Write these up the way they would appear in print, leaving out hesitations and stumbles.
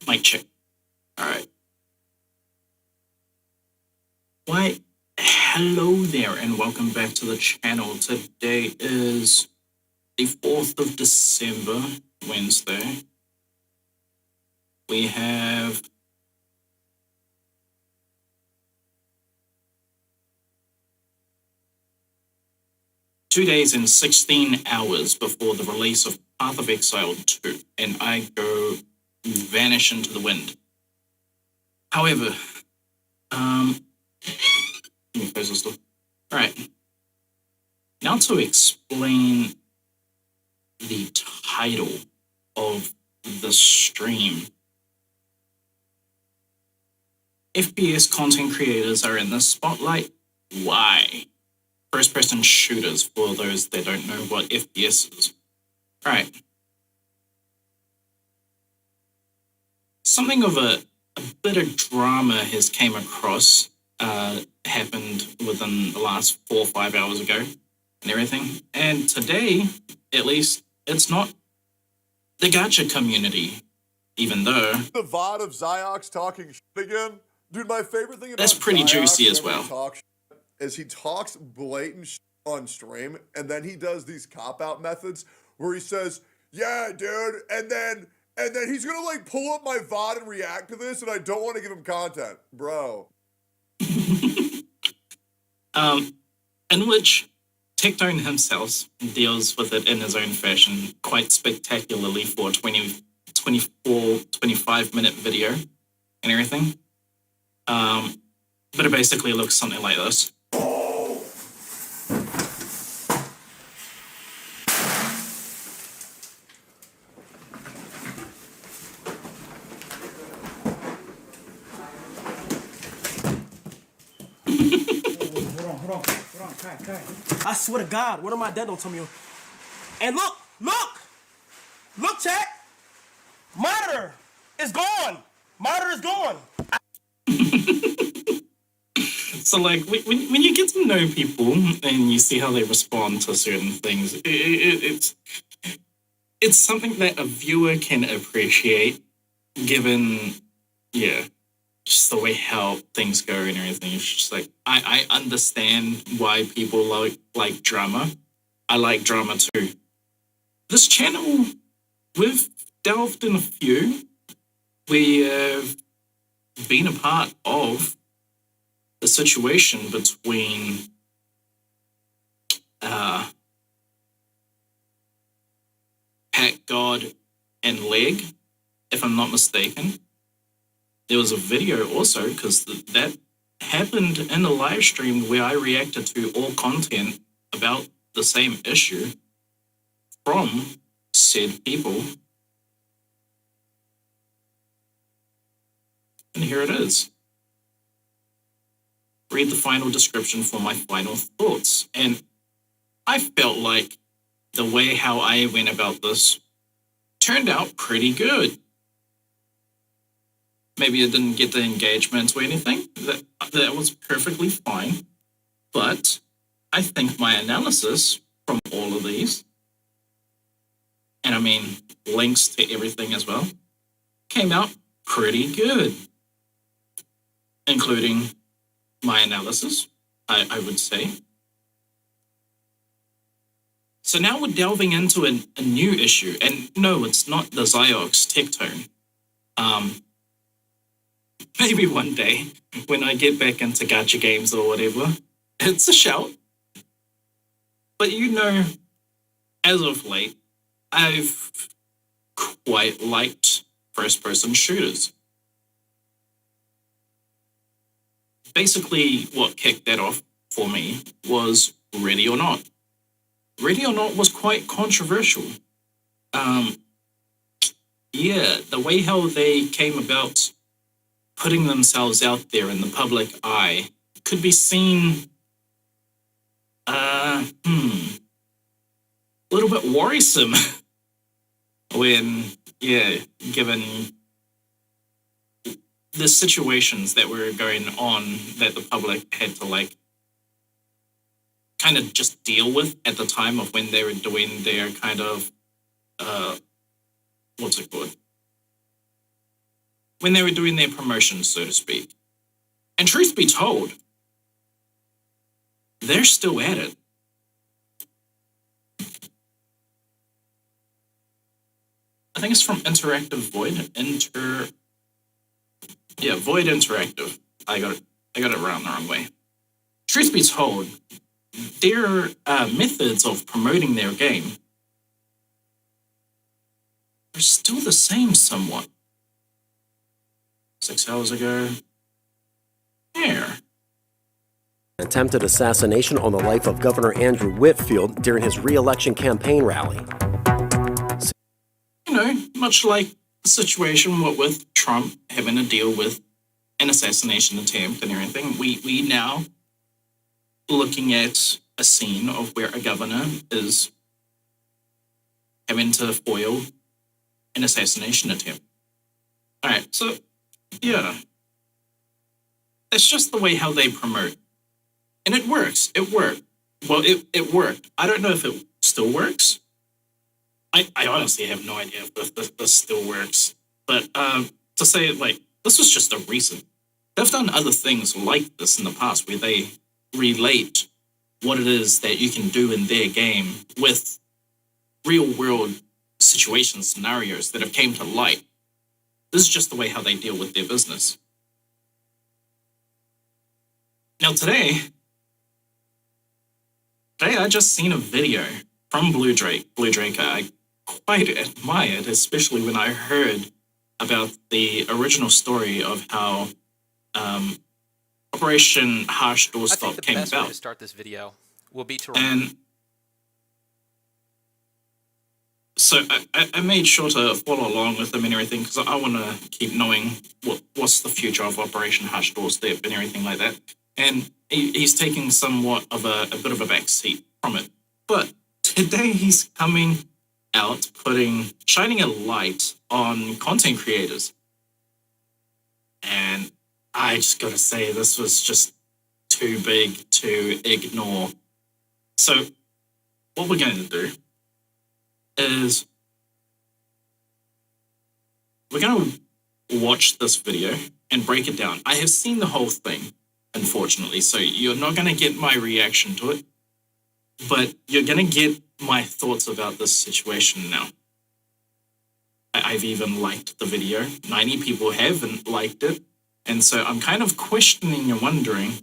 Mic check. All right. Why, hello there, and welcome back to the channel. Today is the 4th of December, Wednesday. We have two days and 16 hours before the release of Path of Exile 2, and I go vanish into the wind. However, let me close this door. All right. Now to explain the title of the stream. FPS content creators are in the spotlight. Why? First-person shooters, for those that don't know what FPS is. All right. Something of a bit of drama has came across, happened within the last 4 or 5 hours ago and everything. And today, at least, it's not the gacha community, even though... The VOD of Ziox talking shit again? Dude, my favorite thing about that's pretty Ziox juicy as well. Is he talks blatant shit on stream, and then he does these cop-out methods where he says, yeah, dude, and then he's gonna like pull up my VOD and react to this, and I don't want to give him content. Bro. In which Tectone himself deals with it in his own fashion quite spectacularly for a 25-minute video and everything. But it basically looks something like this. Hold on, Kai. I swear to God, one of my dad don't tell me. And look, chat. Monitor is gone. So, like, when you get to know people and you see how they respond to certain things, it's something that a viewer can appreciate, given, just the way how things go and everything. It's just like, I understand why people like drama. I like drama too. This channel, we've delved in a few. We have been a part of the situation between Pat God and Leg, if I'm not mistaken. There was a video also, because that happened in the live stream where I reacted to all content about the same issue from said people. And here it is. Read the final description for my final thoughts. And I felt like the way how I went about this turned out pretty good. Maybe it didn't get the engagement or anything. That was perfectly fine. But I think my analysis from all of these, and I mean links to everything as well, came out pretty good. Including my analysis, I would say. So now we're delving into a new issue. And no, it's not the Ziox Tectone. Maybe one day, when I get back into gacha games or whatever, it's a shout. But you know, as of late, I've quite liked first-person shooters. Basically, what kicked that off for me was Ready or Not. Ready or Not was quite controversial. The way how they came about putting themselves out there in the public eye could be seen a little bit worrisome when, given the situations that were going on that the public had to like kind of just deal with at the time of when they were doing their kind of what's it called? when they were doing their promotions, so to speak. And truth be told, they're still at it. I think it's from Interactive Void. Void Interactive. I got it around the wrong way. Truth be told, their methods of promoting their game are still the same somewhat. 6 hours ago. Here. Attempted assassination on the life of Governor Andrew Whitfield during his re-election campaign rally. You know, much like the situation with Trump having to deal with an assassination attempt and everything, we now looking at a scene of where a governor is having to foil an assassination attempt. All right, so yeah, that's just the way how they promote, and it works. It worked. Well, it worked. I don't know if it still works. I honestly have no idea if this still works. But to say it like this was just a recent. They've done other things like this in the past where they relate what it is that you can do in their game with real world situations, scenarios that have came to light. This is just the way how they deal with their business. Now today I just seen a video from Blue Drake I quite admired, especially when I heard about the original story of how Operation Harsh Doorstop came about. I think the best way to start this video will be to... And so I made sure to follow along with them and everything because I want to keep knowing what's the future of Operation Harsh Doorstep and everything like that. And he's taking somewhat of a bit of a backseat from it. But today he's coming out, shining a light on content creators. And I just got to say, this was just too big to ignore. So what we're going to do is we're going to watch this video and break it down. I have seen the whole thing, unfortunately, so you're not going to get my reaction to it, but you're going to get my thoughts about this situation now. I've even liked the video. 90 people haven't liked it, and so I'm kind of questioning and wondering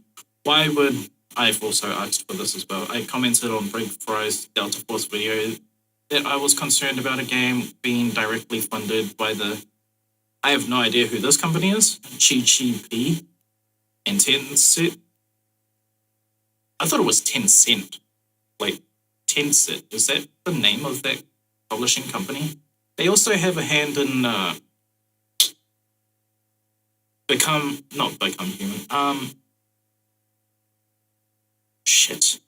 why would... I've also asked for this as well. I commented on Brig Fry's Delta Force video that I was concerned about a game being directly funded by the... I have no idea who this company is. Chi and Tencent. I thought it was Tencent. Like, Tencent. Is that the name of that publishing company? They also have a hand in not Become Human. Shit.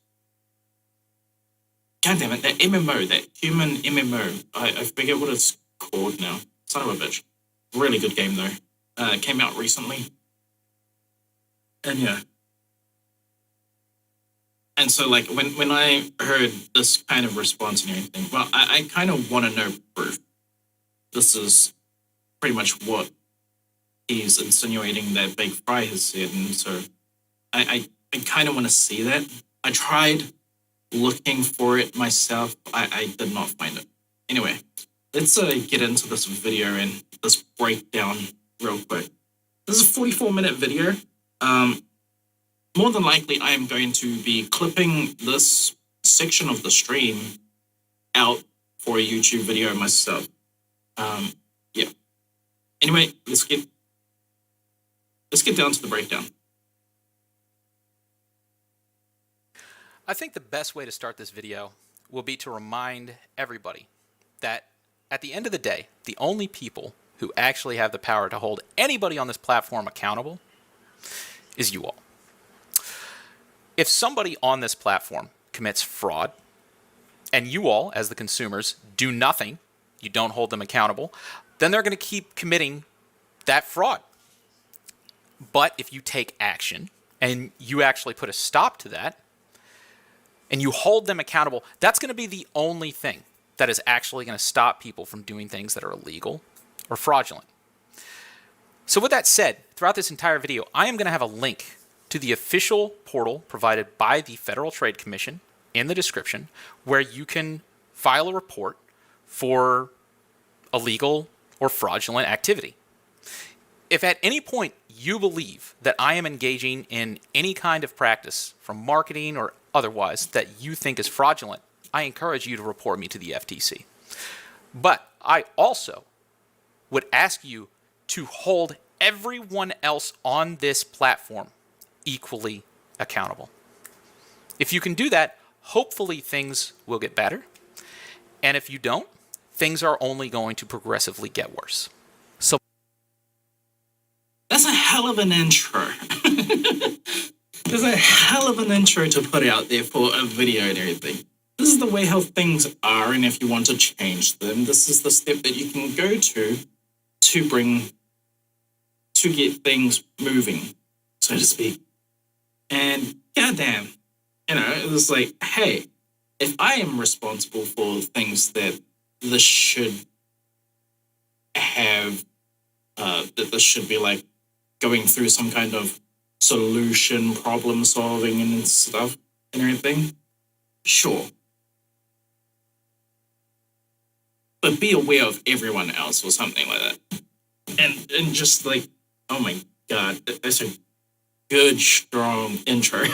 God damn it, that MMO, that human MMO. I forget what it's called now. Son of a bitch. Really good game though. Came out recently. And yeah. And so like when I heard this kind of response and everything, well, I kind of want to know proof. This is pretty much what he's insinuating that Big Fry has said, and so I kind of want to see that. I tried looking for it myself. I did not find it. Anyway, let's get into this video and this breakdown real quick. This is a 44-minute video. More than likely, I am going to be clipping this section of the stream out for a YouTube video myself. Yeah. Anyway, let's get down to the breakdown. I think the best way to start this video will be to remind everybody that at the end of the day, the only people who actually have the power to hold anybody on this platform accountable is you all. If somebody on this platform commits fraud and you all, as the consumers, do nothing, you don't hold them accountable, then they're going to keep committing that fraud. But if you take action and you actually put a stop to that and you hold them accountable, that's going to be the only thing that is actually going to stop people from doing things that are illegal or fraudulent. So with that said, throughout this entire video, I am going to have a link to the official portal provided by the Federal Trade Commission in the description, where you can file a report for illegal or fraudulent activity. If at any point you believe that I am engaging in any kind of practice, from marketing or otherwise, that you think is fraudulent, I encourage you to report me to the FTC. But I also would ask you to hold everyone else on this platform equally accountable. If you can do that, hopefully things will get better. And if you don't, things are only going to progressively get worse. So that's a hell of an intro. There's a hell of an intro to put out there for a video and everything. This is the way how things are, and if you want to change them, this is the step that you can go to get things moving, so to speak. And goddamn, it's like, hey, if I am responsible for things that this should have, that this should be like going through some kind of solution, problem solving and stuff and everything, sure. But be aware of everyone else or something like that. And just like, oh my God, that's a good, strong intro.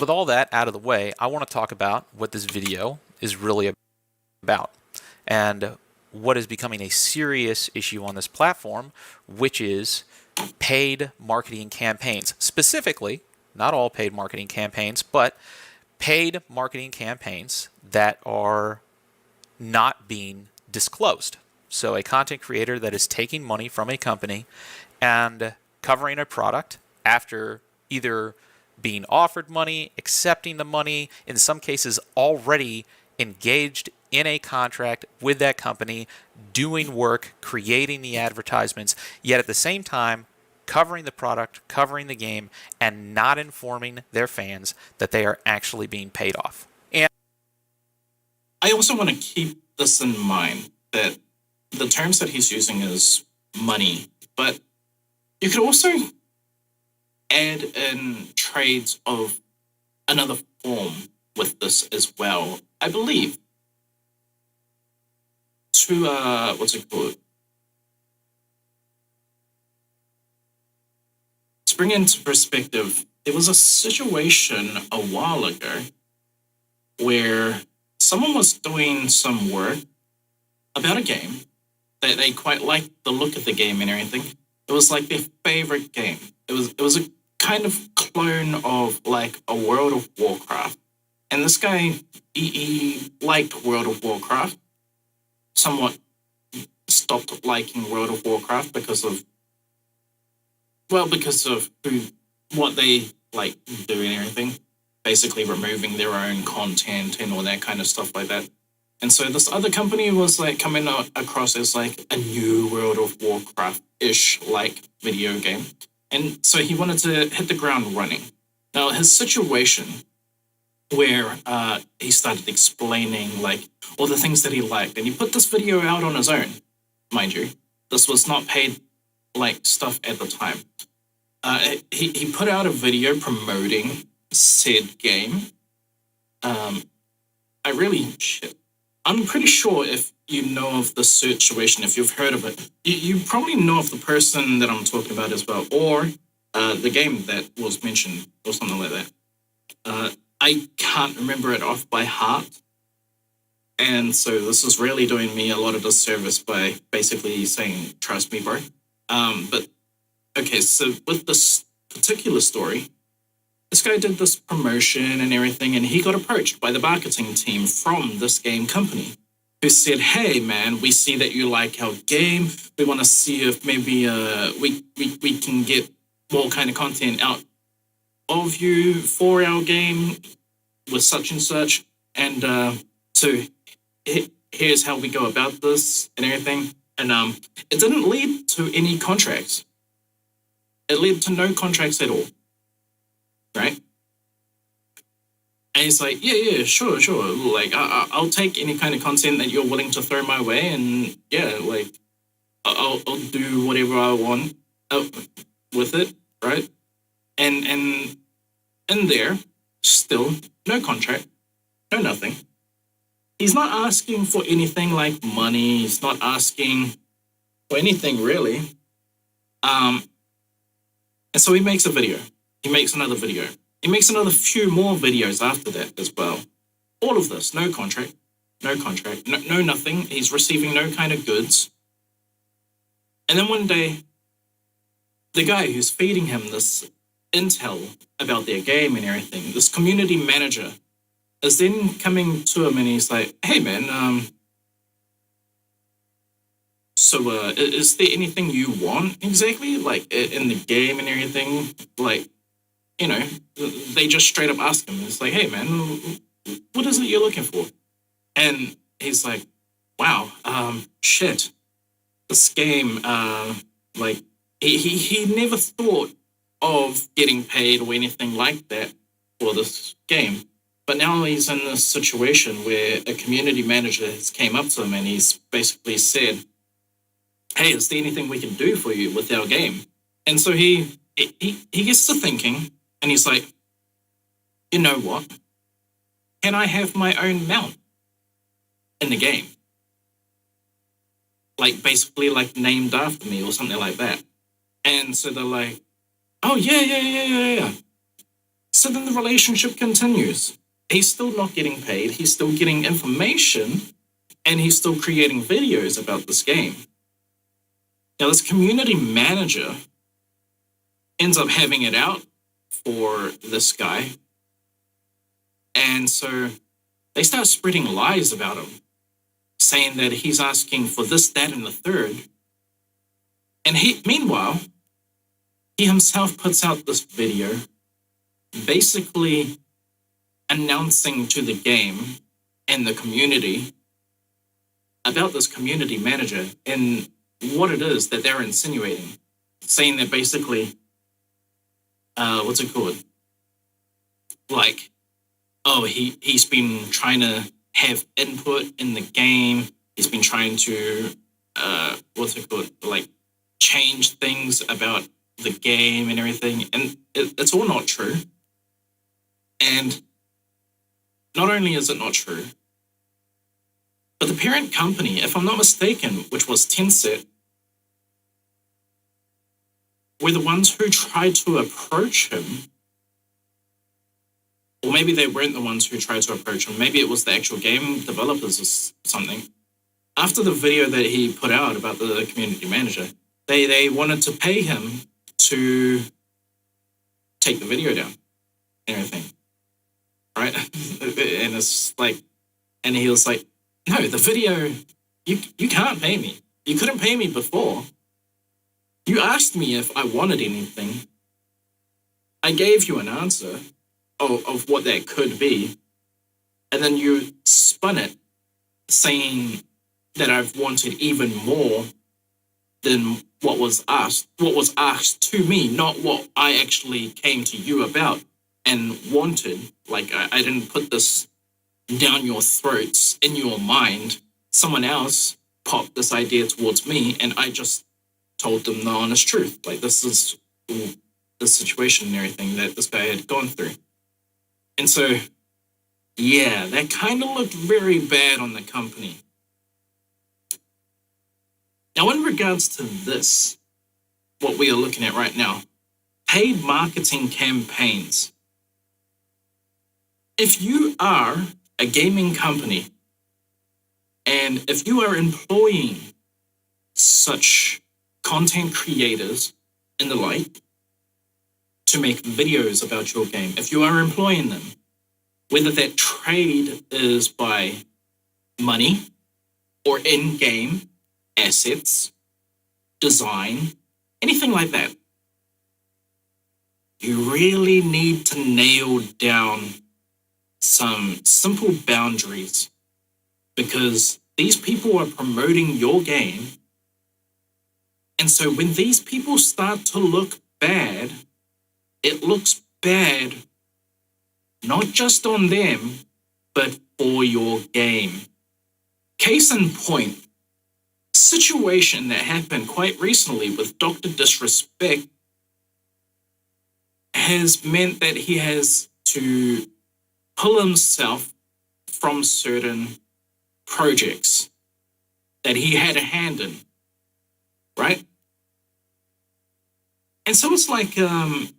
with all that out of the way, I want to talk about what this video is really about and what is becoming a serious issue on this platform, which is paid marketing campaigns. Specifically, not all paid marketing campaigns, but paid marketing campaigns that are not being disclosed. So a content creator that is taking money from a company and covering a product after either being offered money, accepting the money, in some cases already engaged in a contract with that company, doing work, creating the advertisements, yet at the same time covering the product, covering the game, and not informing their fans that they are actually being paid off. And I also want to keep this in mind, that the terms that he's using is money, but you could also add in trades of another form with this as well. I believe to what's it called? To bring into perspective, there was a situation a while ago where someone was doing some work about a game. They quite liked the look of the game and everything. It was like their favorite game. It was a kind of clone of like a World of Warcraft. And this guy, he liked World of Warcraft, somewhat stopped liking World of Warcraft because of what they like do and everything. Basically removing their own content and all that kind of stuff like that. And so this other company was like coming across as like a new World of Warcraft-ish like video game. And so he wanted to hit the ground running. Now his situation where he started explaining like all the things that he liked, and he put this video out on his own, mind you. This was not paid like stuff at the time. He put out a video promoting said game. I'm pretty sure if you know of the situation, if you've heard of it, you probably know of the person that I'm talking about as well, or the game that was mentioned, or something like that. I can't remember it off by heart, and so this is really doing me a lot of disservice by basically saying, trust me, bro. But, okay, so with this particular story, this guy did this promotion and everything, and he got approached by the marketing team from this game company who said, hey, man, we see that you like our game. We want to see if maybe we can get more kind of content out of you for our game with such and such. And so here's how we go about this and everything. And it didn't lead to any contracts. It led to no contracts at all. Right? And he's like, yeah, sure. Like, I'll take any kind of content that you're willing to throw my way. And yeah, like, I'll do whatever I want with it, right? And in there, still no contract, no nothing. He's not asking for anything like money. He's not asking for anything really. And so he makes a video. He makes another video. He makes another few more videos after that as well. All of this, no contract, no nothing. He's receiving no kind of goods. And then one day, the guy who's feeding him this intel about their game and everything, this community manager, is then coming to him and he's like, hey man, so is there anything you want exactly? Like in the game and everything? Like, you know, they just straight up ask him. It's like, hey man, what is it you're looking for? And he's like, wow, shit. This game, like, he never thought of getting paid or anything like that for this game. But now he's in this situation where a community manager has came up to him and he's basically said, hey, is there anything we can do for you with our game? And so he gets to thinking and he's like, you know what? Can I have my own mount in the game? Like basically like named after me or something like that. And so they're like, oh yeah. So then the relationship continues. He's still not getting paid. He's still getting information and he's still creating videos about this game. Now this community manager ends up having it out for this guy. And so they start spreading lies about him, saying that he's asking for this, that, and the third. And meanwhile, he himself puts out this video basically announcing to the game and the community about this community manager and what it is that they're insinuating, saying that basically, what's it called? Like, oh, he's been trying to have input in the game. He's been trying to, what's it called? Like, change things about the game and everything. And it's all not true. And not only is it not true, but the parent company, if I'm not mistaken, which was Tencent, were the ones who tried to approach him. Or maybe they weren't the ones who tried to approach him. Maybe it was the actual game developers or something. After the video that he put out about the community manager, they wanted to pay him to take the video down and everything. Right? And it's like, and he was like, no, the video, you can't pay me. You couldn't pay me before. You asked me if I wanted anything. I gave you an answer of what that could be. And then you spun it saying that I've wanted even more than what was asked to me, not what I actually came to you about and wanted. Like I didn't put this down your throats in your mind. Someone else popped this idea towards me and I just told them the honest truth. Like this is the situation and everything that this guy had gone through. And so, yeah, that kind of looked very bad on the company. Now, in regards to this, what we are looking at right now, paid marketing campaigns. If you are a gaming company and if you are employing such content creators and the like to make videos about your game, if you are employing them, whether that trade is by money or in-game assets, design, anything like that, you really need to nail down some simple boundaries because these people are promoting your game. And so when these people start to look bad, it looks bad not just on them, but for your game. Case in point, situation that happened quite recently with Dr. Disrespect has meant that he has to pull himself from certain projects that he had a hand in, right? And so it's like, when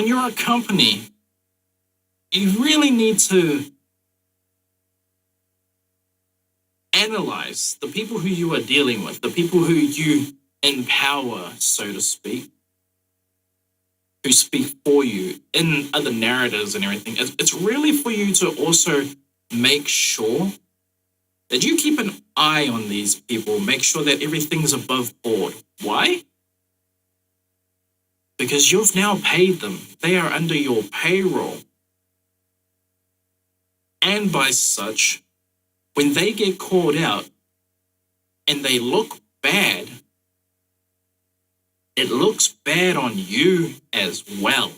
you're a company, you really need to analyze the people who you are dealing with, the people who you empower, so to speak, who speak for you in other narratives and everything. It's really for you to also make sure that you keep an eye on these people, make sure that everything's above board. Why? Because you've now paid them. They are under your payroll. And by such, when they get called out and they look bad, it looks bad on you as well.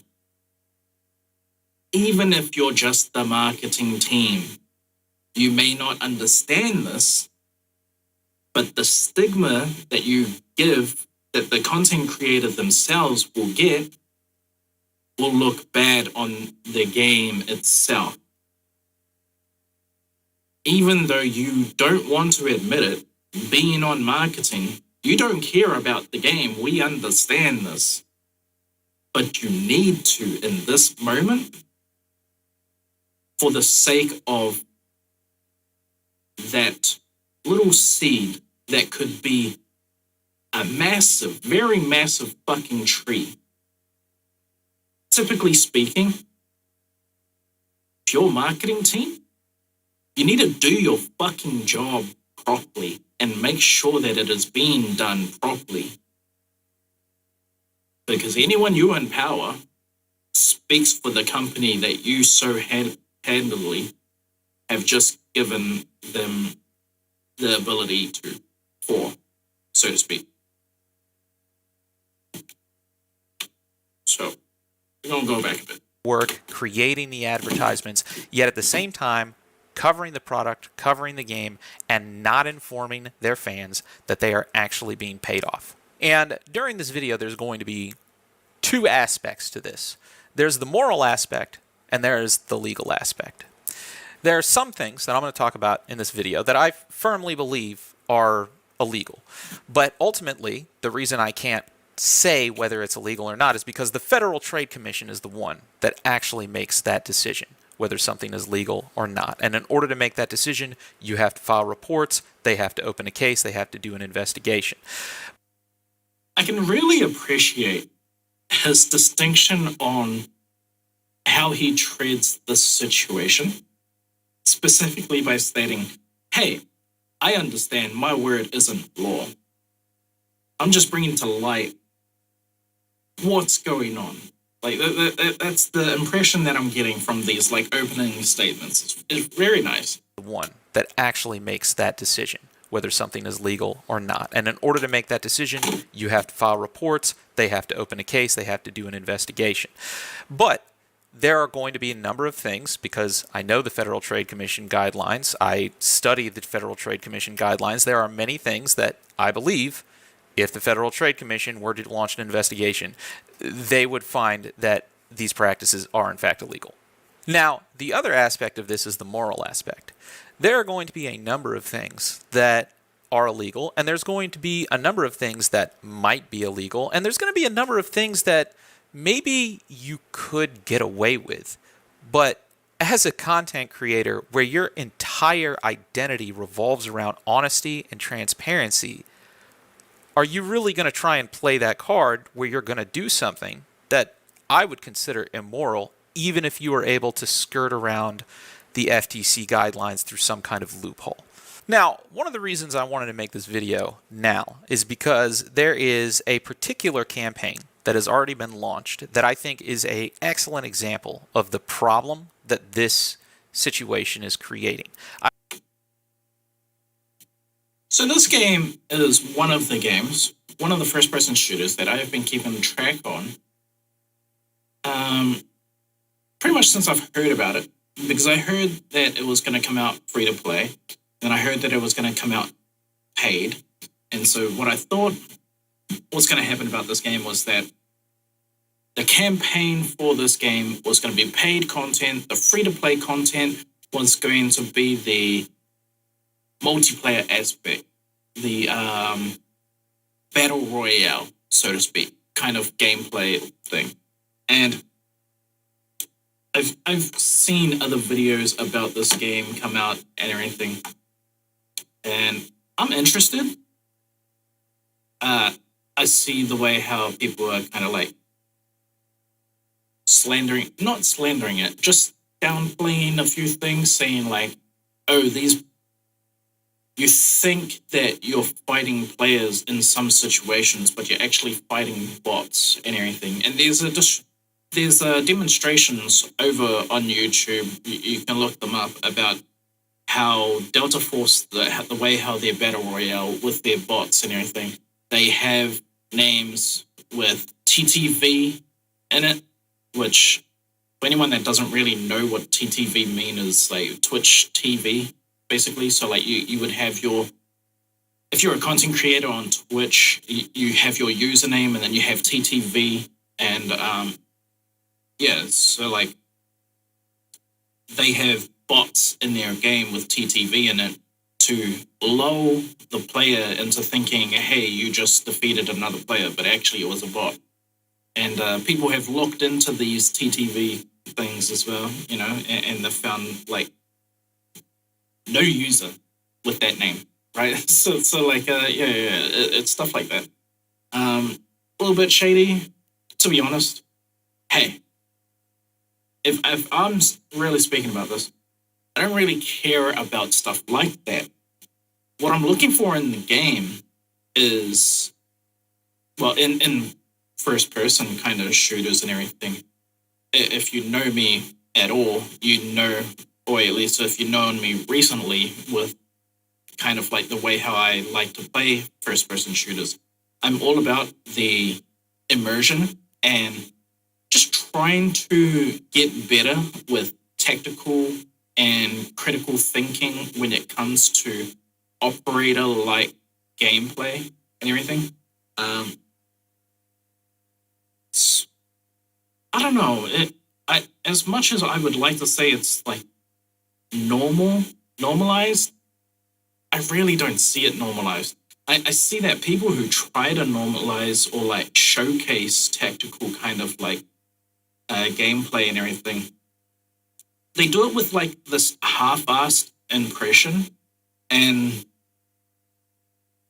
Even if you're just the marketing team, you may not understand this, but the stigma that you give, that the content creator themselves will get, will look bad on the game itself. Even though you don't want to admit it, being on marketing, you don't care about the game. We understand this. But you need to in this moment for the sake of that little seed that could be a massive, very massive fucking tree. Typically speaking, if you're a marketing team, you need to do your fucking job properly and make sure that it is being done properly. Because anyone you empower speaks for the company that you so handily have just given them the ability for, so to speak. So, we're going to go back a bit. Work creating the advertisements, yet at the same time covering the product, covering the game, and not informing their fans that they are actually being paid off. And during this video, there's going to be two aspects to this. There's the moral aspect, and there's the legal aspect. There are some things that I'm going to talk about in this video that I firmly believe are illegal. But ultimately, the reason I can't say whether it's illegal or not is because the Federal Trade Commission is the one that actually makes that decision, whether something is legal or not. And in order to make that decision, you have to file reports, they have to open a case, they have to do an investigation. I can really appreciate his distinction on how he treats this situation, specifically by stating, hey, I understand my word isn't law. I'm just bringing to light what's going on. Like, that's the impression that I'm getting from these, like, opening statements. It's very nice. The one that actually makes that decision, whether something is legal or not. And in order to make that decision, you have to file reports, they have to open a case, they have to do an investigation. But there are going to be a number of things, because I know the Federal Trade Commission guidelines, I study the Federal Trade Commission guidelines, there are many things that I believe, if the Federal Trade Commission were to launch an investigation, they would find that these practices are in fact illegal. Now, the other aspect of this is the moral aspect. There are going to be a number of things that are illegal, and there's going to be a number of things that might be illegal, and there's going to be a number of things that maybe you could get away with. But as a content creator, where your entire identity revolves around honesty and transparency, are you really going to try and play that card where you're going to do something that I would consider immoral, even if you were able to skirt around the FTC guidelines through some kind of loophole? Now, one of the reasons I wanted to make this video now is because there is a particular campaign that has already been launched that I think is an excellent example of the problem that this situation is creating. So this game is one of the games, one of the first-person shooters that I have been keeping track on pretty much since I've heard about it, because I heard that it was going to come out free-to-play, and I heard that it was going to come out paid. And so what I thought was going to happen about this game was that the campaign for this game was going to be paid content. The free-to-play content was going to be the multiplayer aspect, the battle royale, so to speak, kind of gameplay thing. And I've seen other videos about this game come out and everything, and I'm interested. I see the way how people are kind of like not slandering it, just downplaying a few things, saying like, oh, you think that you're fighting players in some situations, but you're actually fighting bots and everything. And there's demonstrations over on YouTube. You can look them up about how Delta Force, the way how their battle royale with their bots and everything, they have names with TTV in it, which for anyone that doesn't really know what TTV mean is like Twitch TV, basically. So like you would have if you're a content creator on Twitch, you have your username and then you have TTV, and so like they have bots in their game with TTV in it to lull the player into thinking, hey, you just defeated another player, but actually it was a bot. And people have looked into these TTV things as well, and they've found like no user with that name, right? So like, it's stuff like that. A little bit shady, to be honest. Hey, if I'm really speaking about this, I don't really care about stuff like that. What I'm looking for in the game is, well, in first-person kind of shooters and everything, if you know me at all, you know, or at least if you've known me recently with kind of like the way how I like to play first-person shooters, I'm all about the immersion and just trying to get better with tactical and critical thinking when it comes to operator-like gameplay and everything. I don't know. As much as I would like to say it's like normalized, I really don't see it normalized. I see that people who try to normalize or like showcase tactical kind of like gameplay and everything, they do it with like this half-assed impression, and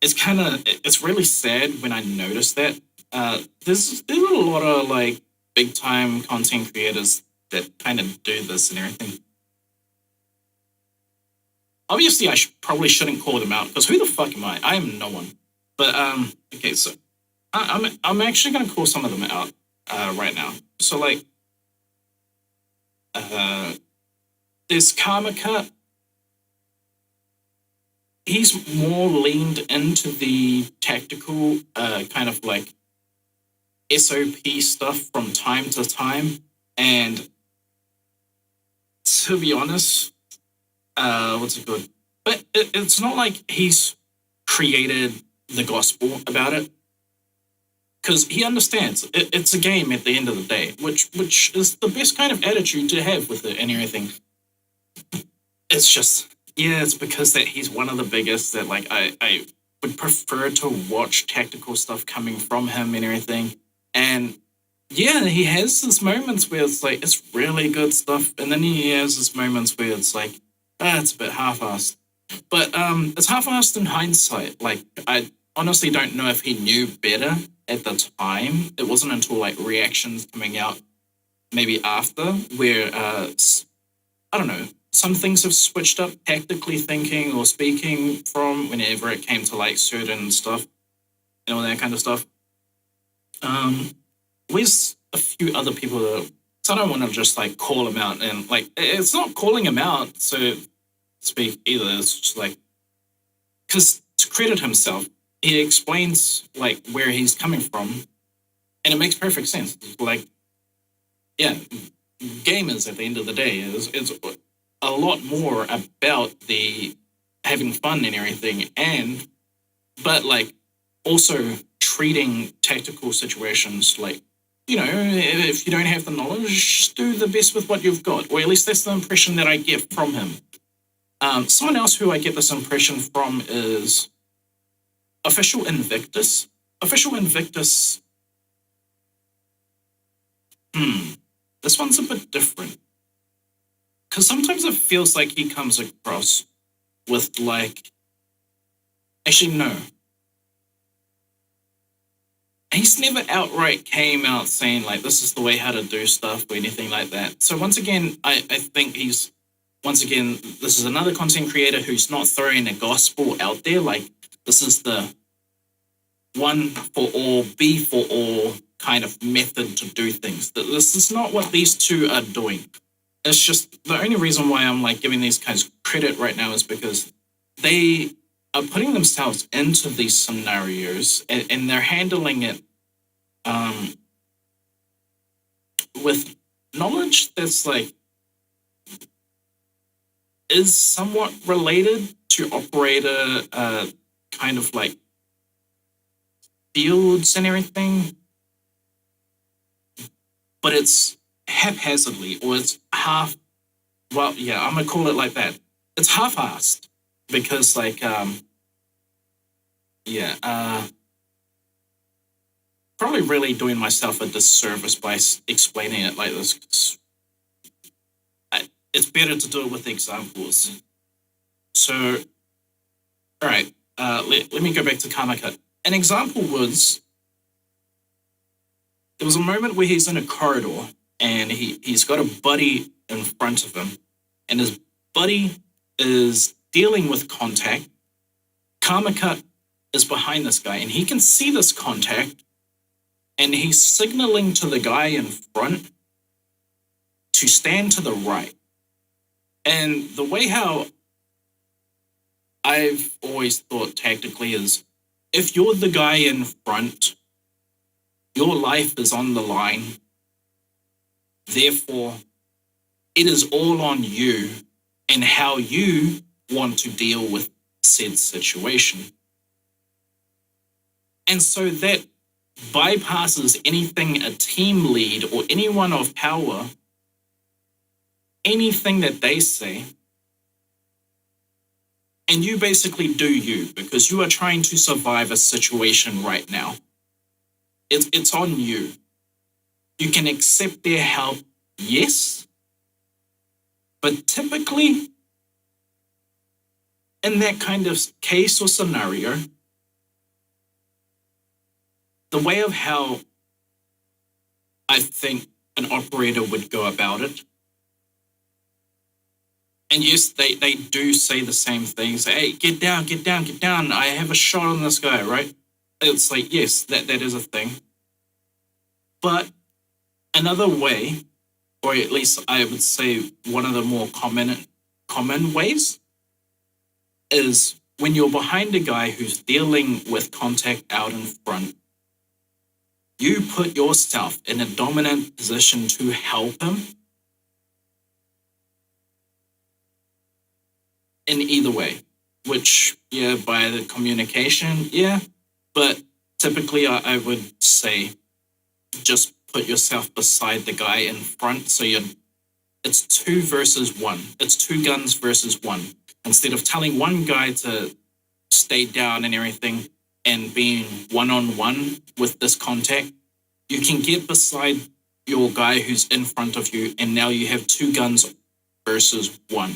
it's really sad when I notice that. There's a lot of like big time content creators that kind of do this and everything. Obviously, I probably shouldn't call them out because who the fuck am I? I am no one. But okay, so I'm actually gonna call some of them out right now. So like, there's Kaotica. He's more leaned into the tactical kind of like SOP stuff from time to time, and to be honest, what's it called? But it's not like he's created the gospel about it, because he understands it's a game at the end of the day, which is the best kind of attitude to have with it and everything. It's just, yeah, it's because that he's one of the biggest that like I would prefer to watch tactical stuff coming from him and everything. And yeah, he has these moments where it's like it's really good stuff, and then he has these moments where it's like it's a bit half-assed. But it's half-assed in hindsight. Like, I honestly don't know if he knew better at the time. It wasn't until like reactions coming out maybe after where I don't know, some things have switched up tactically thinking or speaking from whenever it came to like certain stuff and all that kind of stuff. With a few other people that, so I don't want to just like call him out, and like it's not calling him out so to speak either. It's just like, because to credit himself, he explains like where he's coming from, and it makes perfect sense. Like, yeah, gamers at the end of the day is a lot more about the having fun and everything, and but like also treating tactical situations like, you know, if you don't have the knowledge, just do the best with what you've got, or at least that's the impression that I get from him. Someone else who I get this impression from is Official Invictus. Official Invictus, this one's a bit different. Because sometimes it feels like he comes across with like, actually no. He's never outright came out saying like, this is the way how to do stuff or anything like that. So once again, I think this is another content creator who's not throwing a gospel out there. Like, this is the one for all, be for all kind of method to do things. This is not what these two are doing. It's just the only reason why I'm like giving these guys credit right now is because they are putting themselves into these scenarios and they're handling it with knowledge that's like is somewhat related to operator kind of like fields and everything, but it's haphazardly, or it's I'm gonna call it like that. It's half-assed because like probably really doing myself a disservice by explaining it like this. 'Cause it's better to do it with examples. So, all right, let me go back to Kaotica. An example was, there was a moment where he's in a corridor and he's got a buddy in front of him, and his buddy is dealing with contact. Kaotica is behind this guy, and he can see this contact, and he's signaling to the guy in front to stand to the right. And the way how I've always thought tactically is, if you're the guy in front, your life is on the line. Therefore, it is all on you and how you want to deal with said situation. And so that bypasses anything a team lead or anyone of power, anything that they say, and you basically do you, because you are trying to survive a situation right now. It's on you. You can accept their help, yes, but typically in that kind of case or scenario, the way of how I think an operator would go about it, and yes, they do say the same things. Hey, get down, get down, get down. I have a shot on this guy, right? It's like, yes, that is a thing. But another way, or at least I would say one of the more common ways, is when you're behind a guy who's dealing with contact out in front, you put yourself in a dominant position to help him in either way, which, yeah, by the communication, yeah, but typically I would say just put yourself beside the guy in front, so it's 2 versus 1. It's 2 guns versus 1. Instead of telling one guy to stay down and everything and being one-on-one with this contact, you can get beside your guy who's in front of you, and now you have 2 guns versus 1.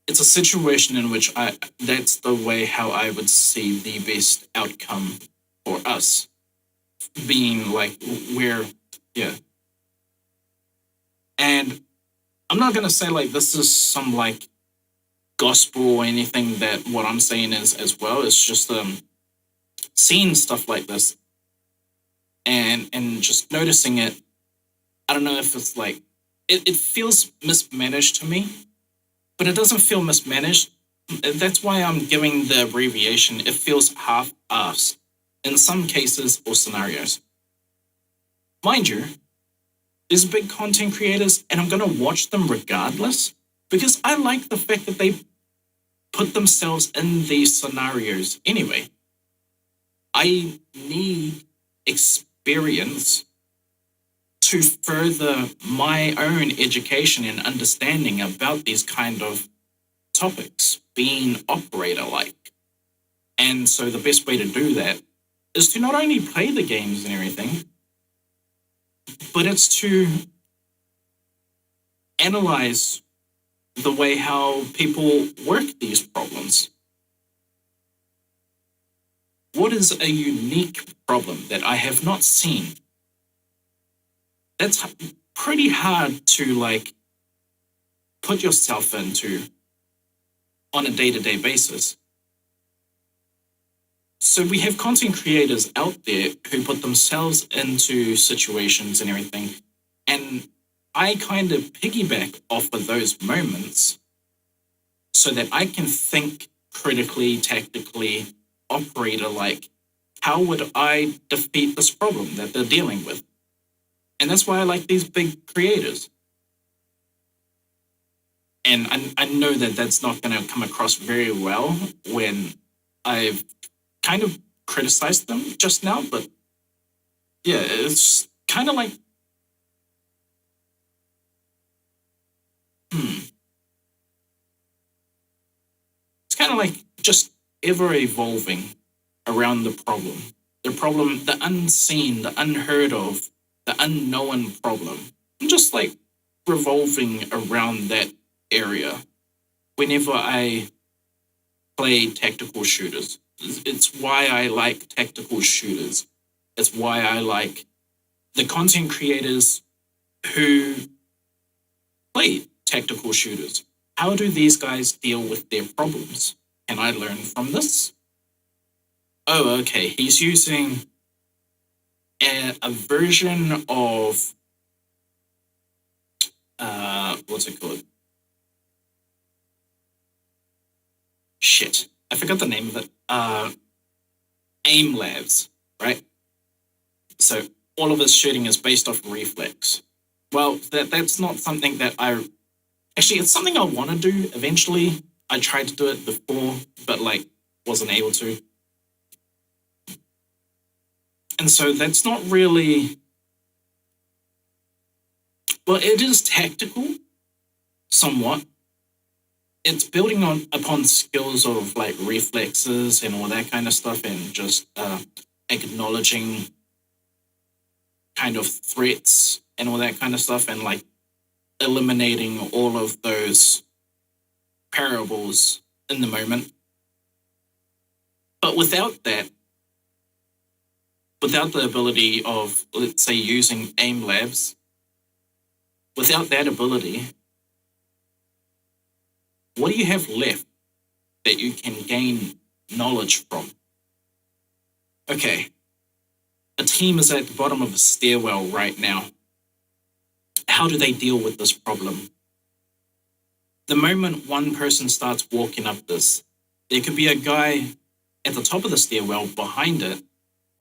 It's a situation in which that's the way how I would see the best outcome for us, being like yeah. And I'm not going to say like this is some like gospel or anything that what I'm saying is as well. It's just seeing stuff like this and just noticing it. I don't know if it's like, it feels mismanaged to me, but it doesn't feel mismanaged. That's why I'm giving the abbreviation. It feels half-assed in some cases or scenarios. Mind you, there's big content creators, and I'm going to watch them regardless, because I like the fact that they put themselves in these scenarios anyway. I need experience to further my own education and understanding about these kind of topics, being operator-like. And so the best way to do that is to not only play the games and everything, but it's to analyze the way how people work these problems. What is a unique problem that I have not seen? That's pretty hard to like put yourself into on a day-to-day basis. So we have content creators out there who put themselves into situations and everything, and I kind of piggyback off of those moments so that I can think critically, tactically, operator like, how would I defeat this problem that they're dealing with? And that's why I like these big creators. And I know that that's not going to come across very well when I've kind of criticized them just now, but yeah, it's kind of like, it's kind of like just ever evolving around the problem, the unseen, the unheard of, the unknown problem. I'm just like revolving around that area whenever I play tactical shooters. It's why I like tactical shooters. It's why I like the content creators who play tactical shooters. How do these guys deal with their problems? Can I learn from this? Oh, okay. He's using a version of what's it called? Shit, I forgot the name of it. Aim labs, right? So all of his shooting is based off reflex. Well, that's not something that actually, it's something I want to do eventually. I tried to do it before, but like wasn't able to. And so that's not really, well, it is tactical, somewhat. It's building upon skills of like reflexes and all that kind of stuff, and just acknowledging kind of threats and all that kind of stuff, and like eliminating all of those parables in the moment. But without that, without the ability of, let's say, using aim labs, without that ability, what do you have left that you can gain knowledge from? Okay, a team is at the bottom of a stairwell right now. How do they deal with this problem? The moment one person starts walking up this, there could be a guy at the top of the stairwell behind it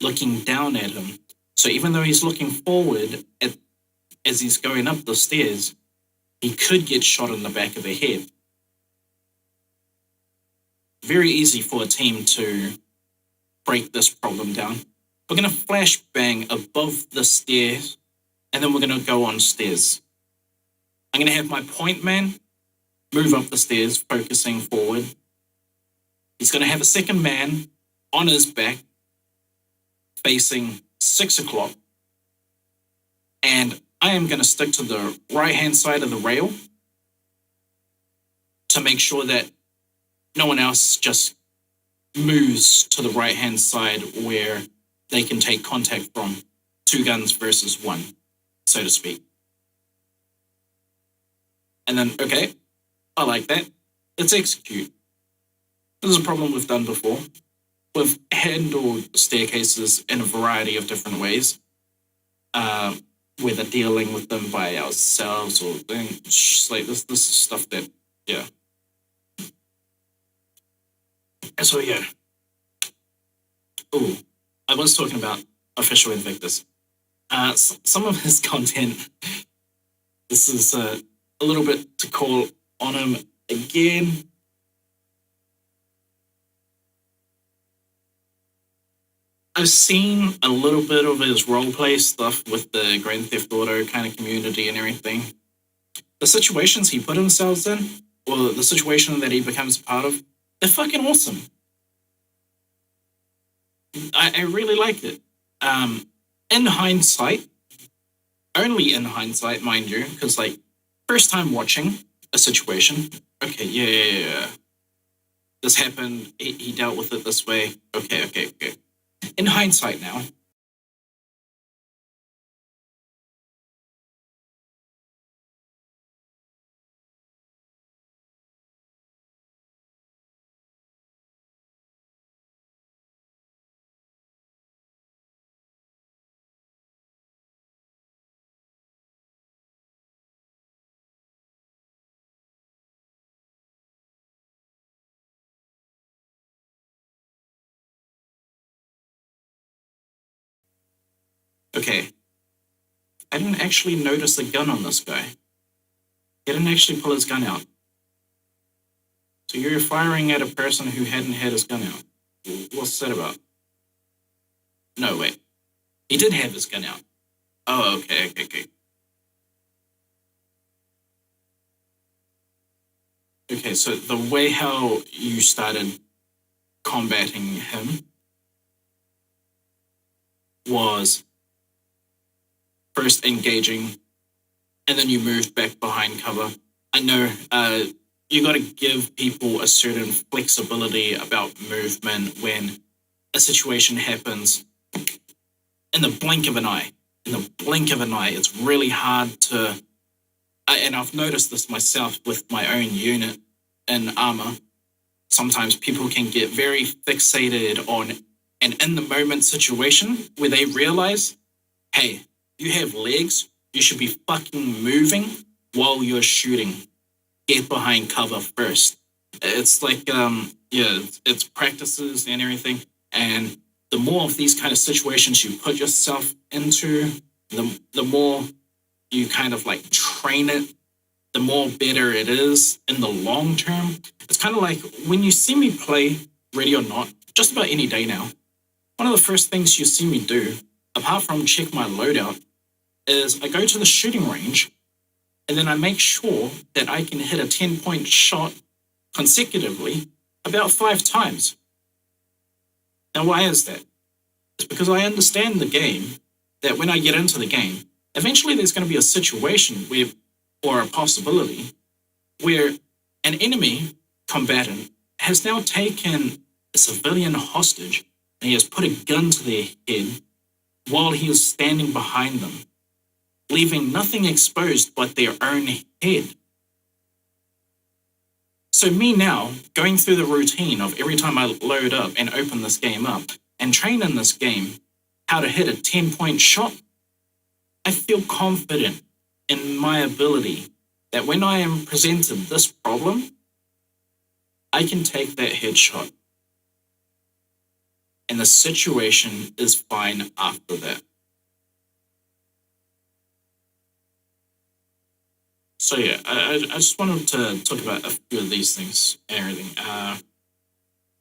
looking down at him. So even though he's looking forward as he's going up the stairs, he could get shot in the back of the head. Very easy for a team to break this problem down. We're going to flashbang above the stairs, and then we're going to go on stairs. I'm going to have my point man move up the stairs, focusing forward. He's going to have a second man on his back, facing 6 o'clock. And I am going to stick to the right-hand side of the rail to make sure that no one else just moves to the right-hand side where they can take contact from. 2 guns versus 1, so to speak. And then, okay, I like that. Let's execute. This is a problem we've done before. We've handled staircases in a variety of different ways, whether dealing with them by ourselves or things like this. This is stuff that, yeah. So yeah. Oh, I was talking about Official Invictus. Some of his content. This is a little bit to call on him again. I've seen a little bit of his roleplay stuff with the Grand Theft Auto kind of community and everything. The situations he put himself in, or the situation that he becomes a part of, they're fucking awesome. I really like it. In hindsight, only in hindsight, mind you, because like first time watching a situation, okay, yeah. This happened, he dealt with it this way, okay. In hindsight now, okay, I didn't actually notice the gun on this guy. He didn't actually pull his gun out. So you're firing at a person who hadn't had his gun out. What's that about? No, wait. He did have his gun out. Oh, okay. Okay, so the way how you started combating him was first engaging, and then you moved back behind cover. I know you got to give people a certain flexibility about movement when a situation happens in the blink of an eye. In the blink of an eye, it's really hard to, and I've noticed this myself with my own unit in armor. Sometimes people can get very fixated on an in-the-moment situation where they realize, hey, you have legs, you should be fucking moving while you're shooting. Get behind cover first. It's like, it's practices and everything. And the more of these kind of situations you put yourself into, the more you kind of like train it, the more better it is in the long term. It's kind of like when you see me play Ready or Not, just about any day now, one of the first things you see me do, apart from check my loadout, is I go to the shooting range and then I make sure that I can hit a 10-point shot consecutively about 5 times. Now, why is that? It's because I understand the game, that when I get into the game, eventually there's going to be a situation where, or a possibility, where an enemy combatant has now taken a civilian hostage and he has put a gun to their head while he is standing behind them, leaving nothing exposed but their own head. So me now, going through the routine of every time I load up and open this game up and train in this game how to hit a 10-point shot, I feel confident in my ability that when I am presented this problem, I can take that headshot. And the situation is fine after that. So yeah, I just wanted to talk about a few of these things and everything. I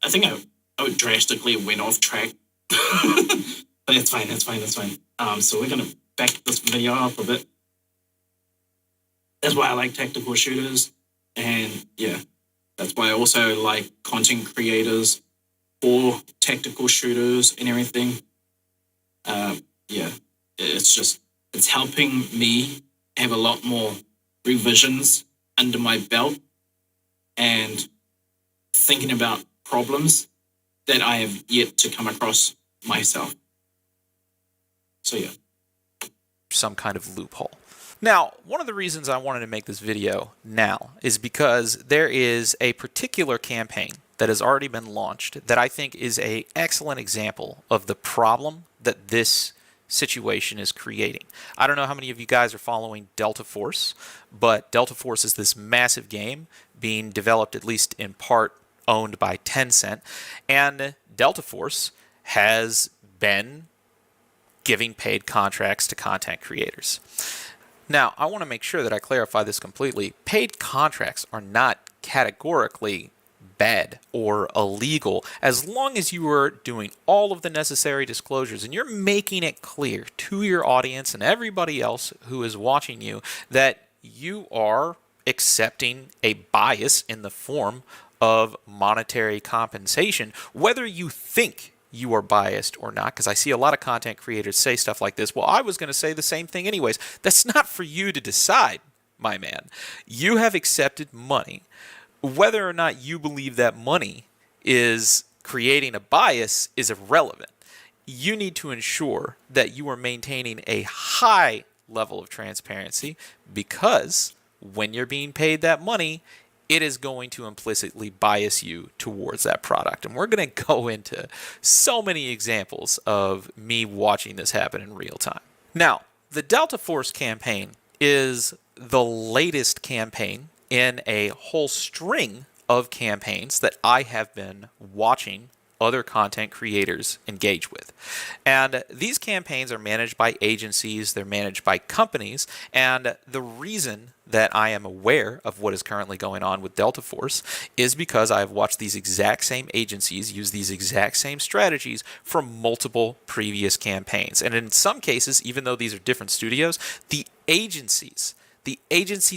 think I would drastically went off track, but it's fine. So we're gonna back this video up a bit. That's why I like tactical shooters, and yeah, that's why I also like content creators for tactical shooters and everything. Yeah, it's helping me have a lot more revisions under my belt and thinking about problems that I have yet to come across myself. So yeah. Some kind of loophole. Now, one of the reasons I wanted to make this video now is because there is a particular campaign that has already been launched that I think is an excellent example of the problem that this situation is creating. I don't know how many of you guys are following Delta Force, but Delta Force is this massive game being developed, at least in part, owned by Tencent, and Delta Force has been giving paid contracts to content creators. Now, I want to make sure that I clarify this completely. Paid contracts are not categorically bad or illegal as long as you are doing all of the necessary disclosures and you're making it clear to your audience and everybody else who is watching you that you are accepting a bias in the form of monetary compensation, whether you think you are biased or not, because I see a lot of content creators say stuff like this. Well, I was going to say the same thing anyways. That's not for you to decide, my man. You have accepted money. Whether or not you believe that money is creating a bias is irrelevant. You need to ensure that you are maintaining a high level of transparency, because when you're being paid that money, it is going to implicitly bias you towards that product. And we're going to go into so many examples of me watching this happen in real time. Now, the Delta Force campaign is the latest campaign in a whole string of campaigns that I have been watching other content creators engage with. And these campaigns are managed by agencies, they're managed by companies, and the reason that I am aware of what is currently going on with Delta Force is because I have watched these exact same agencies use these exact same strategies for multiple previous campaigns. And in some cases, even though these are different studios, the agencies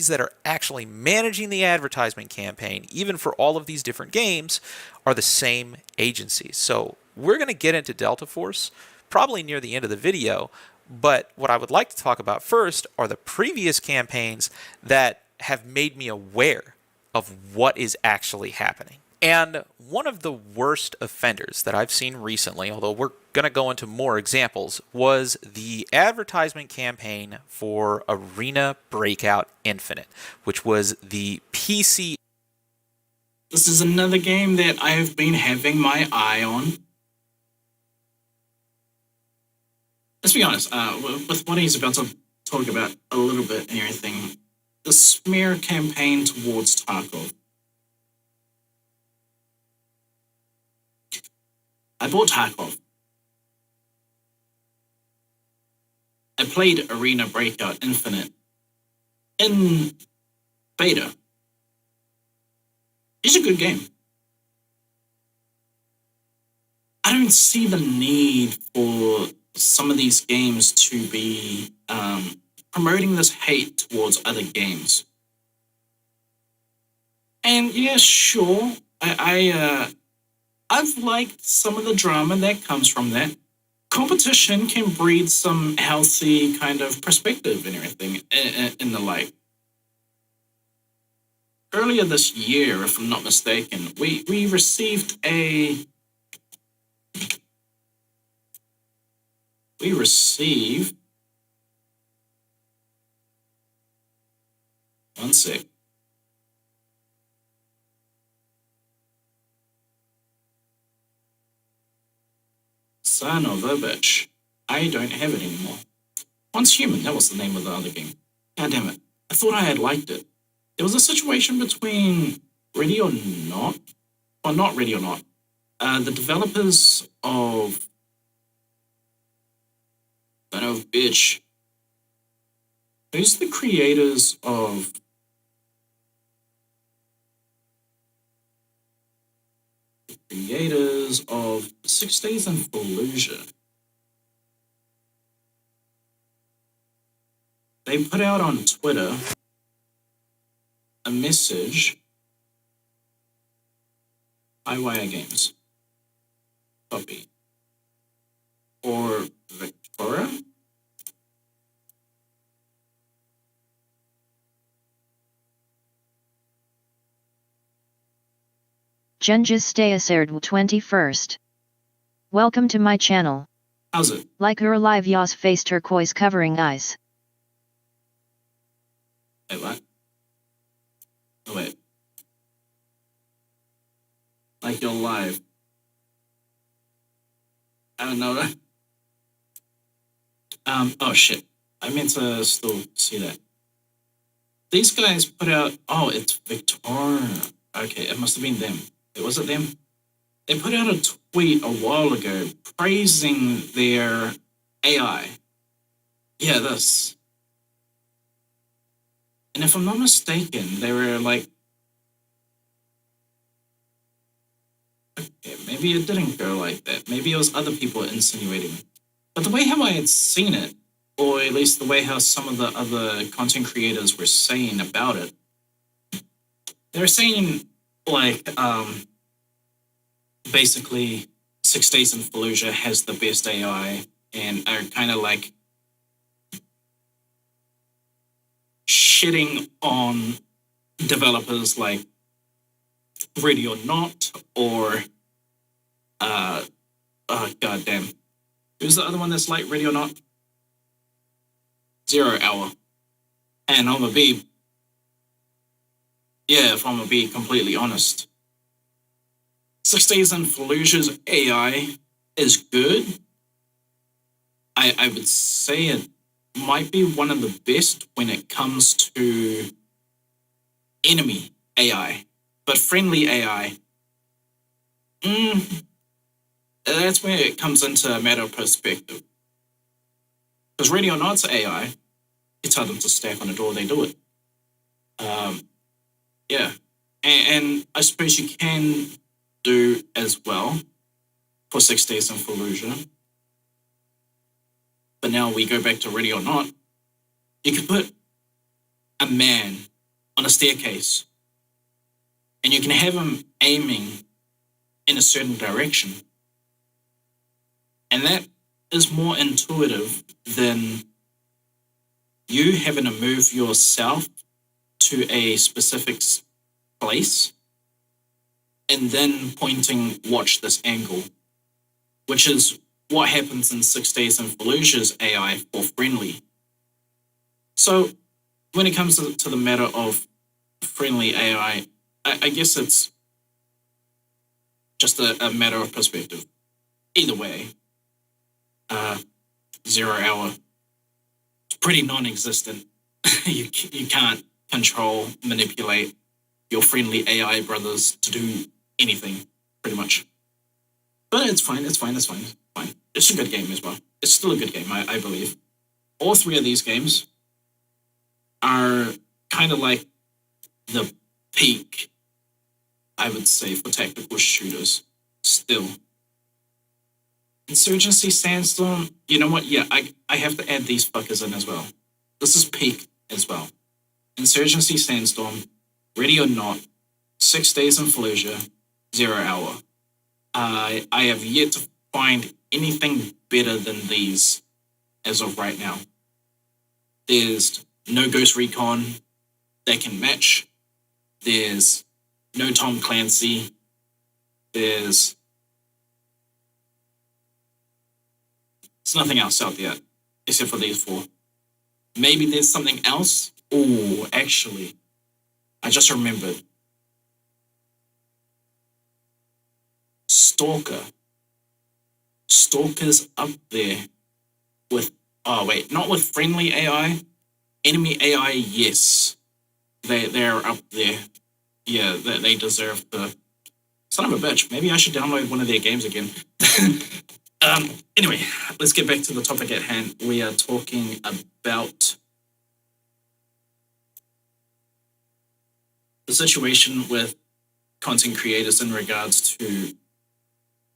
that are actually managing the advertisement campaign, even for all of these different games, are the same agencies. So we're going to get into Delta Force probably near the end of the video, but what I would like to talk about first are the previous campaigns that have made me aware of what is actually happening. And one of the worst offenders that I've seen recently, although we're going to go into more examples, was the advertisement campaign for Arena Breakout Infinite, which was the PC. This is another game that I have been having my eye on. Let's be honest, with what he's about to talk about a little bit and everything, the smear campaign towards Tarkov. I bought Tarkov. I played Arena Breakout Infinite in beta. It's a good game. I don't see the need for some of these games to be promoting this hate towards other games. And yeah, sure, I've liked some of the drama that comes from that. Competition can breed some healthy kind of perspective and everything in the like. Earlier this year, if I'm not mistaken, we received one sec. Son of a bitch. I don't have it anymore. Once Human, that was the name of the other game. God damn it. I thought I had liked it. There was a situation between Ready or Not, or not Ready or Not, the developers of son of a bitch. Who's the creators of creators of 6 Days in Fallujah? They put out on Twitter a message. iWire Games. Copy. Or Victoria? Genghis Stayaserd 21st. Welcome to my channel. How's it? Like her live yas face turquoise covering eyes. Wait, what? Oh, wait. Like you're live. I don't know. Oh shit. I meant to still see that. These guys put out, oh, it's Victoria. Okay, it must have been them. Was it them? They put out a tweet a while ago praising their AI. Yeah, this. And if I'm not mistaken, they were like, okay, maybe it didn't go like that. Maybe it was other people insinuating. But the way how I had seen it, or at least the way how some of the other content creators were saying about it, they were saying like basically 6 Days in Fallujah has the best AI and are kind of like shitting on developers like Ready or Not or goddamn, who's the other one that's like Ready or Not? 0 Hour. And I'm gonna be, if I'm gonna be completely honest, 6 Days in Fallujah's AI is good. I would say it might be one of the best when it comes to enemy AI, but friendly AI. That's where it comes into a matter of perspective. Because Ready or Not's AI, you tell them to stack on a door, they do it. Yeah. And I suppose you can do as well for 6 Days in Fallujah. But now we go back to Ready or Not. You could put a man on a staircase and you can have him aiming in a certain direction. And that is more intuitive than you having to move yourself to a specific place and then pointing, watch this angle, which is what happens in 6 Days in Fallujah's AI for friendly. So when it comes to the matter of friendly AI, I guess it's just a matter of perspective. Either way, 0 Hour, it's pretty non-existent. you can't control, manipulate your friendly AI brothers to do anything, pretty much. But it's fine. It's a good game as well. It's still a good game, I believe. All three of these games are kind of like the peak, I would say, for tactical shooters still. Insurgency Sandstorm, you know what? Yeah, I have to add these fuckers in as well. This is peak as well. Insurgency Sandstorm, Ready or Not, 6 Days in Fallujah, 0 Hour. I have yet to find anything better than these as of right now. There's no Ghost Recon that can match. There's no Tom Clancy. There's nothing else out there except for these four. Maybe there's something else. Oh, actually, I just remembered. Stalker's up there with, not with friendly AI. Enemy AI, yes. They're up there. Yeah, they deserve the... Son of a bitch, maybe I should download one of their games again. Anyway, let's get back to the topic at hand. We are talking about the situation with content creators in regards to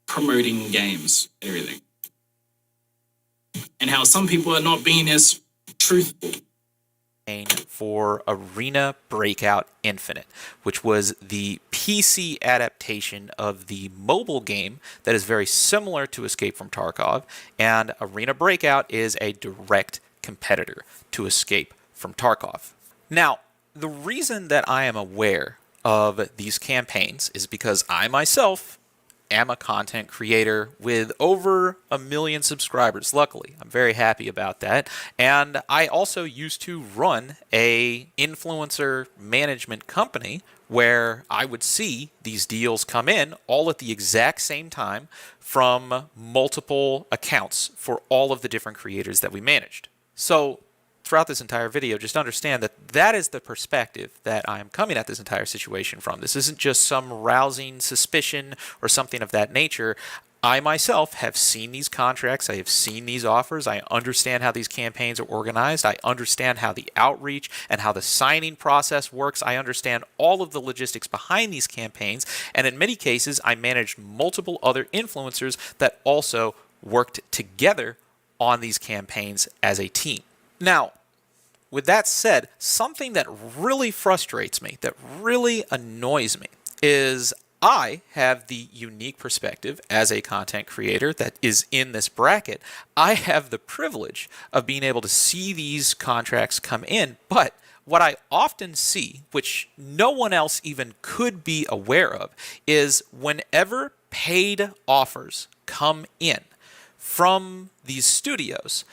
promoting games and everything. And how some people are not being as truthful. For Arena Breakout Infinite, which was the PC adaptation of the mobile game that is very similar to Escape from Tarkov, and Arena Breakout is a direct competitor to Escape from Tarkov. Now, the reason that I am aware of these campaigns is because I myself am a content creator with over 1 million subscribers, luckily. I'm very happy about that. And I also used to run a influencer management company where I would see these deals come in all at the exact same time from multiple accounts for all of the different creators that we managed. So throughout this entire video, just understand that that is the perspective that I'm coming at this entire situation from. This isn't just some rousing suspicion or something of that nature. I myself have seen these contracts, I have seen these offers, I understand how these campaigns are organized, I understand how the outreach and how the signing process works, I understand all of the logistics behind these campaigns, and in many cases I managed multiple other influencers that also worked together on these campaigns as a team. Now, with that said, something that really frustrates me, that really annoys me, is I have the unique perspective as a content creator that is in this bracket. I have the privilege of being able to see these contracts come in, but what I often see, which no one else even could be aware of, is whenever paid offers come in from these studios,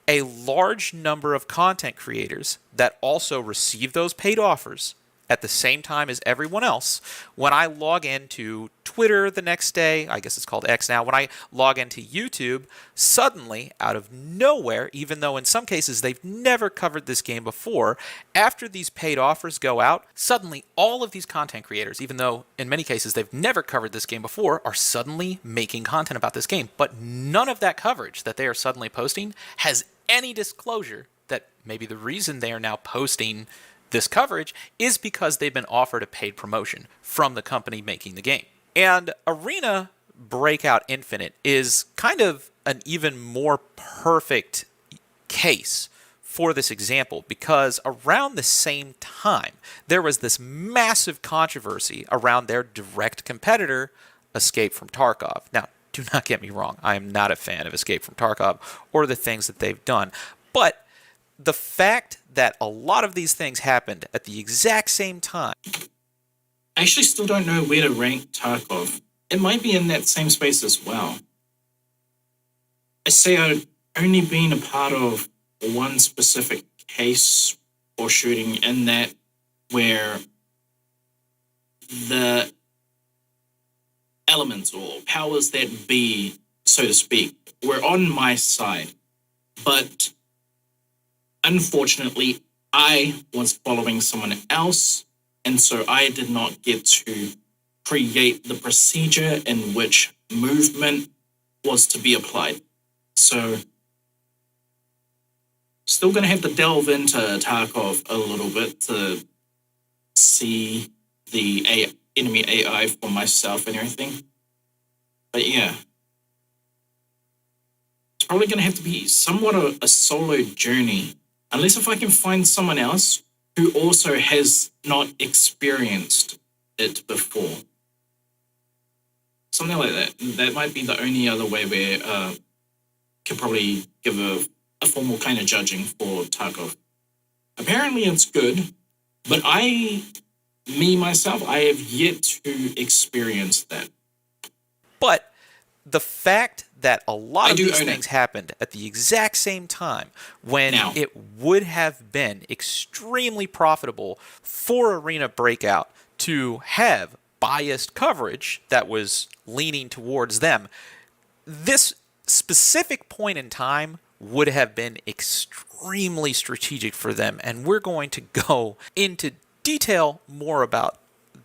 a large number of content creators that also receive those paid offers at the same time as everyone else, when I log into Twitter the next day, I guess it's called X now, when I log into YouTube, suddenly, out of nowhere, even though in some cases they've never covered this game before, after these paid offers go out, suddenly all of these content creators, even though in many cases they've never covered this game before, are suddenly making content about this game. But none of that coverage that they are suddenly posting has any disclosure that maybe the reason they are now posting this coverage is because they've been offered a paid promotion from the company making the game. And Arena Breakout Infinite is kind of an even more perfect case for this example, because around the same time, there was this massive controversy around their direct competitor, Escape from Tarkov. Now, do not get me wrong, I am not a fan of Escape from Tarkov or the things that they've done, but the fact that a lot of these things happened at the exact same time. I actually still don't know where to rank Tarkov. It might be in that same space as well. I say I've only been a part of one specific case or shooting in that where the elements or powers that be, so to speak, were on my side. But unfortunately, I was following someone else, and so I did not get to create the procedure in which movement was to be applied. So, still going to have to delve into Tarkov a little bit to see the enemy AI for myself and everything. But yeah, it's probably going to have to be somewhat a solo journey. Unless if I can find someone else who also has not experienced it before. Something like that. That might be the only other way where can probably give a formal kind of judging for Tarkov. Apparently it's good, but myself, I have yet to experience that. But the fact that a lot of these things happened at the exact same time when it would have been extremely profitable for Arena Breakout to have biased coverage that was leaning towards them, this specific point in time would have been extremely strategic for them, and we're going to go into detail more about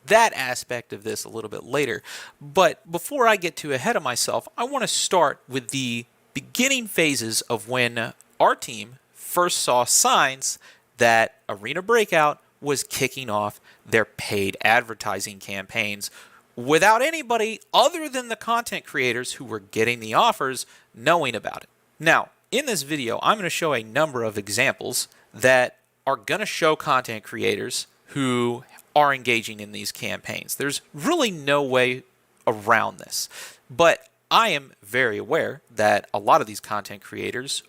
that aspect of this a little bit later. But before I get too ahead of myself, I want to start with the beginning phases of when our team first saw signs that Arena Breakout was kicking off their paid advertising campaigns without anybody other than the content creators who were getting the offers knowing about it. Now, in this video, I'm going to show a number of examples that are going to show content creators who are engaging in these campaigns. There's really no way around this, but I am very aware that a lot of these content creators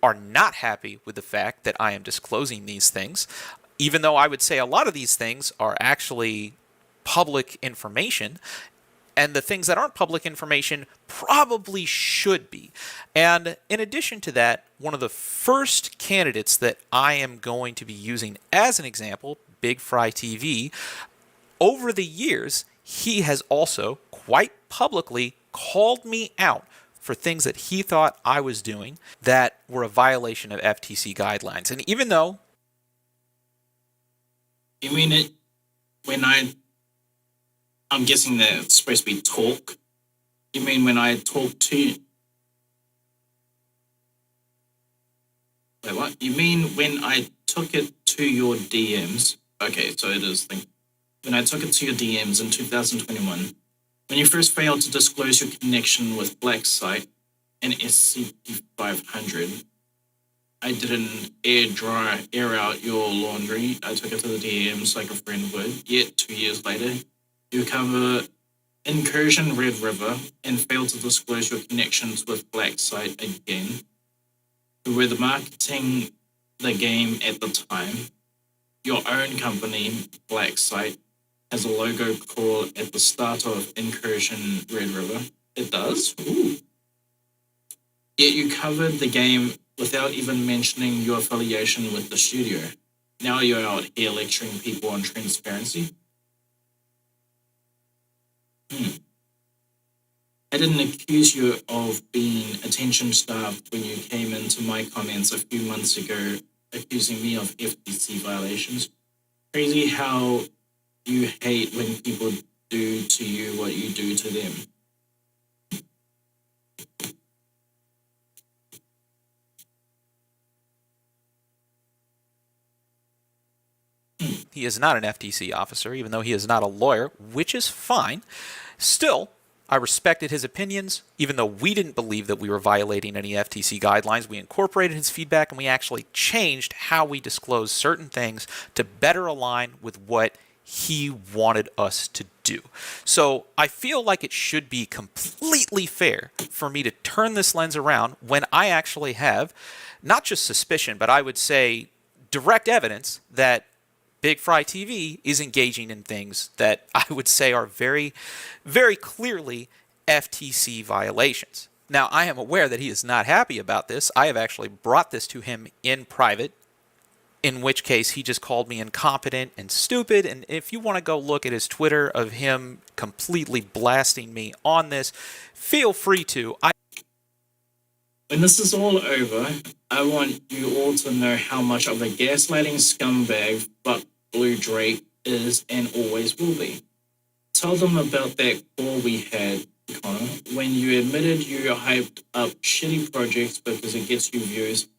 are not happy with the fact that I am disclosing these things, even though I would say a lot of these things are actually public information, and the things that aren't public information probably should be. And in addition to that, one of the first candidates that I am going to be using as an example, Big Fry TV, over the years, he has also quite publicly called me out for things that he thought I was doing that were a violation of FTC guidelines. And even though... You mean it when I'm guessing that it's supposed to be talk. You mean when I talk to you? Wait, what? You mean when I took it to your DMs? Okay, so it is when I took it to your DMs in 2021, when you first failed to disclose your connection with BlackSite and SCP-500, I didn't air out your laundry. I took it to the DMs like a friend would. Yet 2 years later, you cover Incursion Red River and failed to disclose your connections with BlackSite again, who were the marketing the game at the time. Your own company, BlackSite, has a logo call at the start of Incursion Red River. It does? Ooh. Yet you covered the game without even mentioning your affiliation with the studio. Now you're out here lecturing people on transparency? I didn't accuse you of being attention-starved when you came into my comments a few months ago accusing me of FTC violations. Crazy how you hate when people do to you what you do to them. He is not an FTC officer, even though he is not a lawyer, which is fine. Still, I respected his opinions, even though we didn't believe that we were violating any FTC guidelines. We incorporated his feedback and we actually changed how we disclose certain things to better align with what he wanted us to do. So I feel like it should be completely fair for me to turn this lens around when I actually have not just suspicion, but I would say direct evidence that Big Fry TV is engaging in things that I would say are very, very clearly FTC violations. Now, I am aware that he is not happy about this. I have actually brought this to him in private, in which case he just called me incompetent and stupid. And if you want to go look at his Twitter of him completely blasting me on this, feel free to. When this is all over, I want you all to know how much of a gaslighting scumbag Buck Blue Drake is and always will be. Tell them about that call we had, Connor, when you admitted you hyped up shitty projects because it gets you views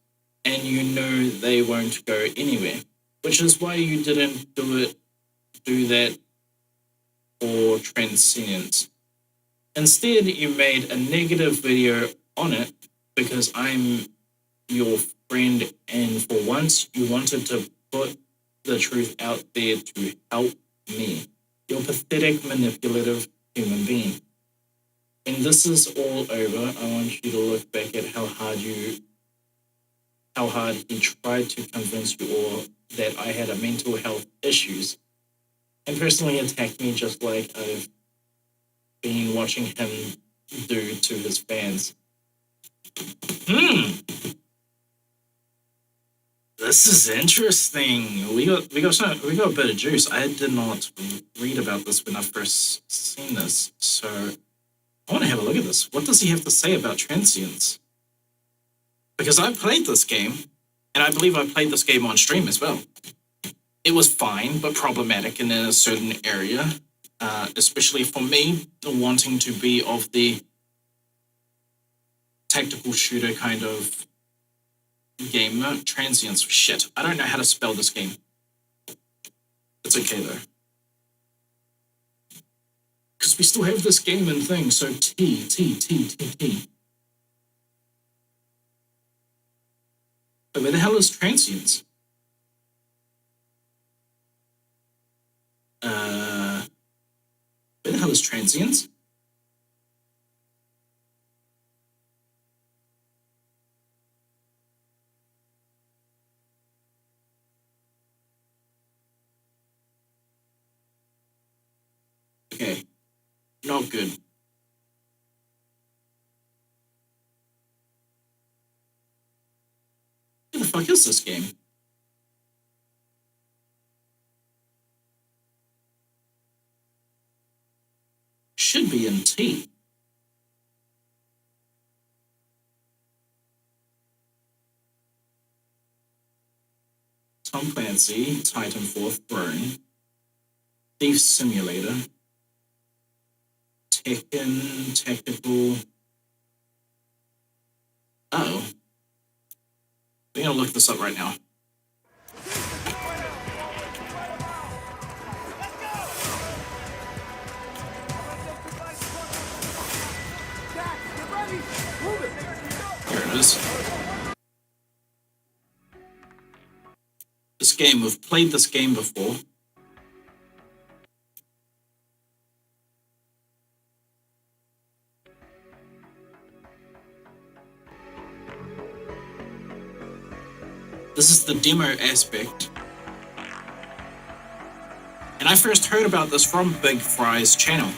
and you know they won't go anywhere, which is why you didn't do that for Transcendence. Instead, you made a negative video on it because I'm your friend, and for once you wanted to put the truth out there to help me. You're a pathetic, manipulative human being. When this is all over, I want you to look back at how hard he tried to convince you all that I had a mental health issues and personally attacked me just like I've been watching him do to his fans. This is interesting. We got a bit of juice. I did not read about this when I first seen this, so I want to have a look at this. What does he have to say about transience? Because I played this game, and I believe I played this game on stream as well. It was fine, but problematic in a certain area, especially for me, wanting to be of the tactical shooter kind of game. Transience, shit. I don't know how to spell this game. It's okay though. Because we still have this game and thing, so T. But where the hell is transience? Where the hell is transience? Okay, not good. Where the fuck is this game? Should be in T. Tom Clancy, Titanfall, Throne, Thief Simulator, Tekken, Tactical. Uh-oh. We're gonna look this up right now. Here it is. This game, we've played this game before. This is the demo aspect. And I first heard about this from Big Fry's channel.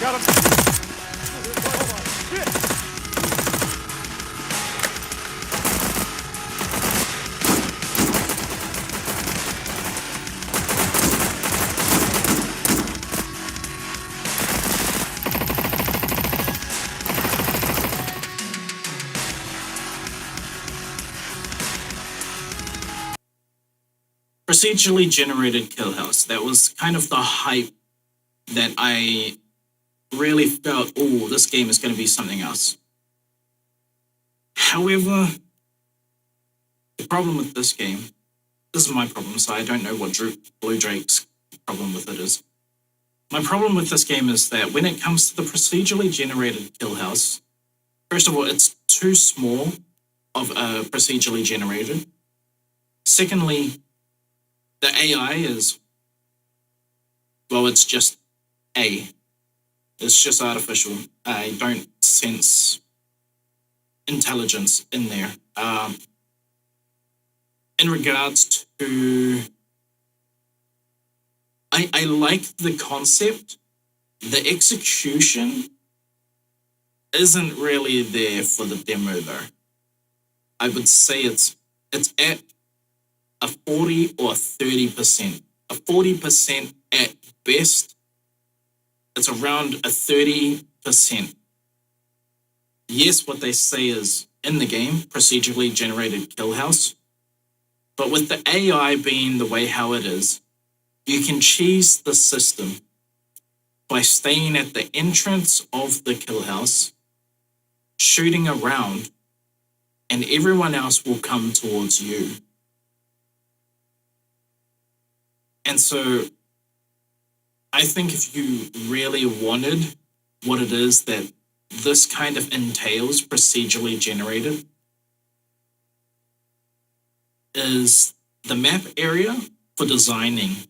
Got him. Procedurally generated kill house. That was kind of the hype that I really felt, oh, this game is going to be something else. However, the problem with this game, this is my problem, so I don't know what Blue Drake's problem with it is. My problem with this game is that when it comes to the procedurally generated kill house, first of all, it's too small of a procedurally generated. Secondly, the AI is, well, it's just It's just artificial. I don't sense intelligence in there. In regards to, I like the concept. The execution isn't really there for the demo though. I would say it's at a 40 or 30%. A 40% at best. It's around a 30%. Yes, what they say is in the game, procedurally generated kill house. But with the AI being the way how it is, you can cheese the system by staying at the entrance of the kill house, shooting around, and everyone else will come towards you. And so I think if you really wanted what it is that this kind of entails, procedurally generated, is the map area for designing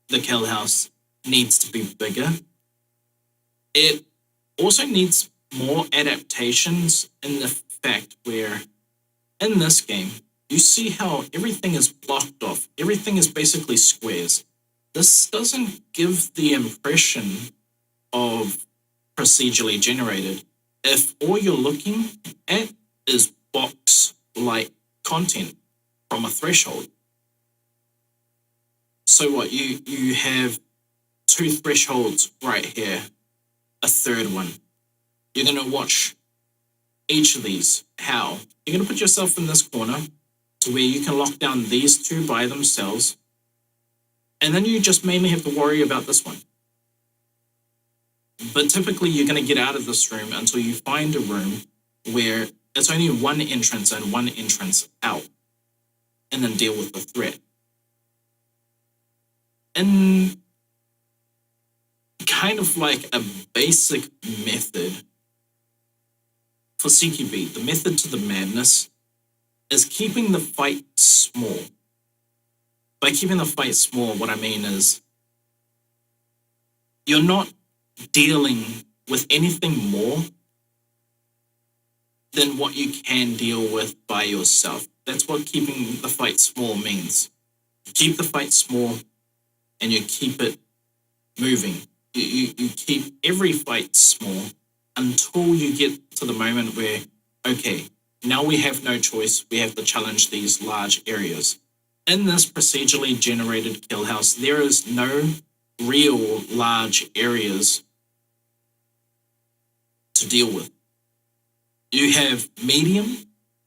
the kill house needs to be bigger. It also needs more adaptations in the fact where in this game, you see how everything is blocked off. Everything is basically squares. This doesn't give the impression of procedurally generated if all you're looking at is box-like content from a threshold. So what, you have two thresholds right here, a third one. You're going to watch each of these. How? You're going to put yourself in this corner to where you can lock down these two by themselves. And then you just mainly have to worry about this one. But typically you're going to get out of this room until you find a room where it's only one entrance and one entrance out. And then deal with the threat. And kind of like a basic method for CQB, the method to the madness is keeping the fight small. By keeping the fight small, what I mean is you're not dealing with anything more than what you can deal with by yourself. That's what keeping the fight small means. You keep the fight small and you keep it moving. You keep every fight small until you get to the moment where, okay, now we have no choice. We have to challenge these large areas. In this procedurally generated kill house, there is no real large areas to deal with. You have medium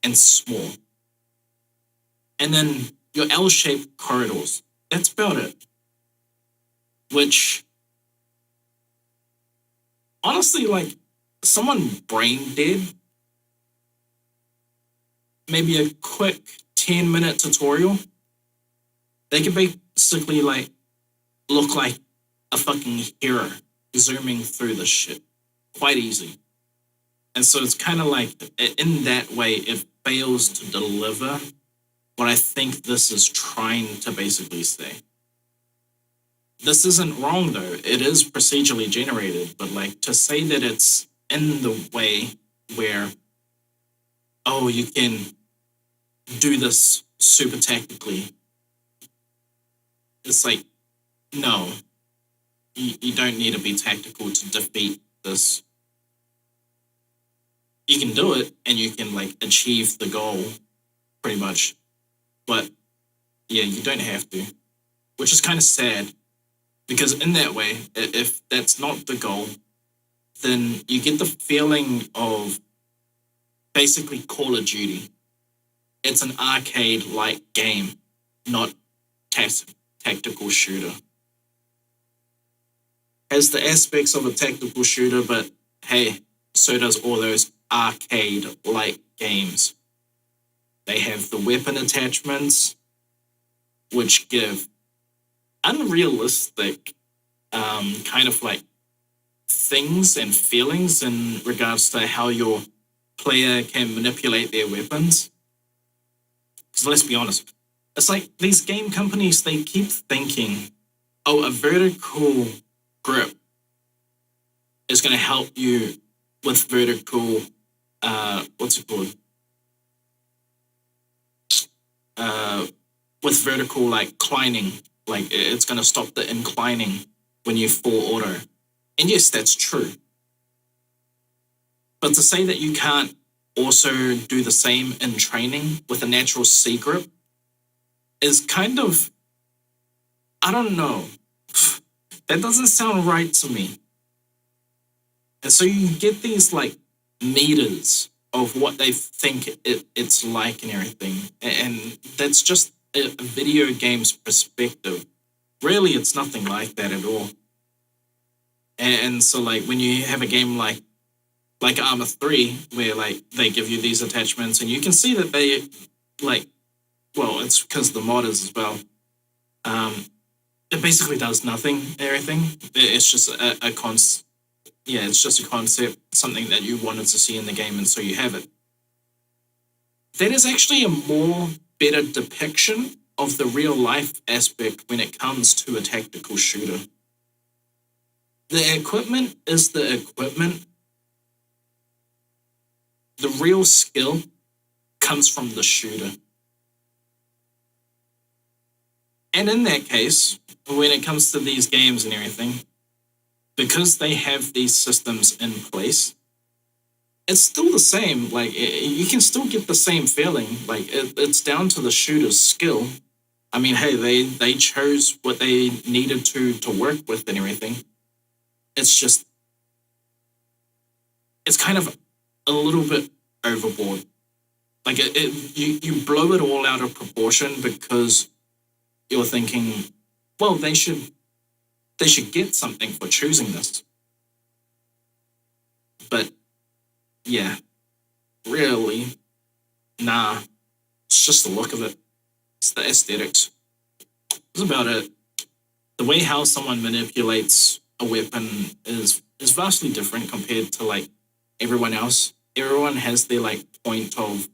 and small. And then your L-shaped corridors. That's about it. Which, honestly, like, someone brain dead, maybe a quick 10-minute tutorial, they could basically, like, look like a fucking hero zooming through this shit. Quite easy. And so it's kind of like, in that way, it fails to deliver what I think this is trying to basically say. This isn't wrong, though. It is procedurally generated, but, like, to say that it's in the way where, oh, you can do this super tactically, it's like, no, you don't need to be tactical to defeat this. You can do it, and you can, like, achieve the goal, pretty much. But, yeah, you don't have to. Which is kind of sad, because in that way, if that's not the goal, then you get the feeling of basically Call of Duty. It's an arcade-like game, not tactical shooter. Has the aspects of a tactical shooter, but hey, so does all those arcade-like games. They have the weapon attachments, which give unrealistic kind of like things and feelings in regards to how your player can manipulate their weapons. Because let's be honest, it's like these game companies, they keep thinking, oh, a vertical grip is going to help you with vertical, what's it called? With vertical, like, climbing. Like, it's going to stop the inclining when you full auto. And yes, that's true. But to say that you can't also do the same in training with a natural C grip is kind of, I don't know. That doesn't sound right to me. And so you get these, like, meters of what they think it's like and everything. And that's just a video game's perspective. Really, it's nothing like that at all. And so, like, when you have a game like Arma 3, where, like, they give you these attachments, and you can see that they, like, well, it's because the modders as well. It basically does nothing and everything. It's just it's just a concept, something that you wanted to see in the game, and so you have it. That is actually a more better depiction of the real life aspect when it comes to a tactical shooter. The equipment is the equipment. The real skill comes from the shooter. And in that case, when it comes to these games and everything, because they have these systems in place, it's still the same. Like, you can still get the same feeling. Like, it's down to the shooter's skill. I mean, hey, they chose what they needed to work with and everything. It's just, it's kind of a little bit overboard. Like, you blow it all out of proportion because you're thinking, well, they should get something for choosing this. But yeah, really, nah. It's just the look of it. It's the aesthetics. That's about it. The way how someone manipulates a weapon is vastly different compared to, like, everyone else. Everyone has their, like, point of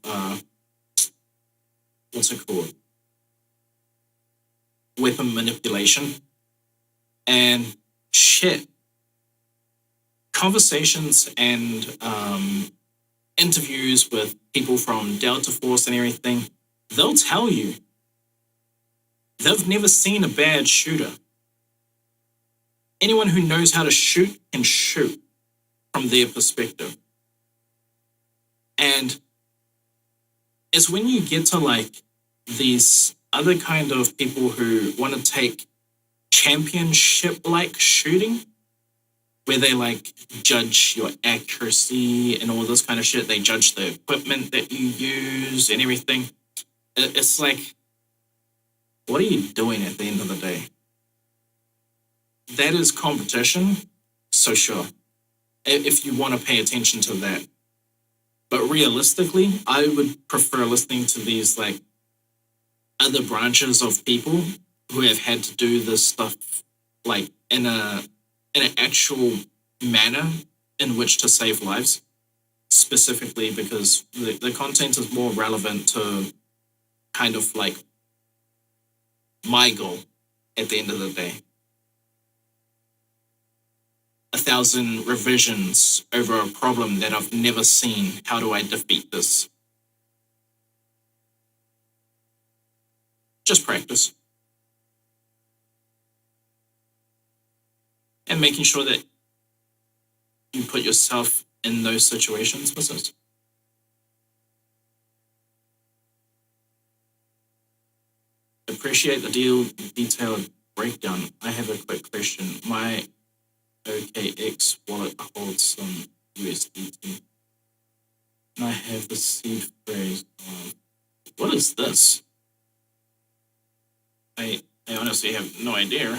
what's it called? Weapon manipulation. And shit, conversations and interviews with people from Delta Force and everything, they'll tell you they've never seen a bad shooter. Anyone who knows how to shoot can shoot from their perspective. And it's when you get to like these other kind of people who want to take championship-like shooting, where they like judge your accuracy and all this kind of shit. They judge the equipment that you use and everything. It's like, what are you doing at the end of the day? That is competition, so sure, if you want to pay attention to that. But realistically, I would prefer listening to these like other branches of people who have had to do this stuff like in an actual manner in which to save lives, specifically because the content is more relevant to kind of like my goal at the end of the day. 1,000 revisions over a problem that I've never seen. How do I defeat this? Just practice. And making sure that you put yourself in those situations with it. Appreciate the detailed breakdown. I have a quick question. My OKX wallet holds some USDT. And I have the seed phrase of, what is this? I honestly have no idea.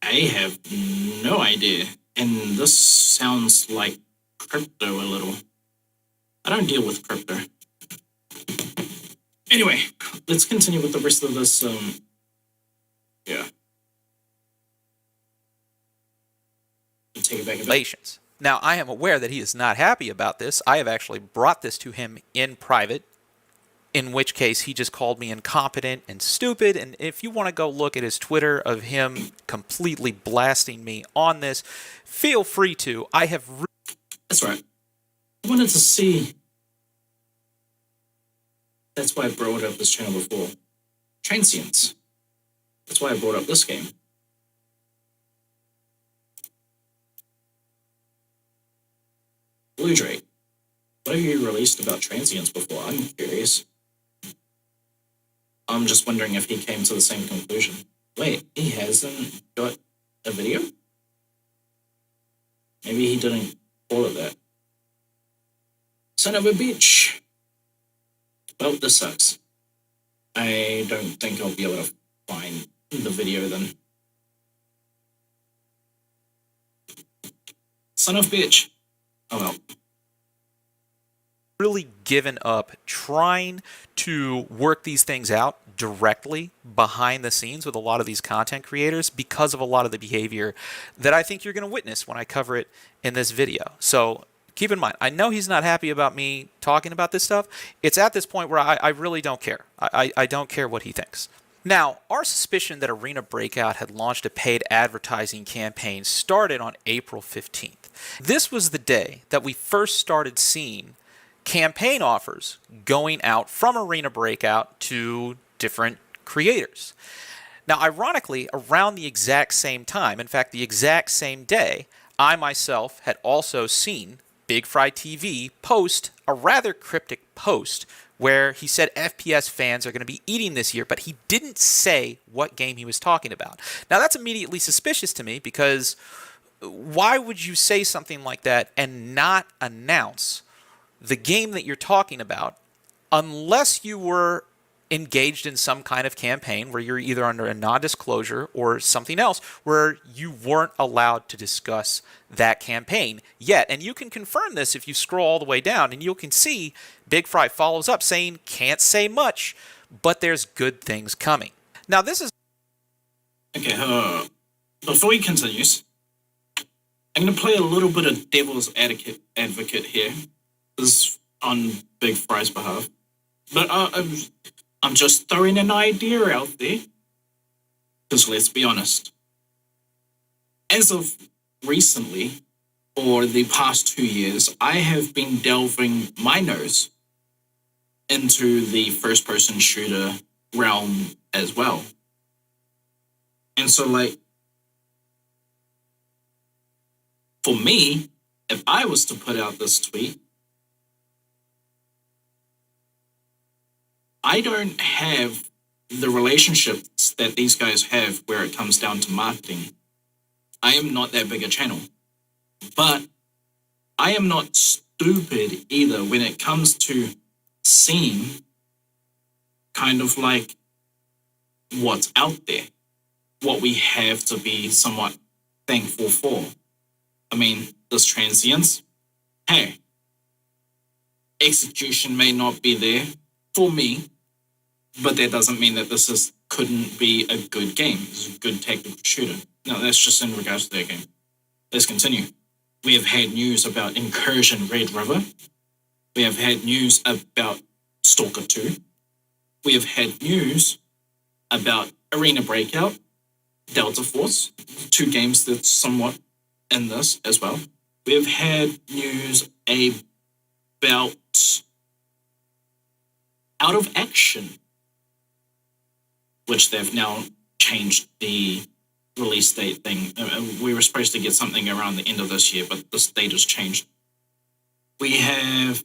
I have no idea. And this sounds like crypto a little. I don't deal with crypto. Anyway, let's continue with the rest of this. Yeah. Take it back a bit. Now, I am aware that he is not happy about this. I have actually brought this to him in private, in which case he just called me incompetent and stupid. And if you want to go look at his Twitter of him completely blasting me on this, feel free to. I have... That's right. I wanted to see... That's why I brought up this channel before. Transients. That's why I brought up this game. Blue Drake. What have you released about transients before? I'm curious. I'm just wondering if he came to the same conclusion. Wait, he hasn't got a video? Maybe he didn't call it that. Son of a bitch. Well, this sucks. I don't think I'll be able to find the video then. Son of a bitch. Oh well. Really given up trying to work these things out directly behind the scenes with a lot of these content creators because of a lot of the behavior that I think you're going to witness when I cover it in this video. So keep in mind, I know he's not happy about me talking about this stuff. It's at this point where I really don't care. I don't care what he thinks. Now, our suspicion that Arena Breakout had launched a paid advertising campaign started on April 15th. This was the day that we first started seeing campaign offers going out from Arena Breakout to different creators. Now, ironically, around the exact same time, in fact, the exact same day, I myself had also seen Big Fry TV post a rather cryptic post where he said FPS fans are going to be eating this year, but he didn't say what game he was talking about. Now, that's immediately suspicious to me because why would you say something like that and not announce the game that you're talking about unless you were engaged in some kind of campaign where you're either under a non-disclosure or something else where you weren't allowed to discuss that campaign yet. And you can confirm this if you scroll all the way down, and you can see Big Fry follows up saying, can't say much, but there's good things coming. Now, this is... Okay, before he continues, I'm going to play a little bit of devil's advocate here. This is on Big Fry's behalf. But I'm just throwing an idea out there. Because let's be honest. As of recently, or the past 2 years, I have been delving my nose into the first-person shooter realm as well. And so, like, for me, if I was to put out this tweet, I don't have the relationships that these guys have where it comes down to marketing. I am not that big a channel. But I am not stupid either when it comes to seeing kind of like what's out there, what we have to be somewhat thankful for. I mean, this transience, hey, execution may not be there for me, but that doesn't mean that this couldn't be a good game. It's a good tactical shooter. No, that's just in regards to that game. Let's continue. We have had news about Incursion Red River. We have had news about Stalker 2. We have had news about Arena Breakout, Delta Force, 2 games that's somewhat in this as well. We have had news about Out of Action, which they've now changed the release date thing. We were supposed to get something around the end of this year, but this date has changed. We have...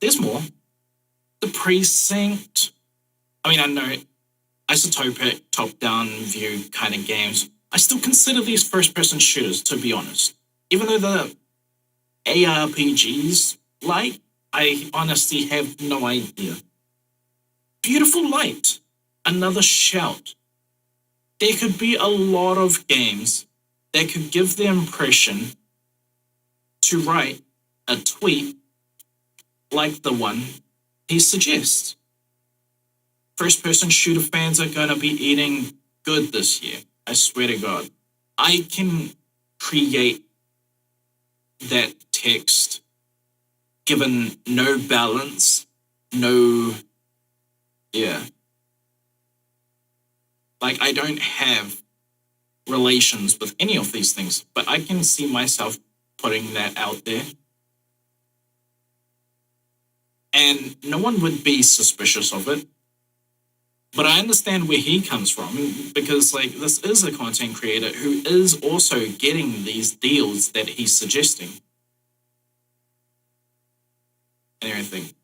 There's more. The Precinct. I mean, I know isotopic, top-down view kind of games. I still consider these first-person shooters, to be honest. Even though the ARPGs, like, I honestly have no idea. Beautiful Light. Another shout. There could be a lot of games that could give the impression to write a tweet like the one he suggests. First-person shooter fans are going to be eating good this year. I swear to God. I can create that text given no balance, no... Yeah. Like, I don't have relations with any of these things, but I can see myself putting that out there. And no one would be suspicious of it. But I understand where he comes from, because, like, this is a content creator who is also getting these deals that he's suggesting. And everything.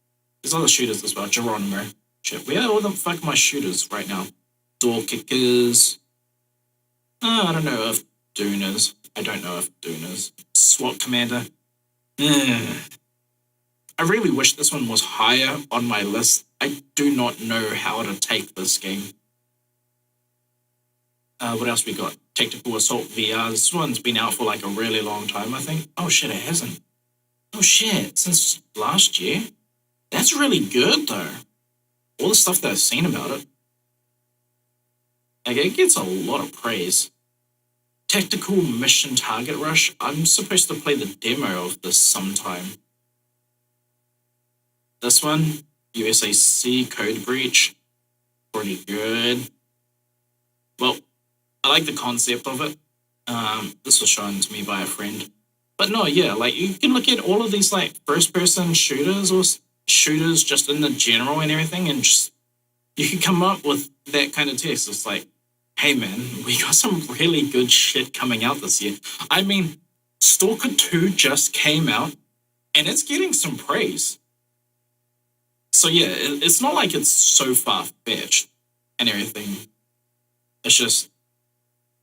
There's other shooters as well. Geronimo. Shit, where are all the fuck my shooters right now? Door kickers. I don't know if Dooners. I don't know if Dooners. SWAT commander. I really wish this one was higher on my list. I do not know how to take this game. What else we got? Tactical Assault VR. This one's been out for like a really long time, I think. Oh shit, it hasn't. Oh shit, since last year? That's really good though. All the stuff that I've seen about it. Like, it gets a lot of praise. Tactical Mission Target Rush. I'm supposed to play the demo of this sometime. This one, USAC Code Breach. Pretty good. Well, I like the concept of it. This was shown to me by a friend. But no, yeah, like, you can look at all of these, like, first-person shooters or shooters just in the general and everything, and just, you can come up with that kind of text. It's like, hey man, we got some really good shit coming out this year. I mean, Stalker 2 just came out, and it's getting some praise. So yeah, it's not like it's so far-fetched and everything. It's just,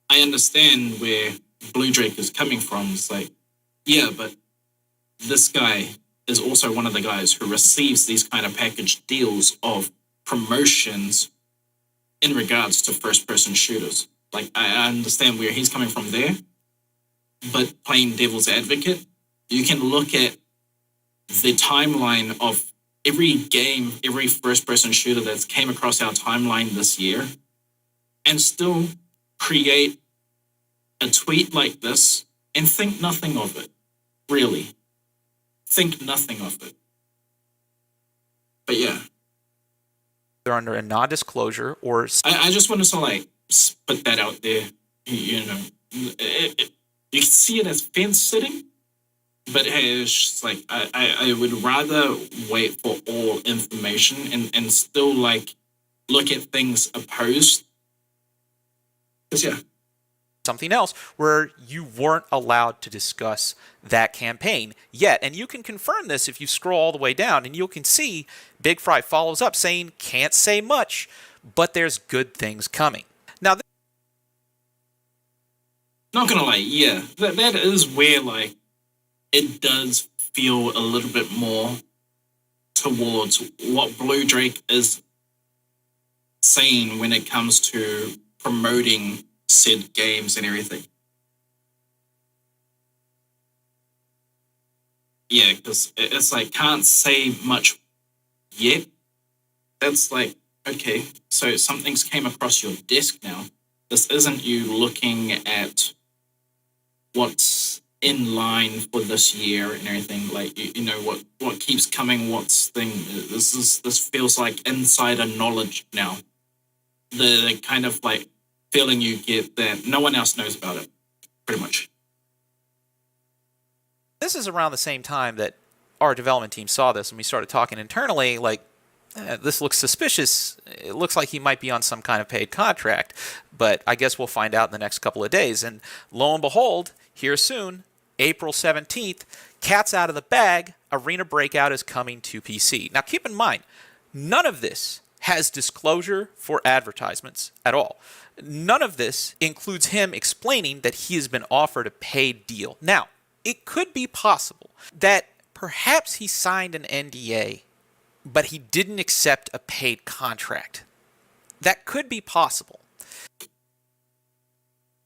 I understand where Blue Drake is coming from. It's like, yeah, but this guy is also one of the guys who receives these kind of package deals of promotions in regards to first-person shooters. Like, I understand where he's coming from there, but playing devil's advocate, you can look at the timeline of every game, every first-person shooter that's came across our timeline this year, and still create a tweet like this and think nothing of it. Really. Think nothing of it. But yeah. They're under a non-disclosure or... I just wanted to like put that out there. You know, you can see it as fence sitting, but hey, it's just like I would rather wait for all information and still like look at things opposed. Because yeah. Something else where you weren't allowed to discuss that campaign yet. And you can confirm this if you scroll all the way down, and you can see Big Fry follows up saying, can't say much, but there's good things coming. Now, not gonna lie, yeah, that is where like it does feel a little bit more towards what Blue Drake is saying when it comes to promoting said games and everything. Yeah, because it's like, can't say much yet. That's like, okay, so something's came across your desk now. This isn't you looking at what's in line for this year and everything. Like, you know, what keeps coming, what's thing. This feels like insider knowledge now. The kind of like feeling you get that no one else knows about it, pretty much. this is around the same time that our development team saw this and we started talking internally, like, this looks suspicious. It looks like he might be on some kind of paid contract, but I guess we'll find out in the next couple of days. And lo and behold, here soon, April 17th, cat's out of the bag, Arena Breakout is coming to PC. Now keep in mind, none of this has disclosure for advertisements at all. None of this includes him explaining that he has been offered a paid deal. Now, it could be possible that perhaps he signed an NDA, but he didn't accept a paid contract. That could be possible.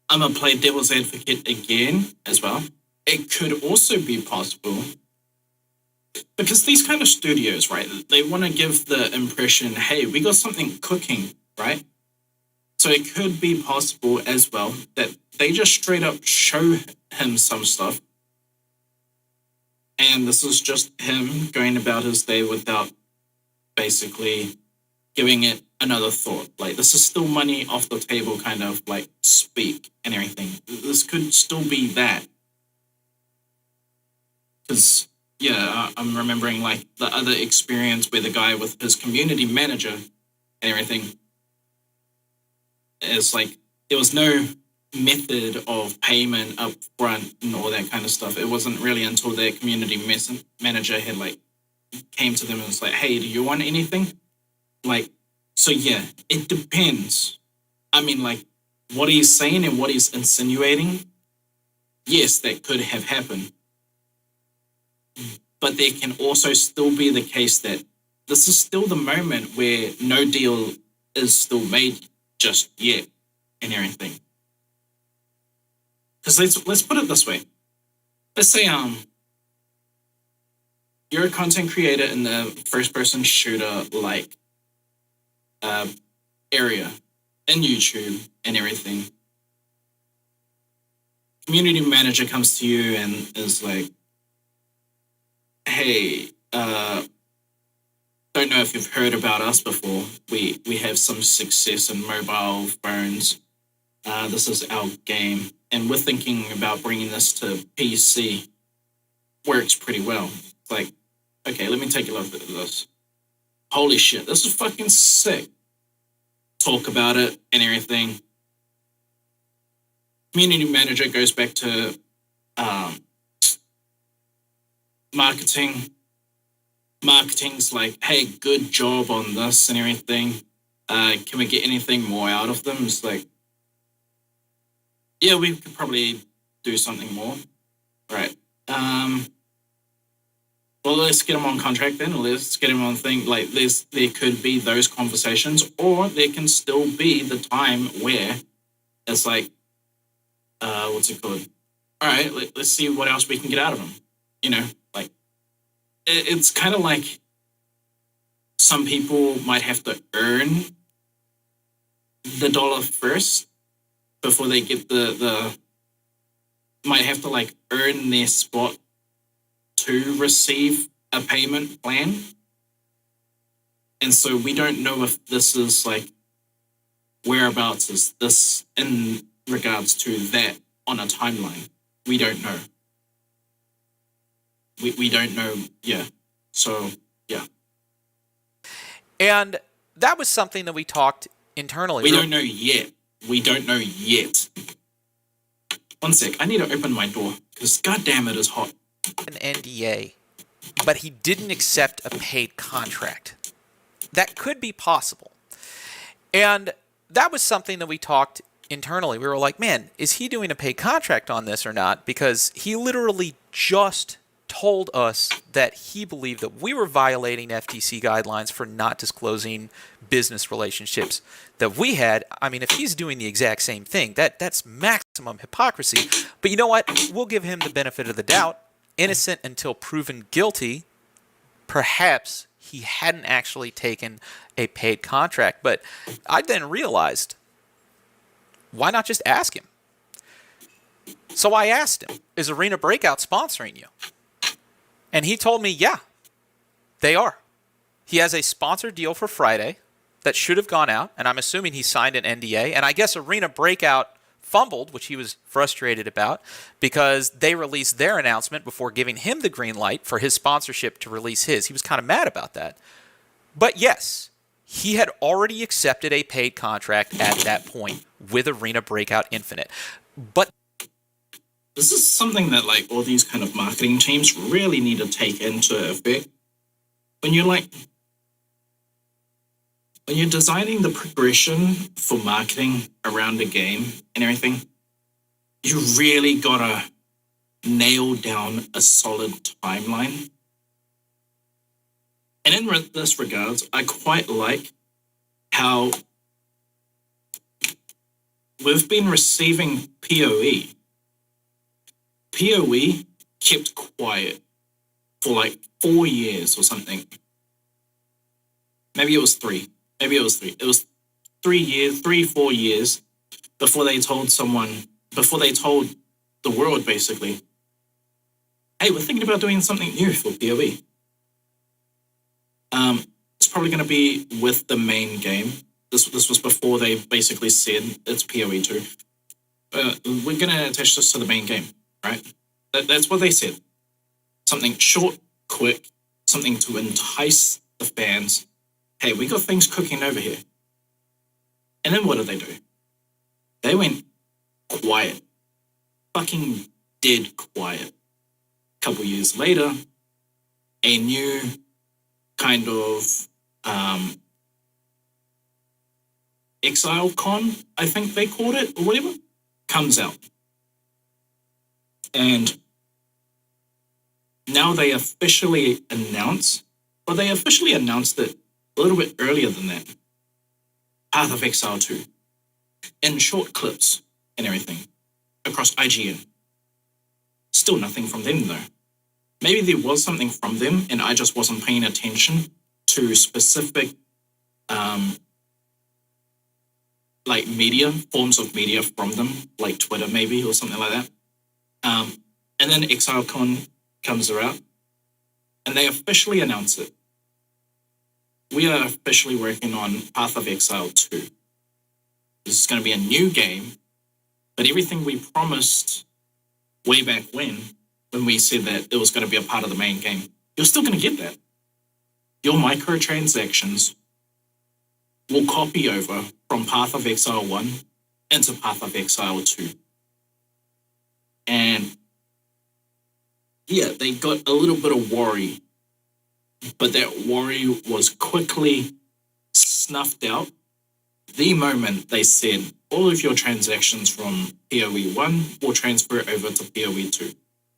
I'm going to play devil's advocate again as well. It could also be possible because these kind of studios, right, they want to give the impression, hey, we got something cooking, right? So it could be possible as well that they just straight up show him some stuff. And this is just him going about his day without basically giving it another thought. Like, this is still money off the table kind of like speak and everything. This could still be that. Because, yeah, I'm remembering like the other experience where the guy with his community manager and everything, it's like there was no method of payment up front and all that kind of stuff. It wasn't really until their community manager had like came to them and was like, hey, do you want anything? Like, so yeah, it depends. I mean, like, what he's saying and what he's insinuating, yes, that could have happened. But there can also still be the case that this is still the moment where no deal is still made just yet and everything. Because let's put it this way. Let's say you're a content creator in the first-person shooter like area in YouTube and everything. Community manager comes to you and is like, hey, don't know if you've heard about us before. We have some success in mobile phones. This is our game. And we're thinking about bringing this to PC. Works pretty well. It's like, okay, let me take a look at this. Holy shit, this is fucking sick. Talk about it and everything. Community manager goes back to marketing. Marketing's like, hey, good job on this and everything. Can we get anything more out of them? It's like, yeah, we could probably do something more. Right. well, let's get him on contract then. Let's get him on thing. Like, there could be those conversations, or there can still be the time where it's like, what's it called? All right, let's see what else we can get out of him. Like, it's kind of like some people might have to earn the dollar first before they get the might have to like earn their spot to receive a payment plan. And so we don't know if this is like, whereabouts is this in regards to that on a timeline. We don't know. We don't know. Yeah. So, yeah. And that was something that we talked internally. We don't know yet. We don't know yet. One sec. I need to open my door because goddamn it is hot. An NDA, but he didn't accept a paid contract. That could be possible. And that was something that we talked internally. We were like, man, is he doing a paid contract on this or not? Because he literally just told us that he believed that we were violating FTC guidelines for not disclosing business relationships that we had. I mean, if he's doing the exact same thing, that's maximum hypocrisy. But you know what? We'll give him the benefit of the doubt. Innocent until proven guilty. Perhaps he hadn't actually taken a paid contract. But I then realized, why not just ask him? So I asked him, is Arena Breakout sponsoring you? And he told me, yeah, they are. He has a sponsored deal for Friday that should have gone out, and I'm assuming he signed an NDA. And I guess Arena Breakout fumbled, which he was frustrated about, because they released their announcement before giving him the green light for his sponsorship to release his. He was kind of mad about that. But yes, he had already accepted a paid contract at that point with Arena Breakout Infinite. But this is something that like all these kind of marketing teams really need to take into effect. When you're designing the progression for marketing around the game and everything, you really gotta nail down a solid timeline. And in this regards, I quite like how we've been receiving PoE. PoE kept quiet for like 4 years or something. Maybe it was 3. It was 3 years, 4 years before they told the world basically, hey, we're thinking about doing something new for PoE. It's probably going to be with the main game. This was before they basically said it's PoE 2. We're going to attach this to the main game, right? That's what they said. Something short, quick, something to entice the fans. Hey, we got things cooking over here. And then what did they do? They went quiet. Fucking dead quiet. A couple years later, a new kind of ExileCon, I think they called it, or whatever, comes out. And now they officially announce, or they officially announced it a little bit earlier than that, Path of Exile 2, in short clips and everything, across IGN. Still nothing from them, though. Maybe there was something from them, and I just wasn't paying attention to specific, like forms of media from them, like Twitter maybe, or something like that. And then ExileCon comes around, and they officially announce it. We are officially working on Path of Exile 2. This is going to be a new game, but everything we promised way back when we said that it was going to be a part of the main game, you're still going to get that. Your microtransactions will copy over from Path of Exile 1 into Path of Exile 2. And yeah, they got a little bit of worry, but that worry was quickly snuffed out the moment they said all of your transactions from PoE 1 will transfer over to PoE 2.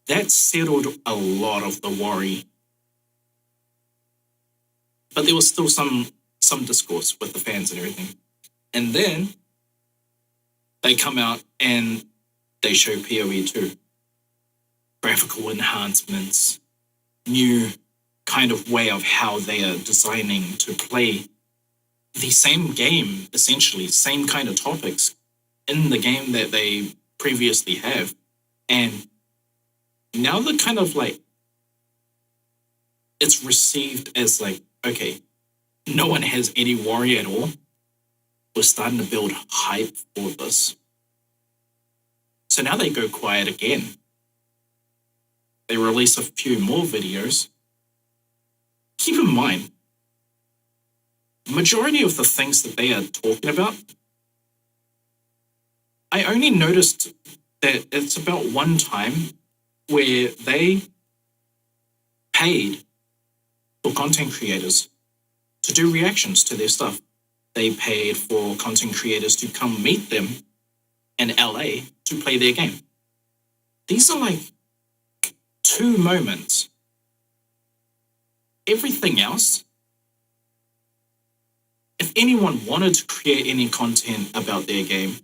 That settled a lot of the worry but there was still some discourse with the fans and everything. And then they come out and they show PoE 2. Graphical enhancements, new kind of way of how they are designing to play the same game, essentially, same kind of topics in the game that they previously have. And now they're kind of like, it's received as like, okay, no one has any worry at all. We're starting to build hype for this. So now they go quiet again. They release a few more videos. Keep in mind, majority of the things that they are talking about, I only noticed that it's about one time where they paid for content creators to do reactions to their stuff. They paid for content creators to come meet them in LA to play their game. These are like 2 moments. Everything else, if anyone wanted to create any content about their game,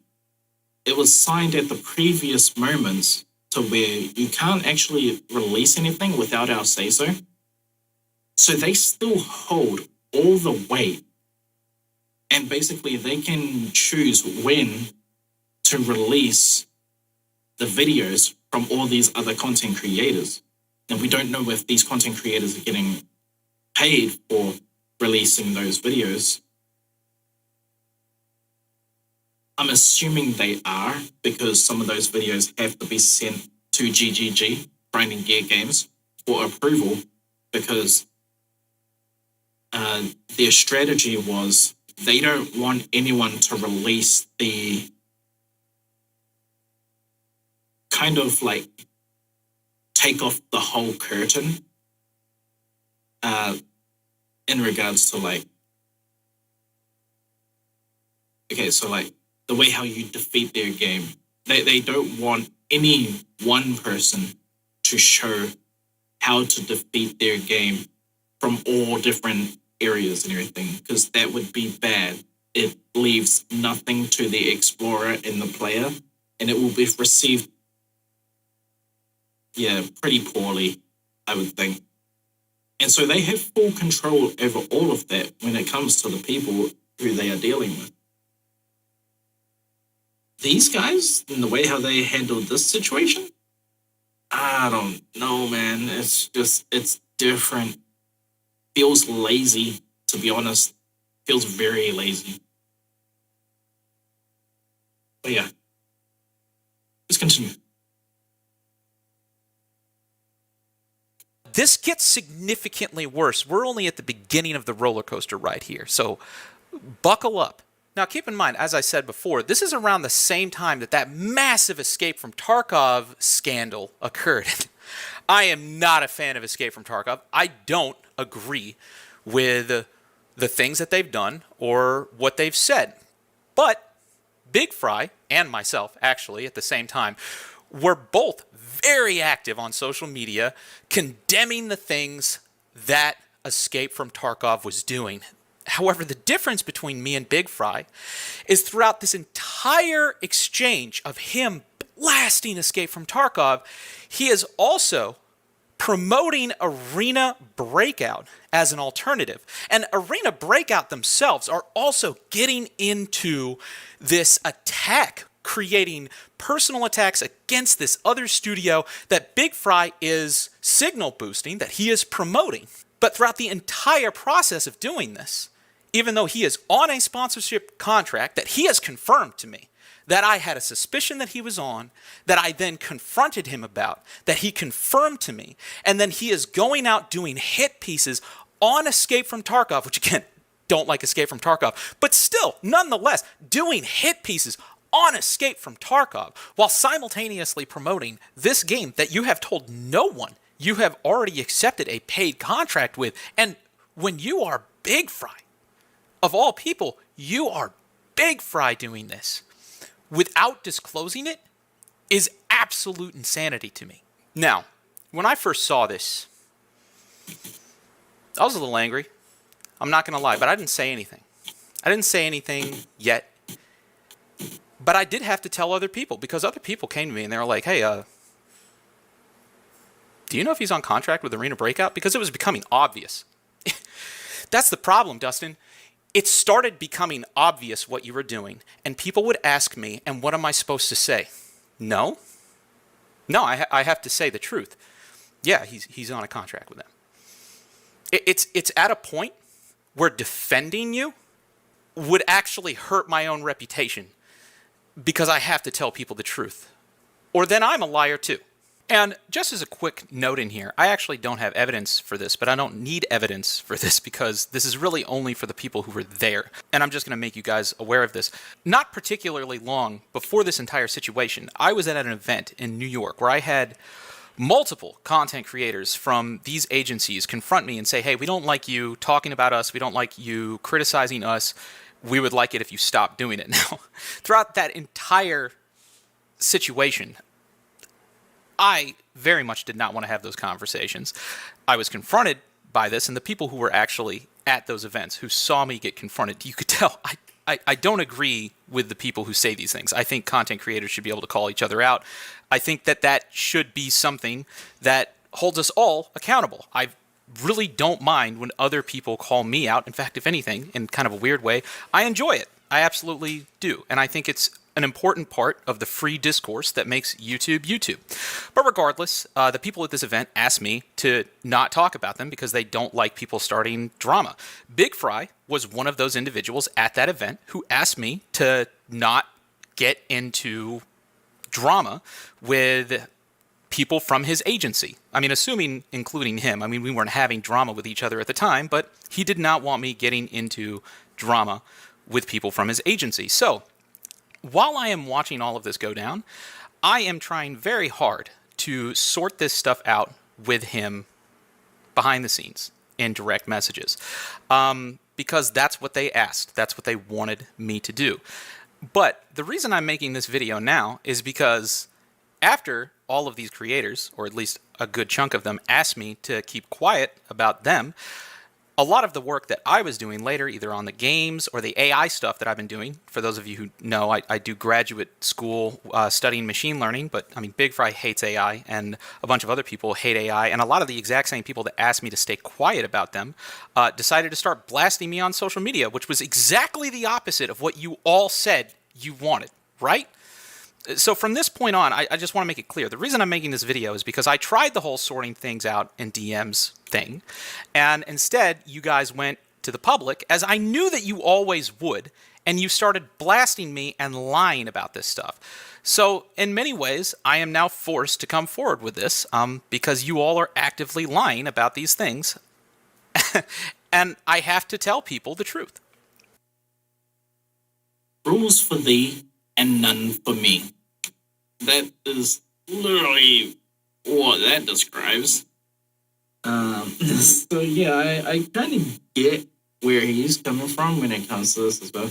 it was signed at the previous moments to where you can't actually release anything without our say-so. So they still hold all the weight, and basically they can choose when to release the videos from all these other content creators. And we don't know if these content creators are getting paid for releasing those videos. I'm assuming they are, because some of those videos have to be sent to GGG, Grinding Gear Games, for approval, because their strategy was they don't want anyone to release the kind of like take off the whole curtain in regards to like, okay, so like the way how you defeat their game. They don't want any one person to show how to defeat their game from all different areas and everything, because that would be bad. It leaves nothing to the explorer and the player, and it will be received, pretty poorly, I would think. And so they have full control over all of that when it comes to the people who they are dealing with. These guys, and the way how they handled this situation, I don't know, man. It's different. Feels lazy, to be honest. Feels very lazy. But yeah, let's continue. This gets significantly worse. We're only at the beginning of the roller coaster ride here, so buckle up. Now, keep in mind, as I said before, this is around the same time that massive Escape from Tarkov scandal occurred. I am not a fan of Escape from Tarkov. I don't agree with the things that they've done or what they've said. But Big Fry and myself, actually, at the same time, were both very active on social media condemning the things that Escape from Tarkov was doing. However, the difference between me and Big Fry is throughout this entire exchange of him blasting Escape from Tarkov, he is also promoting Arena Breakout as an alternative. And Arena Breakout themselves are also getting into this attack, creating personal attacks against this other studio that Big Fry is signal boosting, that he is promoting. But throughout the entire process of doing this, even though he is on a sponsorship contract that he has confirmed to me, that I had a suspicion that he was on, that I then confronted him about, that he confirmed to me, and then he is going out doing hit pieces on Escape from Tarkov, which again, don't like Escape from Tarkov, but still, nonetheless, doing hit pieces on Escape from Tarkov while simultaneously promoting this game that you have told no one you have already accepted a paid contract with. And when you are Big Fry, of all people, you are Big Fry doing this without disclosing it is absolute insanity to me. Now, when I first saw this, I was a little angry. I'm not going to lie, but I didn't say anything. I didn't say anything yet. But I did have to tell other people, because other people came to me and they were like, hey, do you know if he's on contract with Arena Breakout? Because it was becoming obvious. That's the problem, Dustin. It started becoming obvious what you were doing, and people would ask me, and what am I supposed to say? No. No, I have to say the truth. Yeah, he's on a contract with them. It's at a point where defending you would actually hurt my own reputation, because I have to tell people the truth. Or then I'm a liar too. And just as a quick note in here, I actually don't have evidence for this, but I don't need evidence for this because this is really only for the people who were there. And I'm just going to make you guys aware of this. Not particularly long before this entire situation, I was at an event in New York where I had multiple content creators from these agencies confront me and say, hey, we don't like you talking about us. We don't like you criticizing us. We would like it if you stopped doing it now. Throughout that entire situation, I very much did not want to have those conversations. I was confronted by this, and the people who were actually at those events who saw me get confronted, you could tell I don't agree with the people who say these things. I think content creators should be able to call each other out. I think that should be something that holds us all accountable. I really don't mind when other people call me out. In fact, if anything, in kind of a weird way, I enjoy it. I absolutely do. And I think it's an important part of the free discourse that makes YouTube YouTube. But regardless, the people at this event asked me to not talk about them because they don't like people starting drama. Big Fry was one of those individuals at that event who asked me to not get into drama with people from his agency. I mean, assuming including him. I mean, we weren't having drama with each other at the time, but he did not want me getting into drama with people from his agency. So, while I am watching all of this go down, I am trying very hard to sort this stuff out with him behind the scenes in direct messages, because that's what they asked. That's what they wanted me to do. But the reason I'm making this video now is because after all of these creators, or at least a good chunk of them, asked me to keep quiet about them, a lot of the work that I was doing later, either on the games or the AI stuff that I've been doing, for those of you who know, I do graduate school studying machine learning, but I mean, Big Fry hates AI, and a bunch of other people hate AI, and a lot of the exact same people that asked me to stay quiet about them decided to start blasting me on social media, which was exactly the opposite of what you all said you wanted, right? So from this point on, I just want to make it clear. The reason I'm making this video is because I tried the whole sorting things out in DMs thing, and instead you guys went to the public, as I knew that you always would, and you started blasting me and lying about this stuff. So in many ways, I am now forced to come forward with this because you all are actively lying about these things, and I have to tell people the truth. Rules for thee and none for me. That is literally what that describes. So yeah, I kind of get where he's coming from when it comes to this as well.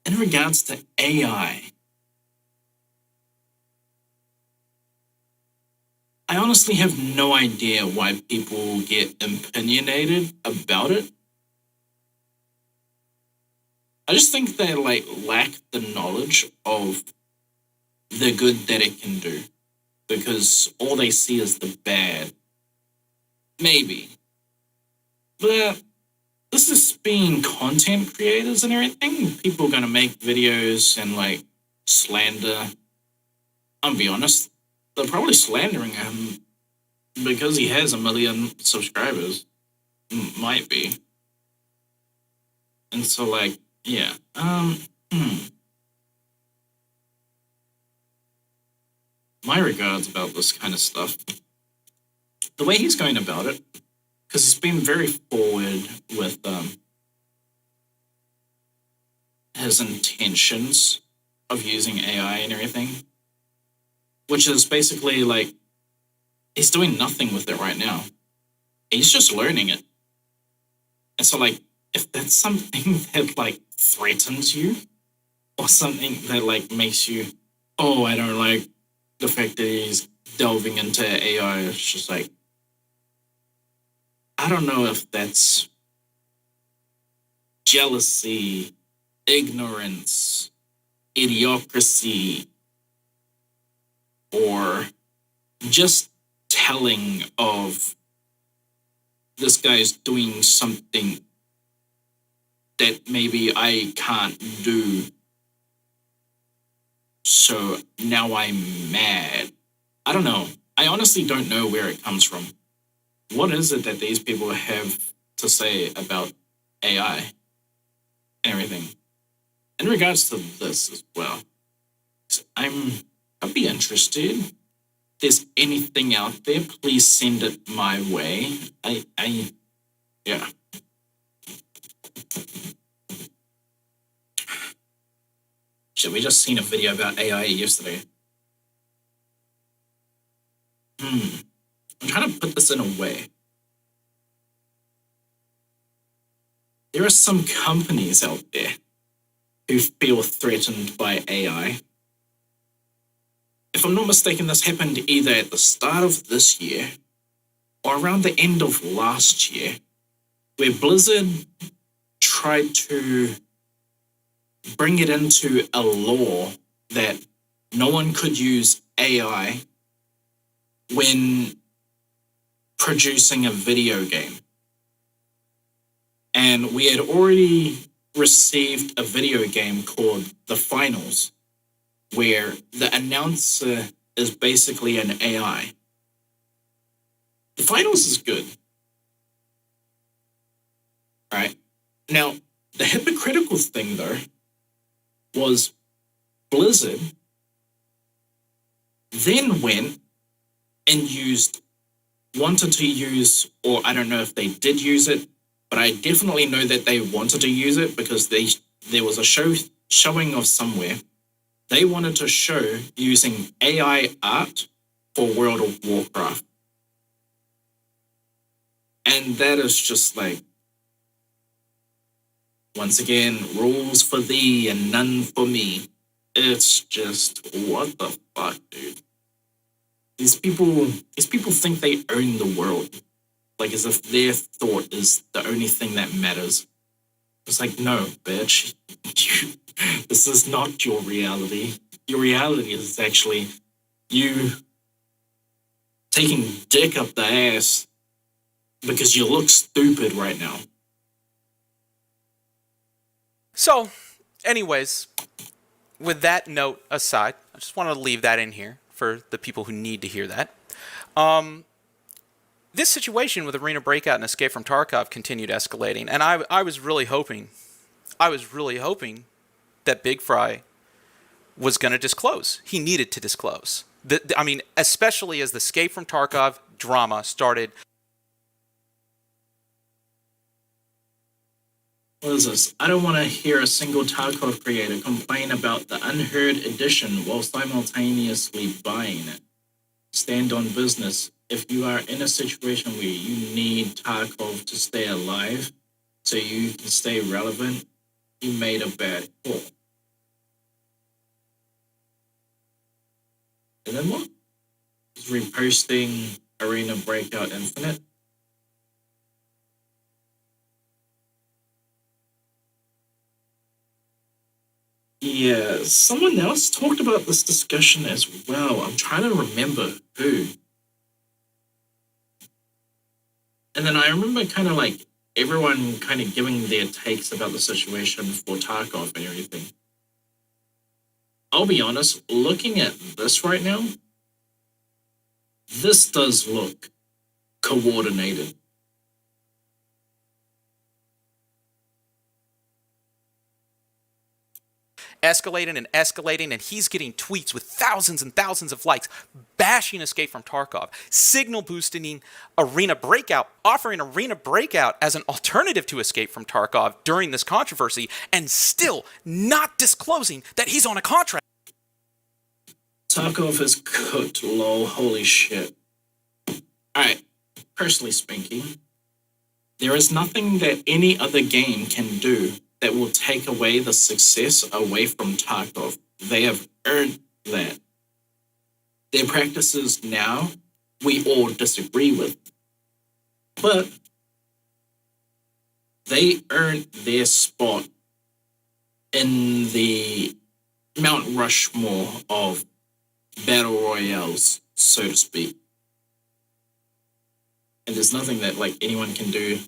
In regards to AI, I honestly have no idea why people get opinionated about it. I just think they lack the knowledge of the good that it can do, because all they see is the bad. Maybe. But this is being content creators and everything. People are going to make videos and slander. I'll be honest, they're probably slandering him because he has 1 million subscribers. Might be. And so yeah. My regards about this kind of stuff. The way he's going about it, because he's been very forward with his intentions of using AI and everything, which is basically he's doing nothing with it right now. He's just learning it. And so if that's something that threatens you, or something that makes you, oh, I don't like the fact that he's delving into AI, it's just I I don't know if that's jealousy, ignorance, idiocracy, or just telling of this guy's doing something that maybe I can't do. So now I'm mad. I don't know. I honestly don't know where it comes from. What is it that these people have to say about AI and everything? In regards to this as well, I'd be interested. If there's anything out there, please send it my way. Yeah. Shit, we just seen a video about AI yesterday. I'm trying to put this in a way. There are some companies out there who feel threatened by AI. If I'm not mistaken, this happened either at the start of this year or around the end of last year, where Blizzard tried to bring it into a law that no one could use AI when producing a video game. And we had already received a video game called The Finals, where the announcer is basically an AI. The Finals is good. Right? Now, the hypocritical thing, though, was Blizzard then went and wanted to use, or I don't know if they did use it, but I definitely know that they wanted to use it because there was a showing of somewhere. They wanted to show using AI art for World of Warcraft. And that is just like, once again, rules for thee and none for me. It's just, what the fuck, dude? These people think they own the world. Like as if their thought is the only thing that matters. It's like, no, bitch. This is not your reality. Your reality is actually you taking dick up the ass because you look stupid right now. So, anyways, with that note aside, I just wanted to leave that in here for the people who need to hear that. This situation with Arena Breakout and Escape from Tarkov continued escalating, and I was really hoping that Big Fry was going to disclose. He needed to disclose. I mean, especially as the Escape from Tarkov drama started. What is this? I don't want to hear a single Tarkov creator complain about the unheard edition while simultaneously buying it. Stand on business. If you are in a situation where you need Tarkov to stay alive so you can stay relevant, you made a bad call. And then what? He's reposting Arena Breakout Infinite. Yeah, someone else talked about this discussion as well. I'm trying to remember who. And then I remember kind of like everyone kind of giving their takes about the situation for Tarkov and everything. I'll be honest, looking at this right now, this does look coordinated. Escalating and escalating, and he's getting tweets with thousands and thousands of likes, bashing Escape from Tarkov, signal boosting Arena Breakout, offering Arena Breakout as an alternative to Escape from Tarkov during this controversy, and still not disclosing that he's on a contract. Tarkov is cooked, lol, holy shit. Alright, personally speaking, there is nothing that any other game can do that will take away the success away from Tarkov. They have earned that. Their practices now, we all disagree with. But they earned their spot in the Mount Rushmore of battle royales, so to speak. And there's nothing that like anyone can do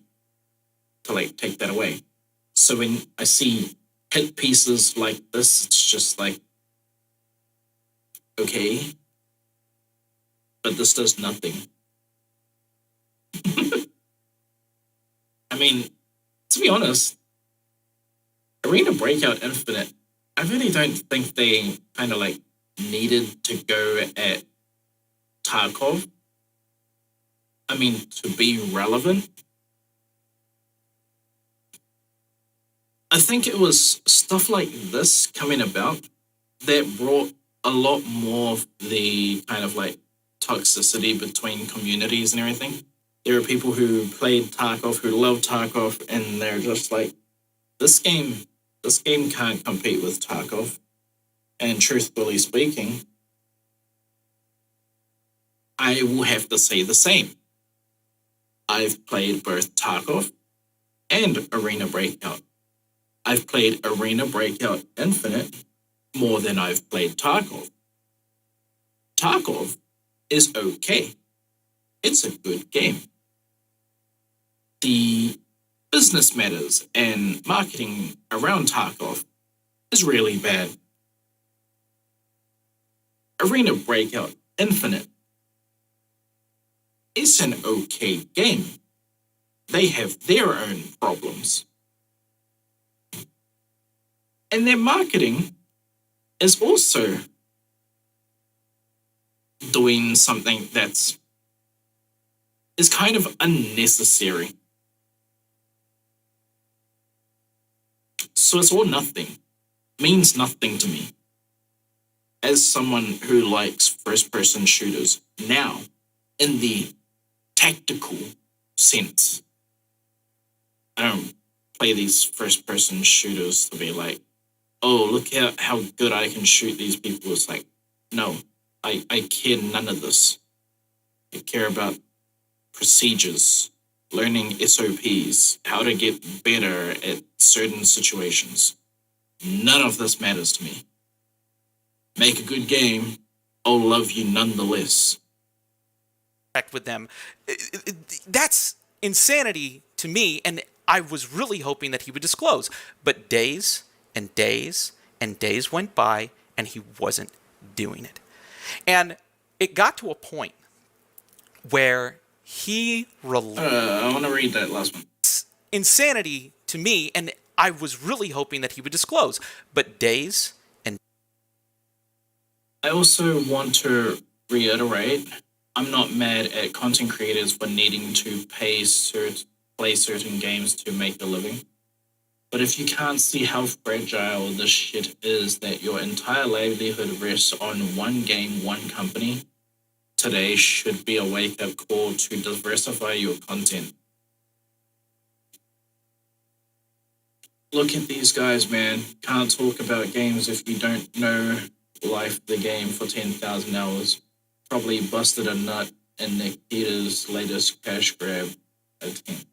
to like take that away. So when I see hit pieces like this, it's just like, okay, but this does nothing. I mean, to be honest, Arena Breakout Infinite, I really don't think they kind of like needed to go at Tarkov. I mean, to be relevant. I think it was stuff like this coming about that brought a lot more of the kind of like toxicity between communities and everything. There are people who played Tarkov, who love Tarkov, and they're just like, this game can't compete with Tarkov. And truthfully speaking, I will have to say the same. I've played both Tarkov and Arena Breakout. I've played Arena Breakout Infinite more than I've played Tarkov. Tarkov is okay. It's a good game. The business matters and marketing around Tarkov is really bad. Arena Breakout Infinite is an okay game. They have their own problems. And their marketing is also doing something is kind of unnecessary. So it's all nothing. Means nothing to me. As someone who likes first-person shooters now, in the tactical sense, I don't play these first-person shooters to be like, oh, look at how good I can shoot these people. It's like, no, I care none of this. I care about procedures, learning SOPs, how to get better at certain situations. None of this matters to me. Make a good game, I'll love you nonetheless. With them. That's insanity to me, and I was really hoping that he would disclose. But days and days and days went by, and he wasn't doing it. And it got to a point where he I want to read that last one. Insanity to me, and I was really hoping that he would disclose. But days and I also want to reiterate, I'm not mad at content creators for needing to play certain games to make a living. But if you can't see how fragile this shit is, that your entire livelihood rests on one game, one company, today should be a wake-up call to diversify your content. Look at these guys, man. Can't talk about games if you don't know life the game for 10,000 hours. Probably busted a nut in Nikita's latest cash grab attempt.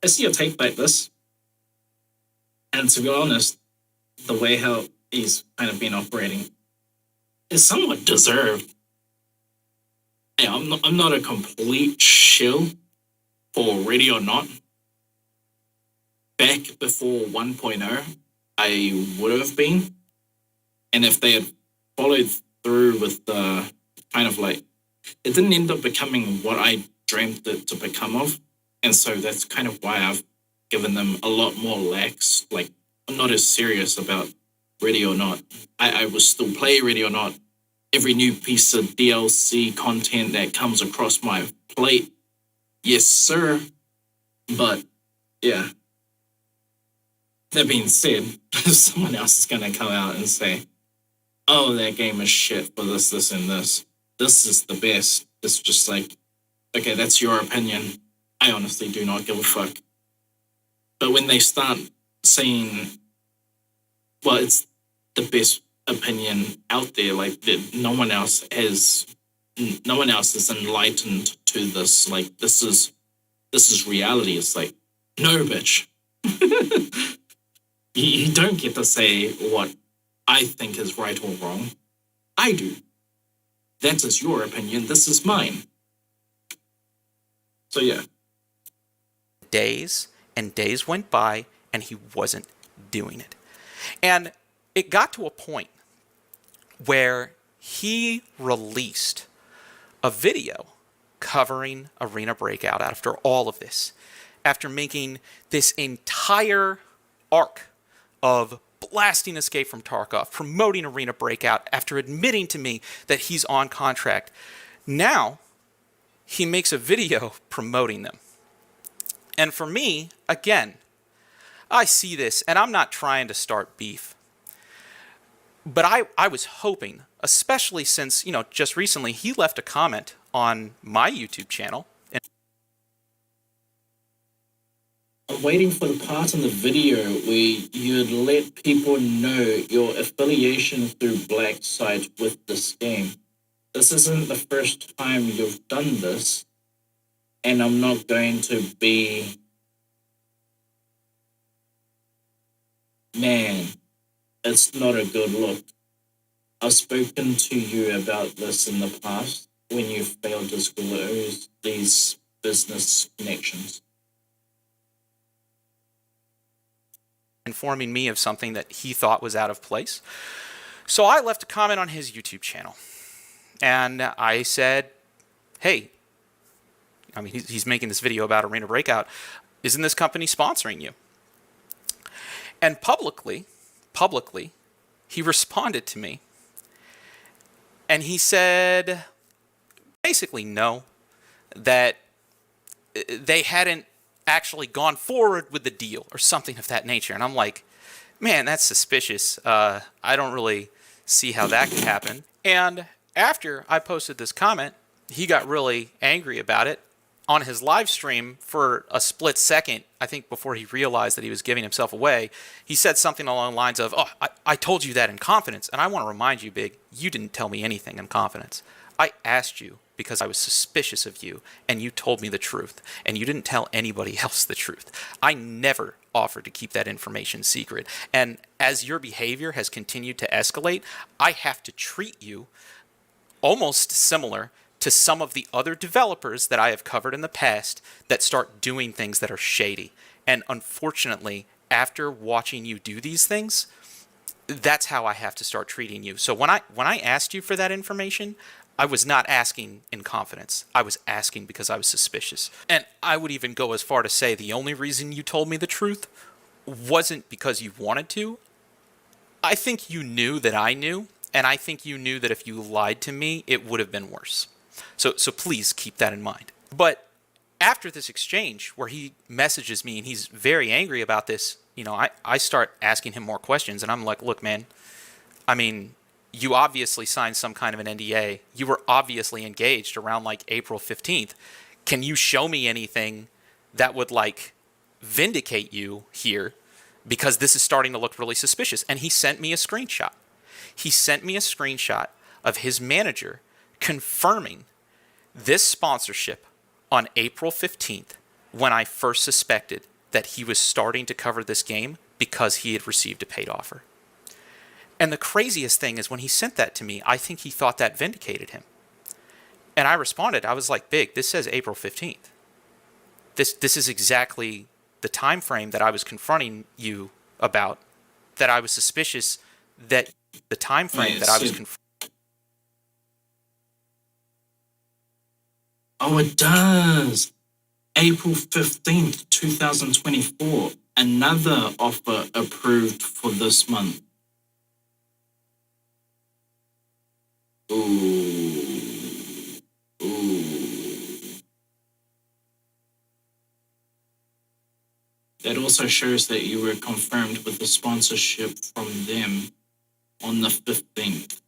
I see a take like this, and to be honest, the way how he's kind of been operating is somewhat deserved. Yeah, I'm not a complete shill for Ready or Not. Back before 1.0, I would have been, and if they had followed through with the kind of like, it didn't end up becoming what I dreamt it to become of. And so that's kind of why I've given them a lot more lax. Like, I'm not as serious about Ready or Not. I will still play Ready or Not. Every new piece of DLC content that comes across my plate, yes, sir. But, yeah. That being said, someone else is going to come out and say, oh, that game is shit for this, and this. This is the best. It's just like, okay, that's your opinion. I honestly do not give a fuck. But when they start saying, well, it's the best opinion out there, like that no one else is enlightened to this. Like this is reality. It's like, no, bitch. You don't get to say what I think is right or wrong. I do. That is your opinion. This is mine. So yeah. Days and days went by and he wasn't doing it. And it got to a point where he released a video covering Arena Breakout after all of this, after making this entire arc of blasting Escape from Tarkov, promoting Arena Breakout, after admitting to me that he's on contract. Now, he makes a video promoting them. And for me, again, I see this, and I'm not trying to start beef. But I was hoping, especially since, just recently he left a comment on my YouTube channel. I'm waiting for the part in the video where you'd let people know your affiliation through Black Site with this game. This isn't the first time you've done this, and I'm not going to be... Man, it's not a good look. I've spoken to you about this in the past when you failed to disclose these business connections. Informing me of something that he thought was out of place. So I left a comment on his YouTube channel. And I said, hey, I mean, he's making this video about Arena Breakout. Isn't this company sponsoring you? And publicly, he responded to me. And he said, basically, no, that they hadn't actually gone forward with the deal or something of that nature. And I'm like, man, that's suspicious. I don't really see how that could happen. And after I posted this comment, he got really angry about it. On his live stream, for a split second, I think before he realized that he was giving himself away, he said something along the lines of, oh, I told you that in confidence. And I want to remind you, Big, you didn't tell me anything in confidence. I asked you because I was suspicious of you, and you told me the truth, and you didn't tell anybody else the truth. I never offered to keep that information secret. And as your behavior has continued to escalate, I have to treat you almost similar to some of the other developers that I have covered in the past that start doing things that are shady. And unfortunately, after watching you do these things, that's how I have to start treating you. So when I asked you for that information, I was not asking in confidence. I was asking because I was suspicious. And I would even go as far to say the only reason you told me the truth wasn't because you wanted to. I think you knew that I knew, and I think you knew that if you lied to me, it would have been worse. So please keep that in mind. But after this exchange where he messages me and he's very angry about this, I start asking him more questions, and I'm like, look, man, I mean, you obviously signed some kind of an NDA. You were obviously engaged around like April 15th. Can you show me anything that would like vindicate you here? Because this is starting to look really suspicious. And he sent me a screenshot. He sent me a screenshot of his manager confirming this sponsorship on April 15th when I first suspected that he was starting to cover this game because he had received a paid offer. And the craziest thing is when he sent that to me, I think he thought that vindicated him. And I responded, I was like, Big, this says April 15th. This is exactly the time frame that I was confronting you about, that I was suspicious that the time frame that I was confronting. Oh, it does. April 15th, 2024. Another offer approved for this month. Ooh. That also shows that you were confirmed with the sponsorship from them on the 15th.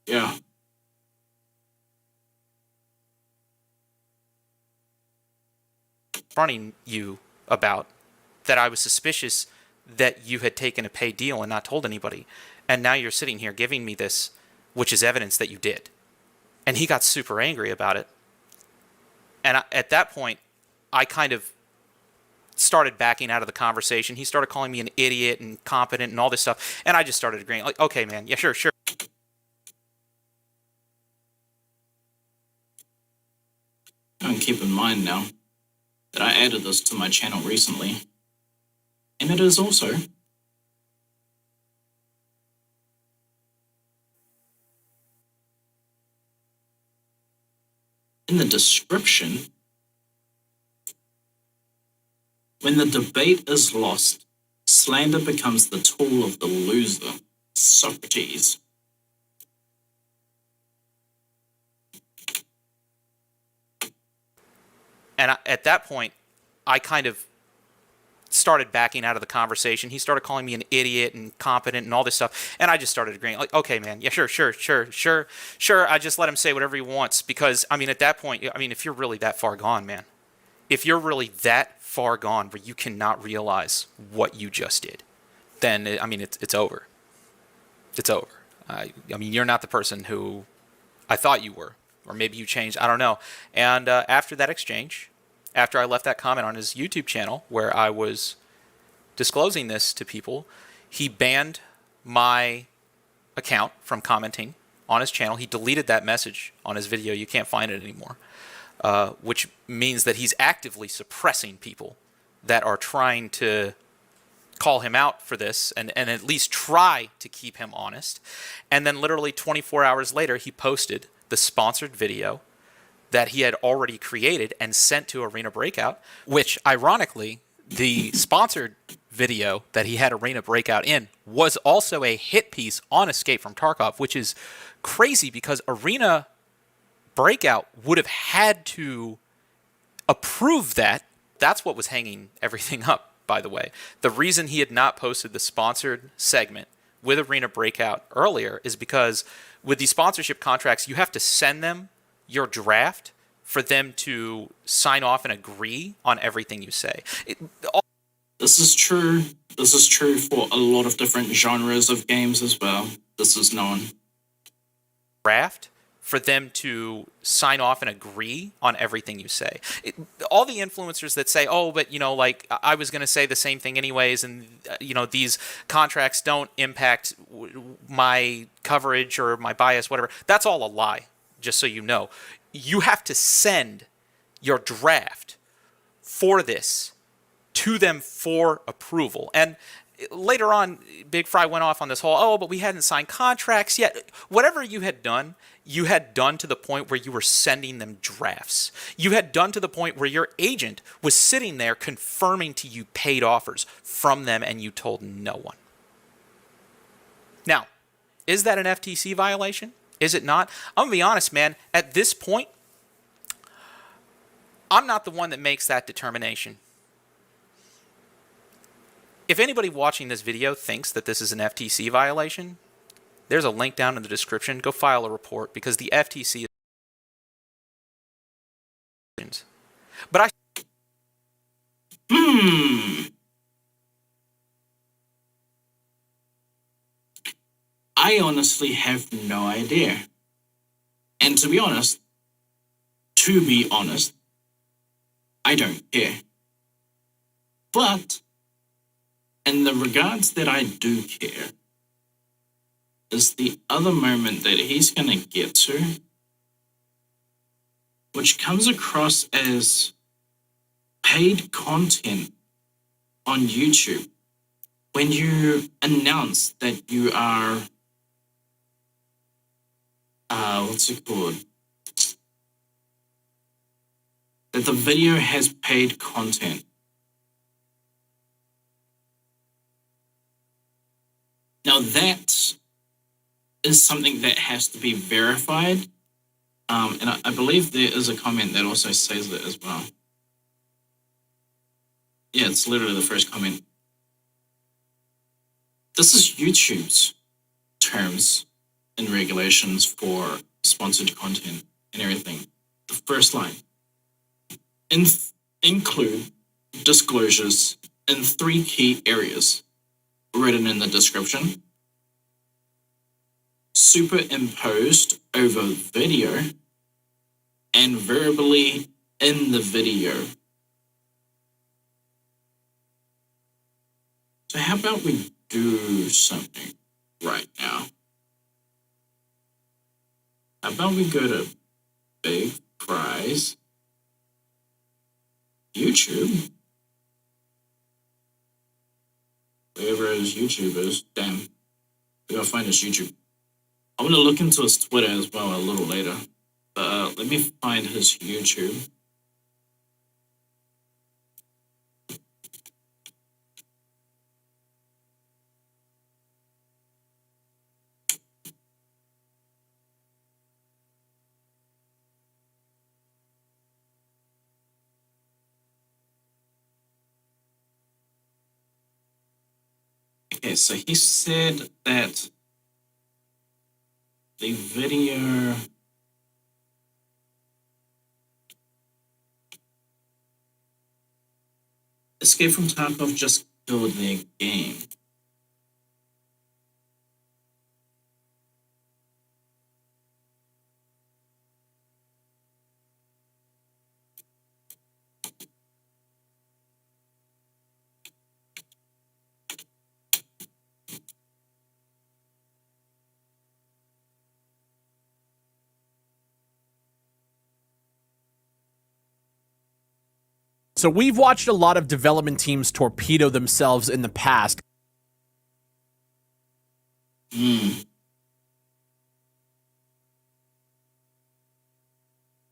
Yeah. Confronting you about that I was suspicious that you had taken a paid deal and not told anybody. And now you're sitting here giving me this, which is evidence that you did. And he got super angry about it. And at that point, I kind of started backing out of the conversation. He started calling me an idiot and incompetent and all this stuff. And I just started agreeing. Like, okay, man. Yeah, sure. And keep in mind now that I added this to my channel recently. And it is also in the description. When the debate is lost, slander becomes the tool of the loser, Socrates. And at that point, I kind of started backing out of the conversation. He started calling me an idiot and incompetent and all this stuff. And I just started agreeing. Like, okay, man. Yeah, sure. I just let him say whatever he wants. Because, I mean, at that point, I mean, if you're really that far gone, man. If you're really that far gone where you cannot realize what you just did, then, I mean, it's over. It's over. I mean, you're not the person who I thought you were. Or maybe you changed. I don't know. And after that exchange, after I left that comment on his YouTube channel where I was disclosing this to people, he banned my account from commenting on his channel. He deleted that message on his video. You can't find it anymore, which means that he's actively suppressing people that are trying to call him out for this and at least try to keep him honest. And then literally 24 hours later, he posted the sponsored video that he had already created and sent to Arena Breakout, which ironically, the sponsored video that he had Arena Breakout in was also a hit piece on Escape from Tarkov, which is crazy because Arena Breakout would have had to approve that. That's what was hanging everything up, by the way. The reason he had not posted the sponsored segment with Arena Breakout earlier is because with these sponsorship contracts, you have to send them your draft for them to sign off and agree on everything you say. This is true. This is true for a lot of different genres of games as well. This is known. Draft for them to sign off and agree on everything you say. All the influencers that say, oh, but, you know, like, I was going to say the same thing anyways, and, you know, these contracts don't impact my coverage or my bias, whatever, that's all a lie, just so you know. You have to send your draft for this to them for approval. And later on, Big Fry went off on this whole, oh, but we hadn't signed contracts yet. Whatever you had done to the point where you were sending them drafts. You had done to the point where your agent was sitting there confirming to you paid offers from them and you told no one. Now, is that an FTC violation? Is it not? I'm going to be honest, man. At this point, I'm not the one that makes that determination. If anybody watching this video thinks that this is an FTC violation, there's a link down in the description. Go file a report because the FTC is... But I honestly have no idea. And to be honest, I don't care. But in the regards that I do care is the other moment that he's going to get to, which comes across as paid content on YouTube. When you announce that you are, what's it called? That the video has paid content. Now that is something that has to be verified. And I believe there is a comment that also says that as well. Yeah, it's literally the first comment. This is YouTube's terms and regulations for sponsored content and everything. The first line, include disclosures in 3 key areas written in the description, superimposed over video, and verbally in the video. So how about we do something right now? How about we go to Big Fry's YouTube? Wherever his YouTube is. Damn. We gotta find his YouTube. I'm gonna look into his Twitter as well a little later. But let me find his YouTube. Okay, so he said that the video Escape from Tarkov just killed their game. So we've watched a lot of development teams torpedo themselves in the past.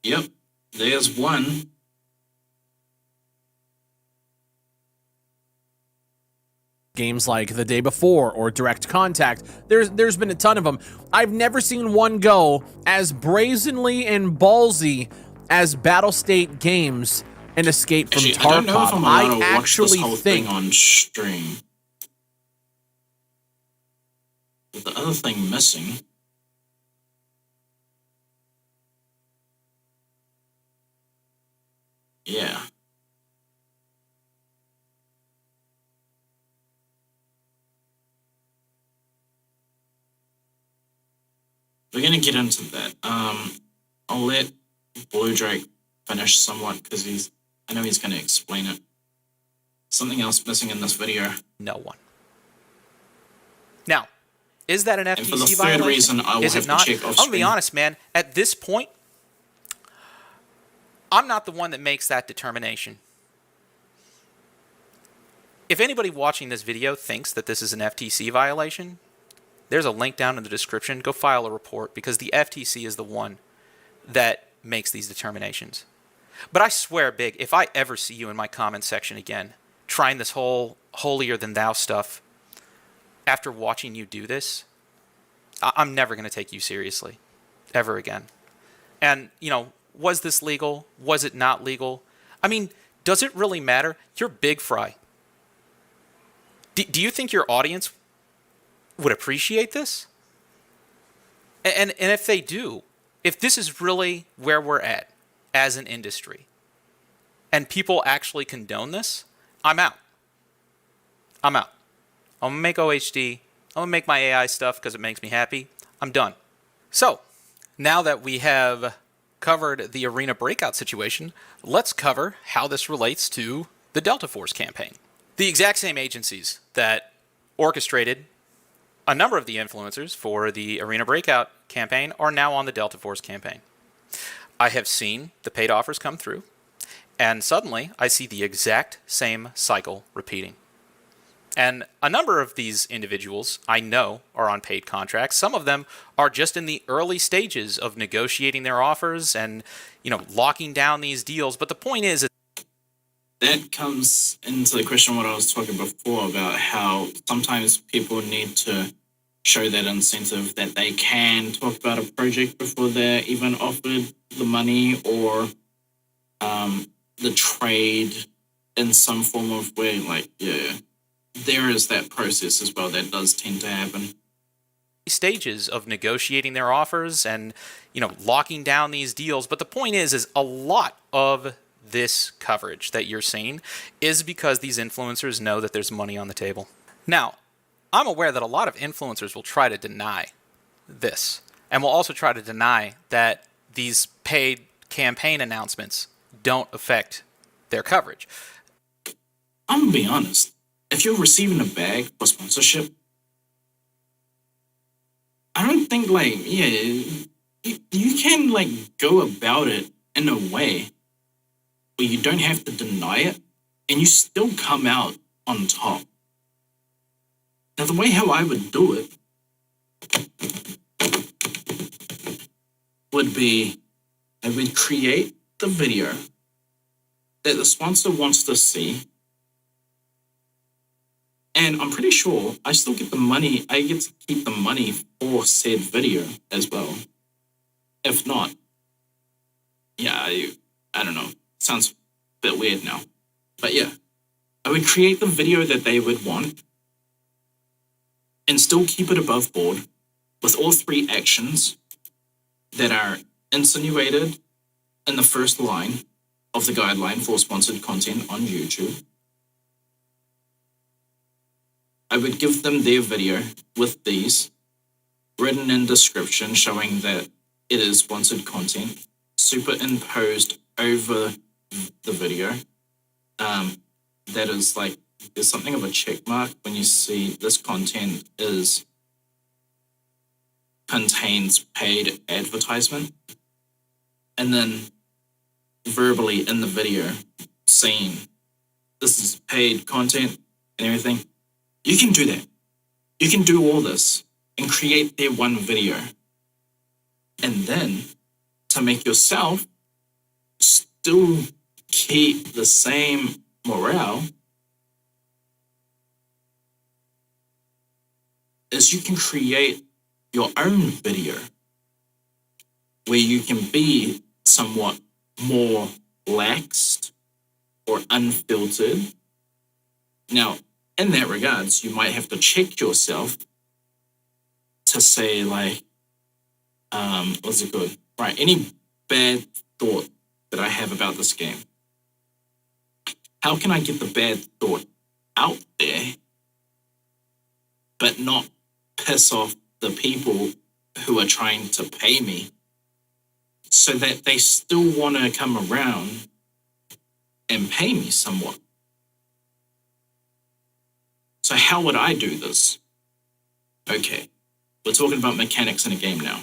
Yep, there's one. Games like The Day Before or Direct Contact. There's been a ton of them. I've never seen one go as brazenly and ballsy as Battlestate Games and Escape from Actually, I don't know if I'm Tarkov. allowed to I watch this actually whole think thing on stream. With the other thing missing. Yeah. We're gonna get into that. I'll let Blue Drake finish somewhat because I know he's gonna explain it. Something else missing in this video. No one. Now, is that an FTC And for the third violation? reason, I will Is have it not? to check off I'll be screen. honest, man. At this point, I'm not the one that makes that determination. If anybody watching this video thinks that this is an FTC violation, there's a link down in the description. Go file a report because the FTC is the one that makes these determinations. But I swear, Big, if I ever see you in my comment section again, trying this whole holier than thou stuff, after watching you do this, I'm never going to take you seriously, ever again. And, you know, was this legal? Was it not legal? I mean, does it really matter? You're Big Fry. Do you think your audience would appreciate this? And if they do, if this is really where we're at as an industry, and people actually condone this, I'm out. I'm out. I'm gonna make OHD. I'm gonna make my AI stuff because it makes me happy. I'm done. So, now that we have covered the arena breakout situation, let's cover how this relates to the Delta Force campaign. The exact same agencies that orchestrated a number of the influencers for the arena breakout campaign are now on the Delta Force campaign. I have seen the paid offers come through, and suddenly I see the exact same cycle repeating. And a number of these individuals I know are on paid contracts. Some of them are just in the early stages of negotiating their offers and, you know, locking down these deals. But the point is, That comes into the question what I was talking before about how sometimes people need to show that incentive that they can talk about a project before they're even offered the money or the trade in some form of way. Like, yeah, there is that process as well that does tend to happen. stages of negotiating their offers and, locking down these deals. But the point is a lot of this coverage that you're seeing is because these influencers know that there's money on the table. Now, I'm aware that a lot of influencers will try to deny this, and will also try to deny that these paid campaign announcements don't affect their coverage. I'm gonna be honest. If you're receiving a bag for sponsorship, I don't think, you can, go about it in a way where you don't have to deny it, and you still come out on top. Now, the way how I would do it would be, I would create the video that the sponsor wants to see, and I'm pretty sure I still get the money. I get to keep the money for said video as well. If not, I don't know. Sounds a bit weird now. But yeah, I would create the video that they would want and still keep it above board with all three actions that are insinuated in the first line of the guideline for sponsored content on YouTube. I would give them their video with these written in description showing that it is sponsored content, superimposed over the video. That is there's something of a check mark when you see this content contains paid advertisement. And then verbally in the video saying this is paid content and everything. You can do that. You can do all this and create their one video. And then to make yourself still keep the same morale is you can create your own video where you can be somewhat more laxed or unfiltered. Now, in that regards, you might have to check yourself to say what's it called? Right, any bad thought that I have about this game, how can I get the bad thought out there but not piss off the people who are trying to pay me so that they still want to come around and pay me somewhat? So how would I do this? Okay, we're talking about mechanics in a game now.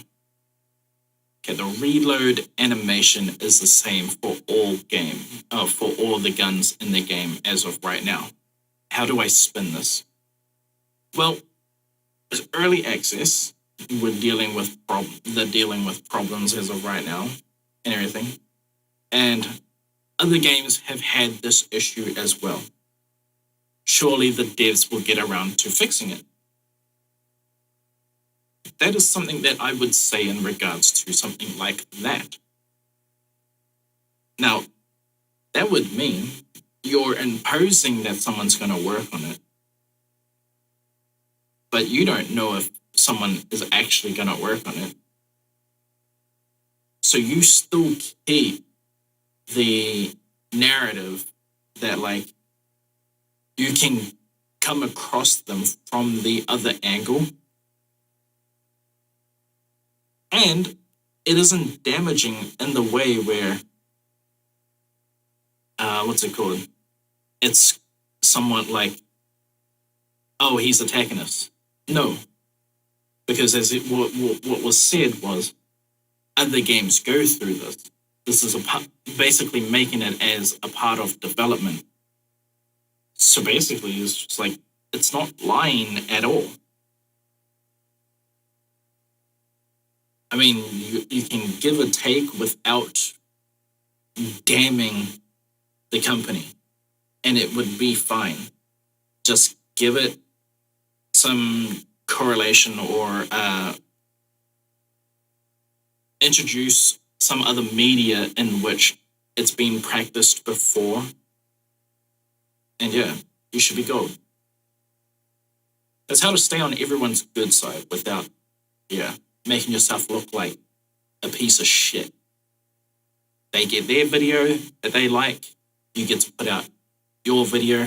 Okay, the reload animation is the same for all the guns in the game as of right now. How do I spin this? Well, as early access, we're dealing with problems as of right now and everything. And other games have had this issue as well. Surely the devs will get around to fixing it. That is something that I would say in regards to something like that. Now, that would mean you're imposing that someone's going to work on it, but you don't know if someone is actually going to work on it. So you still keep the narrative that you can come across them from the other angle. And it isn't damaging in the way where, what's it called? It's somewhat oh, he's attacking us. No. Because what was said was, other games go through this. This is basically making it as a part of development. So basically, it's just it's not lying at all. I mean, you can give a take without damning the company, and it would be fine. Just give it some correlation or introduce some other media in which it's been practiced before. And yeah, you should be gold. That's how to stay on everyone's good side without Yeah, making yourself look like a piece of shit. They get their video that they like. You get to put out your video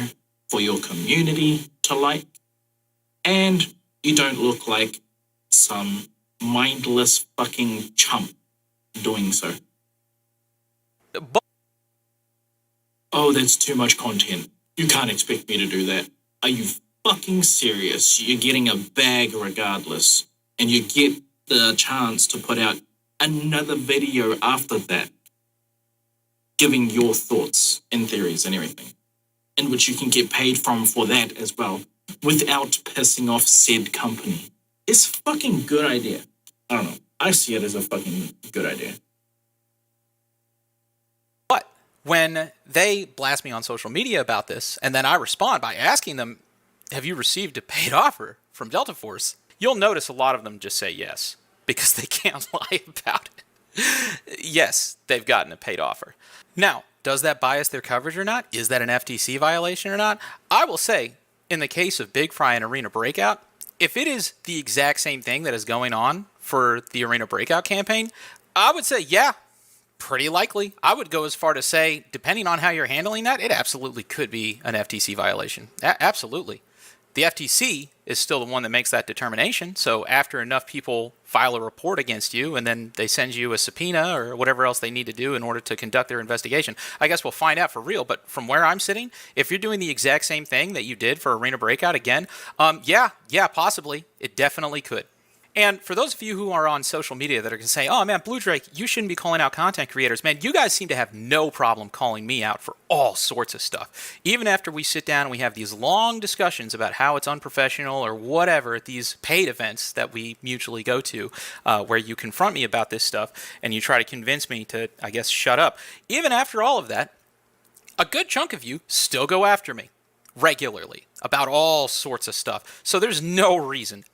for your community to like. And you don't look like some mindless fucking chump doing so. But Oh, that's too much content. You can't expect me to do that. Are you fucking serious? You're getting a bag regardless. And you get the chance to put out another video after that, giving your thoughts and theories and everything, in which you can get paid from for that as well, without pissing off said company. It's a fucking good idea. I don't know. I see it as a fucking good idea. when they blast me on social media about this, and then I respond by asking them, have you received a paid offer from Delta Force? You'll notice a lot of them just say yes, because they can't lie about it. Yes, they've gotten a paid offer. Now, does that bias their coverage or not? Is that an FTC violation or not? I will say, in the case of Big Fry and Arena Breakout, if it is the exact same thing that is going on for the Arena Breakout campaign, I would say, yeah, pretty likely. I would go as far to say, depending on how you're handling that, it absolutely could be an FTC violation. Absolutely. The FTC is still the one that makes that determination. So after enough people file a report against you and then they send you a subpoena or whatever else they need to do in order to conduct their investigation, I guess we'll find out for real. But from where I'm sitting, if you're doing the exact same thing that you did for Arena Breakout again, yeah, possibly. It definitely could. And for those of you who are on social media that are going to say, oh man, Blue Drake, you shouldn't be calling out content creators. Man, you guys seem to have no problem calling me out for all sorts of stuff. Even after we sit down and we have these long discussions about how it's unprofessional or whatever at these paid events that we mutually go to, where you confront me about this stuff and you try to convince me to, I guess, shut up. Even after all of that, a good chunk of you still go after me regularly about all sorts of stuff. So there's no reason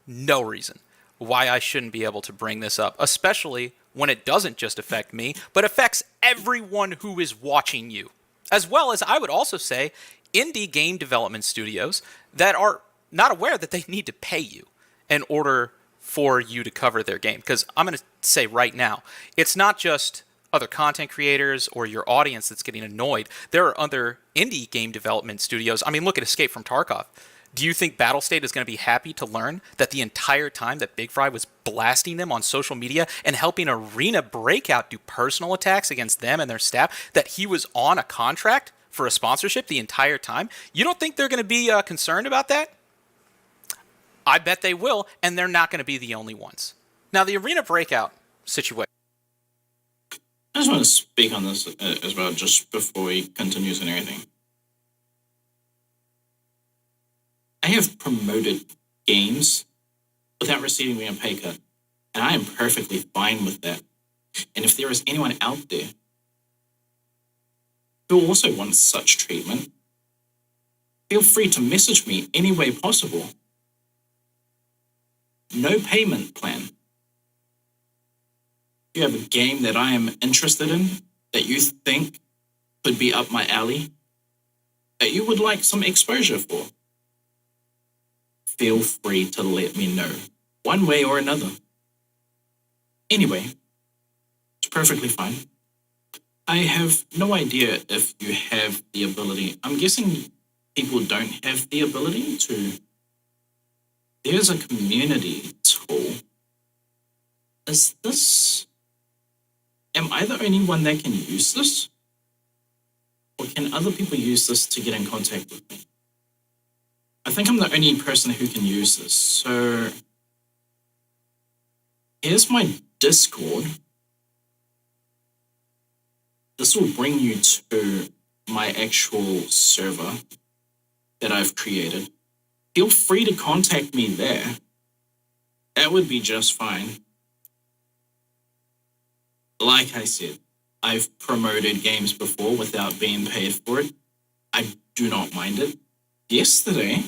why I shouldn't be able to bring this up, especially when it doesn't just affect me, but affects everyone who is watching you. As well as, I would also say, indie game development studios that are not aware that they need to pay you in order for you to cover their game. Because I'm going to say right now, it's not just other content creators or your audience that's getting annoyed. There are other indie game development studios. I mean, look at Escape from Tarkov. Do you think Battlestate is going to be happy to learn that the entire time that Big Fry was blasting them on social media and helping Arena Breakout do personal attacks against them and their staff, that he was on a contract for a sponsorship the entire time? You don't think they're going to be concerned about that? I bet they will, and they're not going to be the only ones. Now, the Arena Breakout situation. I just want to speak on this as well, just before he continues and everything. I have promoted games without receiving a pay cut, and I am perfectly fine with that. And if there is anyone out there who also wants such treatment, feel free to message me any way possible. No payment plan. If you have a game that I am interested in, that you think could be up my alley, that you would like some exposure for, feel free to let me know, one way or another. Anyway, it's perfectly fine. I have no idea if you have the ability. I'm guessing people don't have the ability to. There's a community tool. Is this... Am I the only one that can use this? Or can other people use this to get in contact with me? I think I'm the only person who can use this. So here's my Discord. This will bring you to my actual server that I've created. Feel free to contact me there. That would be just fine. Like I said, I've promoted games before without being paid for it. I do not mind it. Yesterday,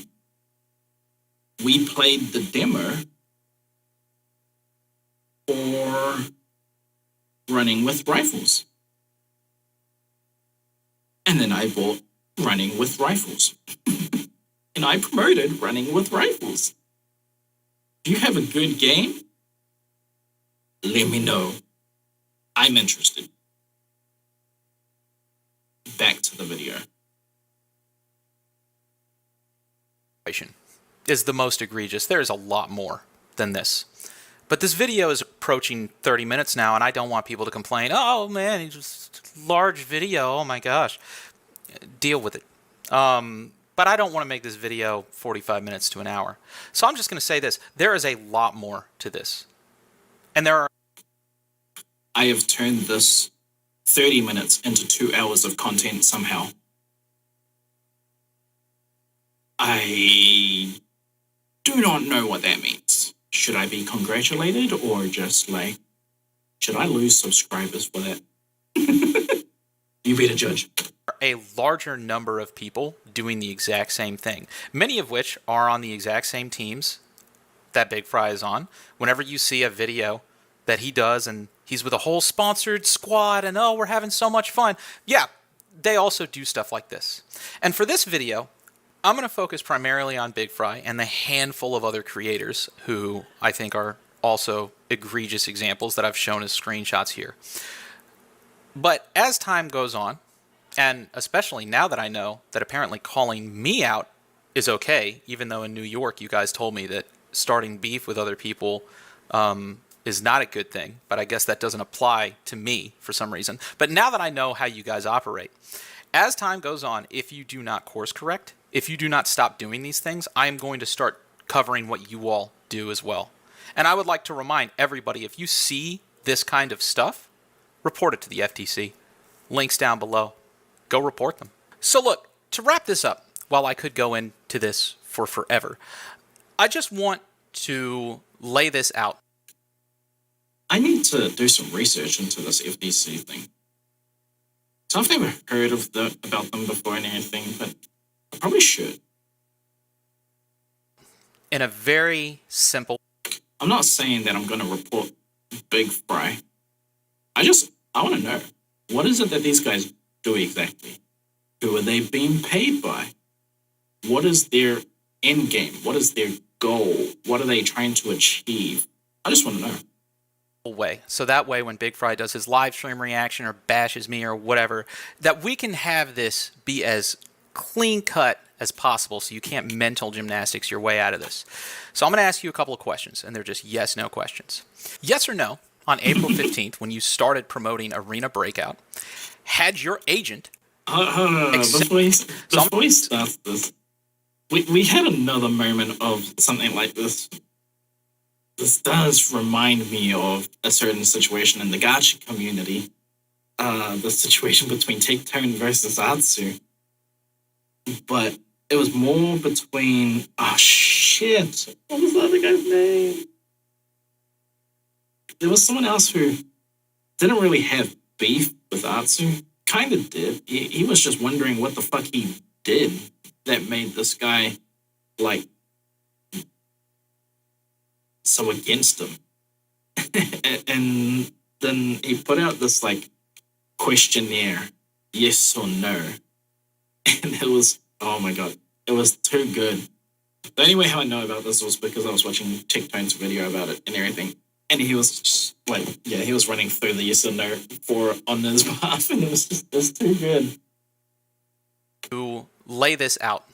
we played the demo for Running with Rifles. And then I bought Running with Rifles. And I promoted Running with Rifles. If you have a good game let me know. I'm interested. Back to the video. Is the most egregious. There's a lot more than this. But this video is approaching 30 minutes now, and I don't want people to complain, oh man, it's just large video, oh my gosh. Deal with it. But I don't want to make this video 45 minutes to an hour. So I'm just going to say this. There is a lot more to this. And there are... I have turned this 30 minutes into 2 hours of content somehow. I do not know what that means. Should I be congratulated or just like, should I lose subscribers for that? You be the judge. A larger number of people doing the exact same thing, many of which are on the exact same teams that Big Fry is on. Whenever you see a video that he does and he's with a whole sponsored squad and oh, we're having so much fun. Yeah, they also do stuff like this. And for this video, I'm going to focus primarily on Big Fry and the handful of other creators who I think are also egregious examples that I've shown as screenshots here. But as time goes on, and especially now that I know that apparently calling me out is okay, even though in New York you guys told me that starting beef with other people is not a good thing, but I guess that doesn't apply to me for some reason. But now that I know how you guys operate, as time goes on, if you do not course correct, if you do not stop doing these things, I am going to start covering what you all do as well. And I would like to remind everybody, if you see this kind of stuff, report it to the FTC. Links down below. Go report them. So look, to wrap this up, while I could go into this for forever, I just want to lay this out. I need to do some research into this FTC thing. So I've never heard of about them before and anything, but I probably should. In a very simple... I'm not saying that I'm going to report Big Fry. I want to know, what is it that these guys do exactly? Who are they being paid by? What is their end game? What is their goal? What are they trying to achieve? I just want to know. Way. So that way when Big Fry does his live stream reaction or bashes me or whatever, that we can have this be as clean cut as possible so you can't mental gymnastics your way out of this. So I'm going to ask you a couple of questions, and they're just yes/no questions. Yes or no, on April 15th, when you started promoting Arena Breakout, had your agent... Before we start this, we had another moment of something like this. This does remind me of a certain situation in the gacha community. The situation between Take-Tone versus Atsu. But it was more between... Oh, shit. What was the other guy's name? There was someone else who didn't really have beef with Atsu. Kind of did. He was just wondering what the fuck he did that made this guy, like, so against him. And then he put out this, like, questionnaire, yes or no. And it was, oh my god, it was too good. The only way how I know about this was because I was watching Tick-Tone's video about it and everything. And he was just like, yeah, he was running through the yes or no on his behalf, and it was too good. To lay this out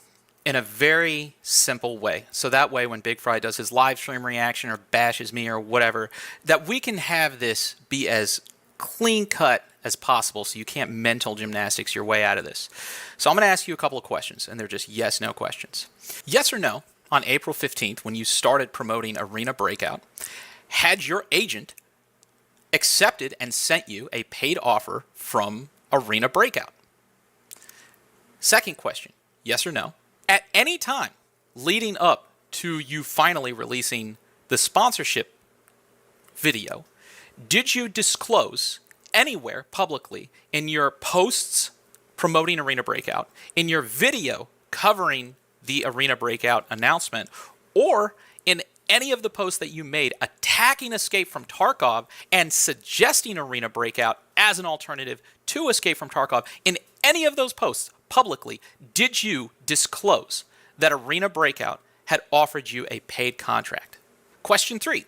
in a very simple way. So that way when Big Fry does his live stream reaction or bashes me or whatever, that we can have this be as clean cut as possible so you can't mental gymnastics your way out of this. So I'm going to ask you a couple of questions, and they're just yes/no questions. Yes or no, on April 15th, when you started promoting Arena Breakout, had your agent accepted and sent you a paid offer from Arena Breakout? Second question, yes or no, at any time leading up to you finally releasing the sponsorship video, did you disclose anywhere publicly in your posts promoting Arena Breakout, in your video covering the Arena Breakout announcement, or in any of the posts that you made attacking Escape from Tarkov and suggesting Arena Breakout as an alternative to Escape from Tarkov, in any of those posts publicly, did you disclose that Arena Breakout had offered you a paid contract? Question 3.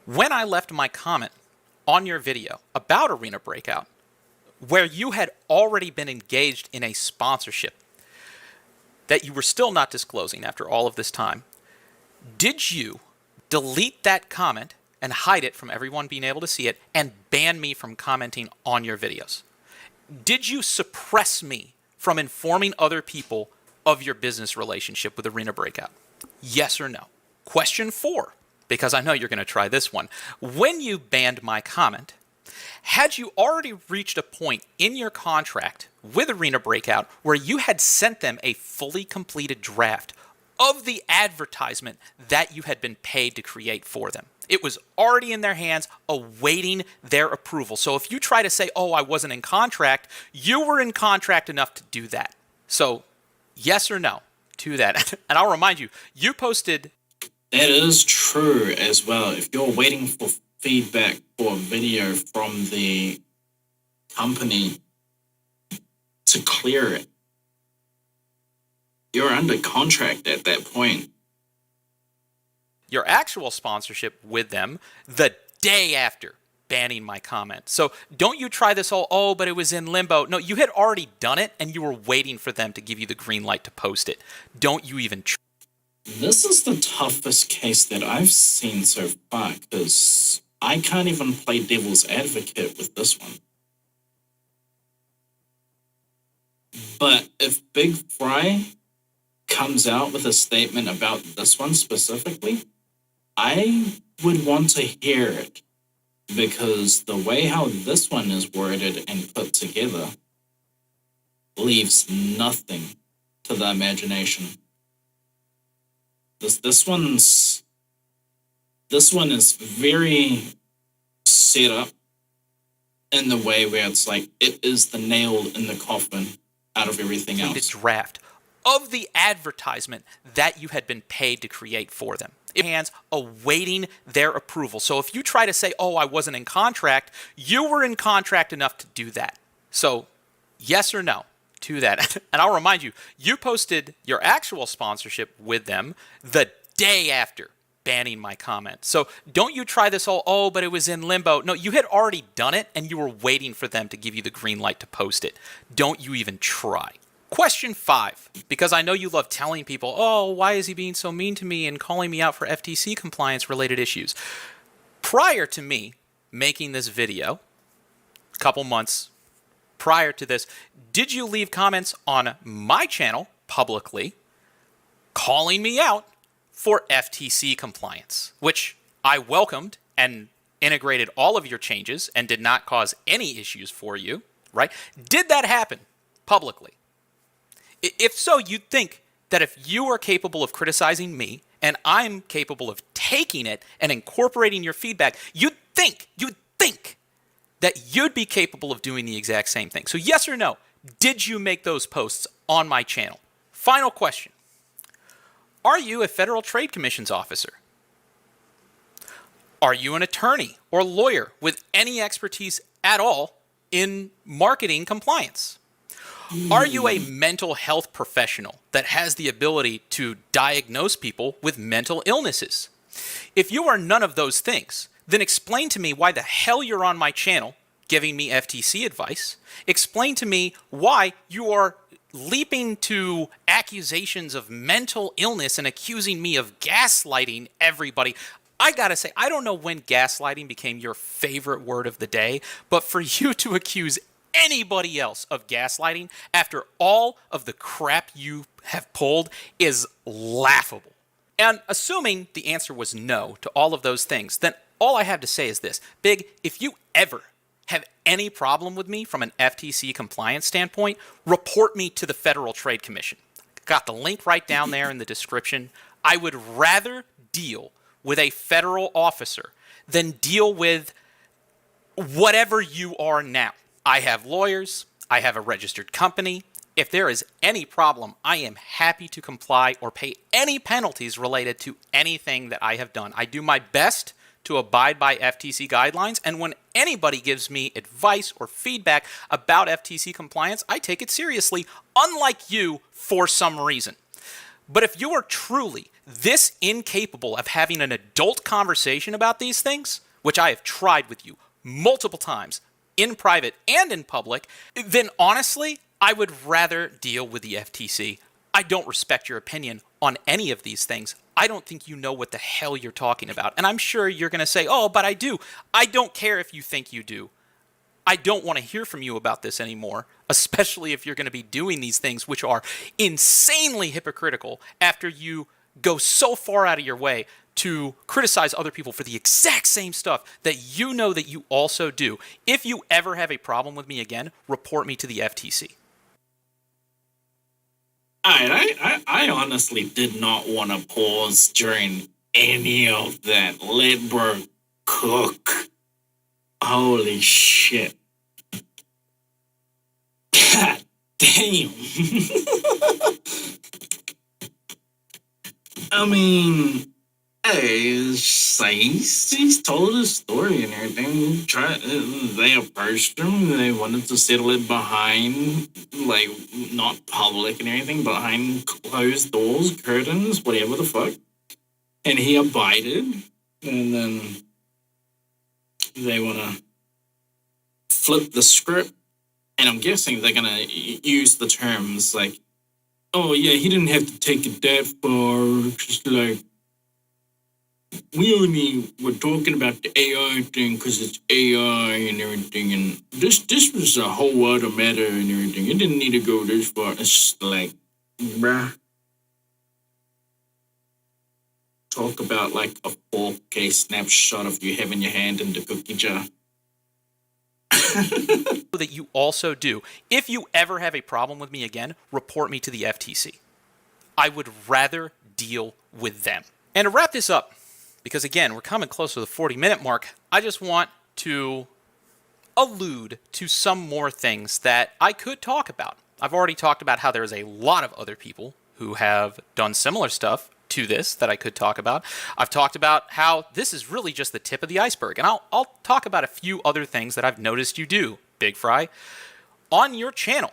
When I left my comment on your video about Arena Breakout, where you had already been engaged in a sponsorship that you were still not disclosing after all of this time, did you delete that comment and hide it from everyone being able to see it and ban me from commenting on your videos? Did you suppress me from informing other people of your business relationship with Arena Breakout? Yes or no? Question 4, because I know you're going to try this one. When you banned my comment, had you already reached a point in your contract with Arena Breakout where you had sent them a fully completed draft of the advertisement that you had been paid to create for them? It was already in their hands, awaiting their approval. So if you try to say, oh, I wasn't in contract, you were in contract enough to do that. So yes or no to that? And I'll remind you, you posted... That is true as well. If you're waiting for feedback for a video from the company to clear it, you're under contract at that point. Your actual sponsorship with them the day after banning my comment. So don't you try this whole, oh, but it was in limbo. No, you had already done it and you were waiting for them to give you the green light to post it. Don't you even try. This is the toughest case that I've seen so far, because I can't even play devil's advocate with this one. But if Big Fry comes out with a statement about this one specifically, I would want to hear it, because the way how this one is worded and put together leaves nothing to the imagination. This one is very set up in the way where it's like it is the nail in the coffin out of everything else. The draft of the advertisement that you had been paid to create for them. Hands awaiting their approval. So if you try to say, oh, I wasn't in contract, you were in contract enough to do that. So yes or no to that? And I'll remind you, you posted your actual sponsorship with them the day after banning my comment. So don't you try this whole, oh, but it was in limbo. No, you had already done it and you were waiting for them to give you the green light to post it. Don't you even try. Question 5, because I know you love telling people, oh, why is he being so mean to me and calling me out for FTC compliance related issues? Prior to me making this video, a couple months prior to this, did you leave comments on my channel publicly calling me out for FTC compliance, which I welcomed and integrated all of your changes and did not cause any issues for you, right? Did that happen publicly? If so, you'd think that if you are capable of criticizing me and I'm capable of taking it and incorporating your feedback, you'd think that you'd be capable of doing the exact same thing. So yes or no, did you make those posts on my channel? Final question. Are you a Federal Trade Commission's officer? Are you an attorney or lawyer with any expertise at all in marketing compliance? Are you a mental health professional that has the ability to diagnose people with mental illnesses? If you are none of those things, then explain to me why the hell you're on my channel giving me FTC advice. Explain to me why you are leaping to accusations of mental illness and accusing me of gaslighting everybody. I gotta say, I don't know when gaslighting became your favorite word of the day, but for you to accuse anybody else of gaslighting after all of the crap you have pulled is laughable. And assuming the answer was no to all of those things, then all I have to say is this. Big, if you ever have any problem with me from an FTC compliance standpoint, report me to the Federal Trade Commission. Got the link right down there in the description. I would rather deal with a federal officer than deal with whatever you are now. I have lawyers. I have a registered company. If there is any problem, I am happy to comply or pay any penalties related to anything that I have done. I do my best to abide by FTC guidelines, and when anybody gives me advice or feedback about FTC compliance, I take it seriously, unlike you for some reason. But if you are truly this incapable of having an adult conversation about these things, which I have tried with you multiple times in private and in public, then honestly, I would rather deal with the FTC. I don't respect your opinion on any of these things. I don't think you know what the hell you're talking about. And I'm sure you're going to say, oh, but I do. I don't care if you think you do. I don't want to hear from you about this anymore, especially if you're going to be doing these things which are insanely hypocritical after you go so far out of your way to criticize other people for the exact same stuff that you know that you also do. If you ever have a problem with me again, report me to the FTC. I honestly did not want to pause during any of that. Let bro cook. Holy shit. God damn. I mean, hey, he's told his story and everything. They approached him. They wanted to settle it behind, like, not public and everything, behind closed doors, curtains, whatever the fuck. And he abided. And then they want to flip the script. And I'm guessing they're going to use the terms like, oh, yeah, he didn't have to take it that far. Just like, we only were talking about the AI thing because it's AI and everything. And this was a whole other matter and everything. It didn't need to go this far. It's just like, bruh. Talk about like a 4K snapshot of you having your hand in the cookie jar. That you also do. If you ever have a problem with me again, report me to the FTC. I would rather deal with them. And to wrap this up, because again, we're coming close to the 40-minute mark, I just want to allude to some more things that I could talk about. I've already talked about how there's a lot of other people who have done similar stuff to this that I could talk about. I've talked about how this is really just the tip of the iceberg. And I'll talk about a few other things that I've noticed you do, Big Fry. On your channel,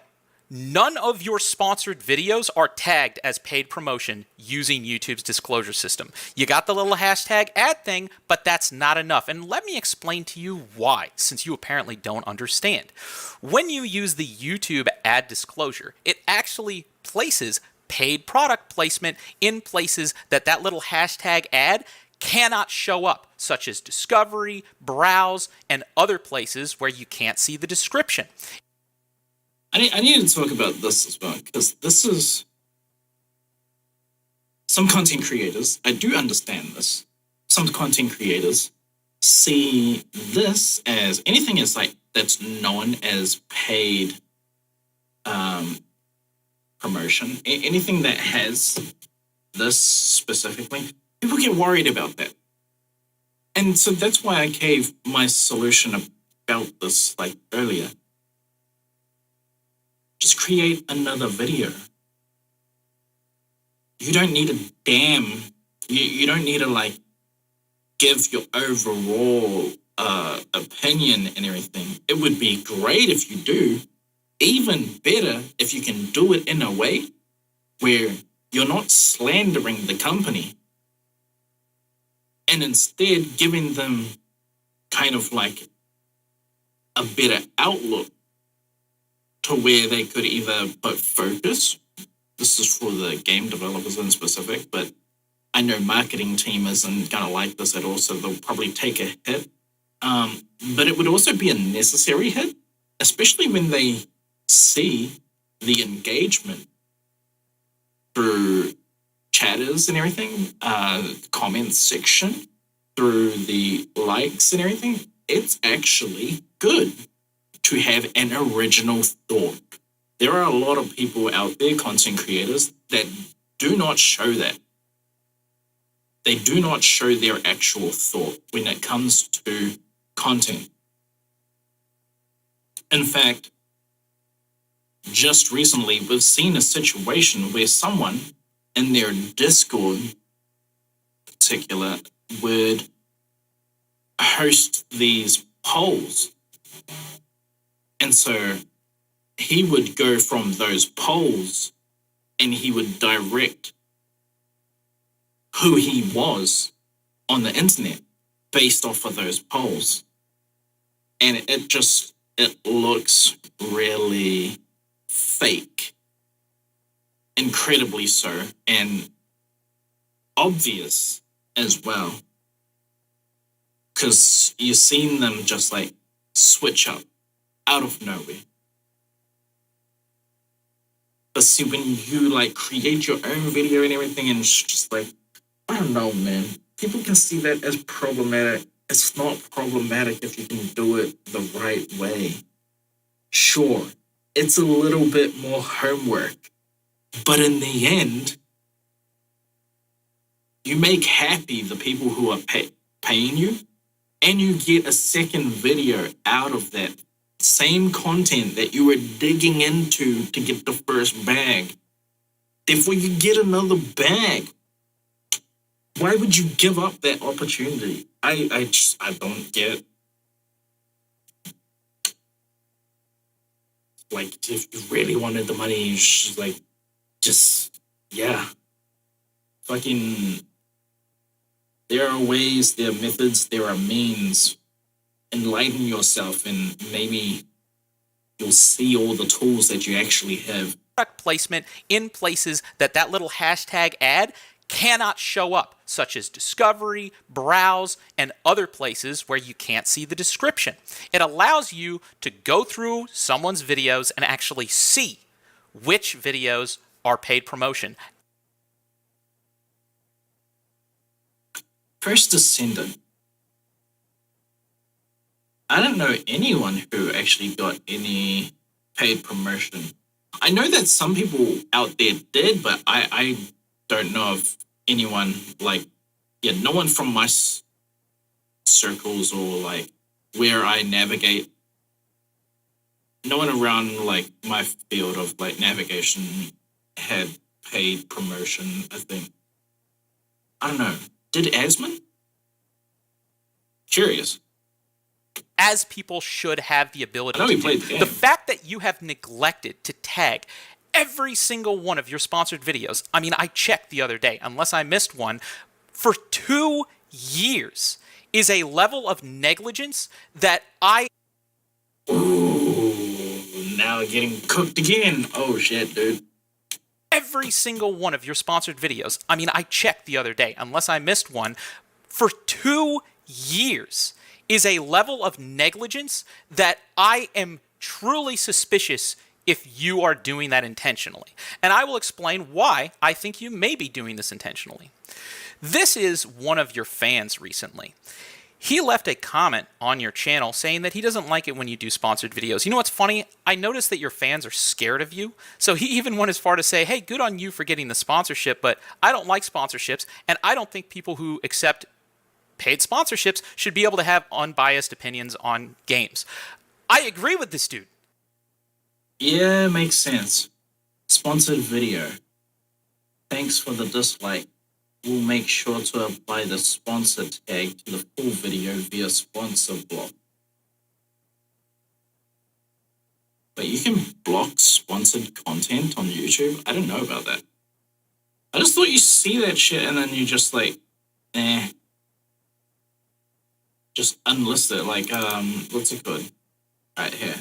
none of your sponsored videos are tagged as paid promotion using YouTube's disclosure system. You got the little hashtag ad thing, but that's not enough. And let me explain to you why, since you apparently don't understand. When you use the YouTube ad disclosure, it actually places paid product placement in places that little hashtag ad cannot show up, such as Discovery, Browse, and other places where you can't see the description. I need to talk about this as well, because this is some content creators, I do understand this, some content creators see this as anything is like that's known as paid promotion, anything that has this specifically, people get worried about that. And so that's why I gave my solution about this like earlier. Just create another video. You don't need a you don't need to like give your overall opinion and everything. It would be great if you do. Even better if you can do it in a way where you're not slandering the company and instead giving them kind of like a better outlook to where they could either put focus. This is for the game developers in specific, but I know marketing team isn't going to like this at all, so they'll probably take a hit. But it would also be a necessary hit, especially when they see the engagement through chatters and everything, comment section, through the likes and everything. It's actually good to have an original thought. There are a lot of people out there, content creators, that do not show that. They do not show their actual thought when it comes to content. In fact, just recently, we've seen a situation where someone in their Discord particular would host these polls. And so he would go from those polls and he would direct who he was on the internet based off of those polls. And it looks really fake. Incredibly so. And obvious as well. Because you've seen them just like switch up out of nowhere. But see, when you like create your own video and everything, and it's just like, I don't know, man. People can see that as problematic. It's not problematic if you can do it the right way. Sure, it's a little bit more homework. But in the end, you make happy the people who are paying you, and you get a second video out of that same content that you were digging into to get the first bag. Therefore, you get another bag. Why would you give up that opportunity? I don't get. Like, if you really wanted the money, you should, like, yeah. Fucking, there are ways, there are methods, there are means. Enlighten yourself, and maybe you'll see all the tools that you actually have. Product placement in places that little hashtag ad cannot show up, such as Discovery, Browse, and other places where you can't see the description. It allows you to go through someone's videos and actually see which videos are paid promotion. First Descendant. I don't know anyone who actually got any paid promotion. I know that some people out there did, but I don't know of anyone, like, no one from my circles or, like, where I navigate. No one around, like, my field of, like, navigation had paid promotion, I think. I don't know. Did Asmund? Curious. As people should have the ability I know to he played do. the game. The fact that you have neglected to tag every single one of your sponsored videos, I mean, I checked the other day, unless I missed one, for 2 years is a level of negligence that I... Ooh, now getting cooked again. Oh, shit, dude. Every single one of your sponsored videos, I mean, I checked the other day, unless I missed one, for 2 years is a level of negligence that I am truly suspicious if you are doing that intentionally. And I will explain why I think you may be doing this intentionally. This is one of your fans recently. He left a comment on your channel saying that he doesn't like it when you do sponsored videos. You know what's funny? I noticed that your fans are scared of you. So he even went as far to say, hey, good on you for getting the sponsorship, but I don't like sponsorships, and I don't think people who accept paid sponsorships should be able to have unbiased opinions on games. I agree with this dude. Yeah, makes sense. Sponsored video. Thanks for the dislike. We'll make sure to apply the sponsor tag to the full video via sponsor block. But you can block sponsored content on YouTube? I didn't know about that. I just thought you see that shit and then you just like, just unlist it. Like, what's it called? Right here.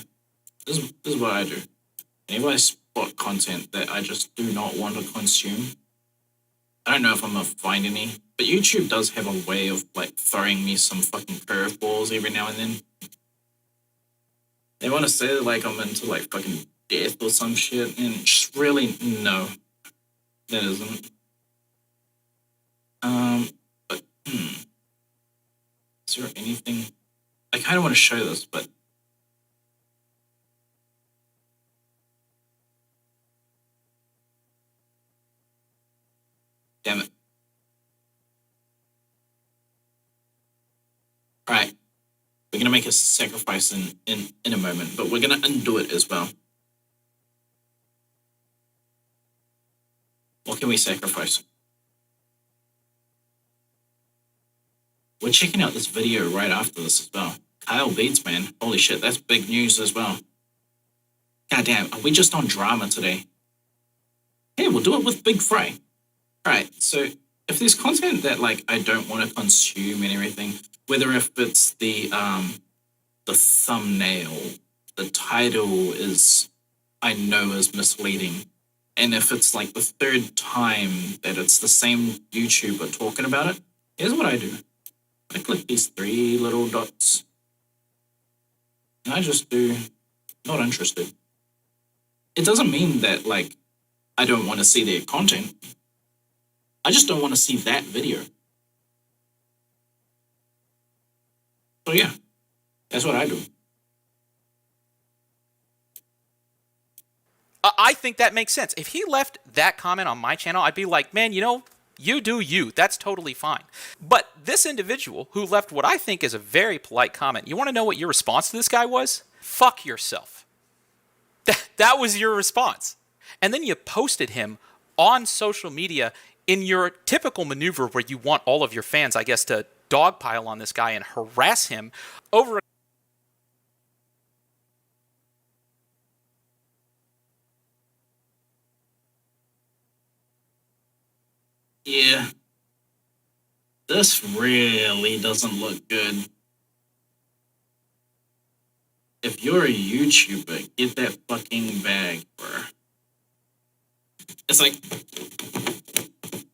This is what I do. Whenever I spot content that I just do not want to consume, I don't know if I'm gonna find any, but YouTube does have a way of like throwing me some fucking curveballs every now and then. They want to say that like I'm into like fucking death or some shit, and just really no, that isn't. But is there anything? I kind of want to show this, but. Damn it. Alright. We're going to make a sacrifice in a moment, but we're going to undo it as well. What can we sacrifice? We're checking out this video right after this as well. Kyle Beats, man. Holy shit, that's big news as well. Goddamn, are we just on drama today? Hey, we'll do it with Big Fry. Alright, so if there's content that like I don't want to consume and everything, whether if it's the thumbnail, the title is I know is misleading, and if it's like the third time that it's the same YouTuber talking about it, here's what I do. I click these three little dots, and I just do not interested. It doesn't mean that like I don't want to see their content. I just don't want to see that video. So yeah, that's what I do. I think that makes sense. If he left that comment on my channel, I'd be like, man, you know, you do you. That's totally fine. But this individual who left what I think is a very polite comment, you want to know what your response to this guy was? Fuck yourself. That was your response. And then you posted him on social media in your typical maneuver where you want all of your fans, I guess, to dogpile on this guy and harass him over. Yeah. This really doesn't look good. If you're a YouTuber, get that fucking bag, bro. It's like,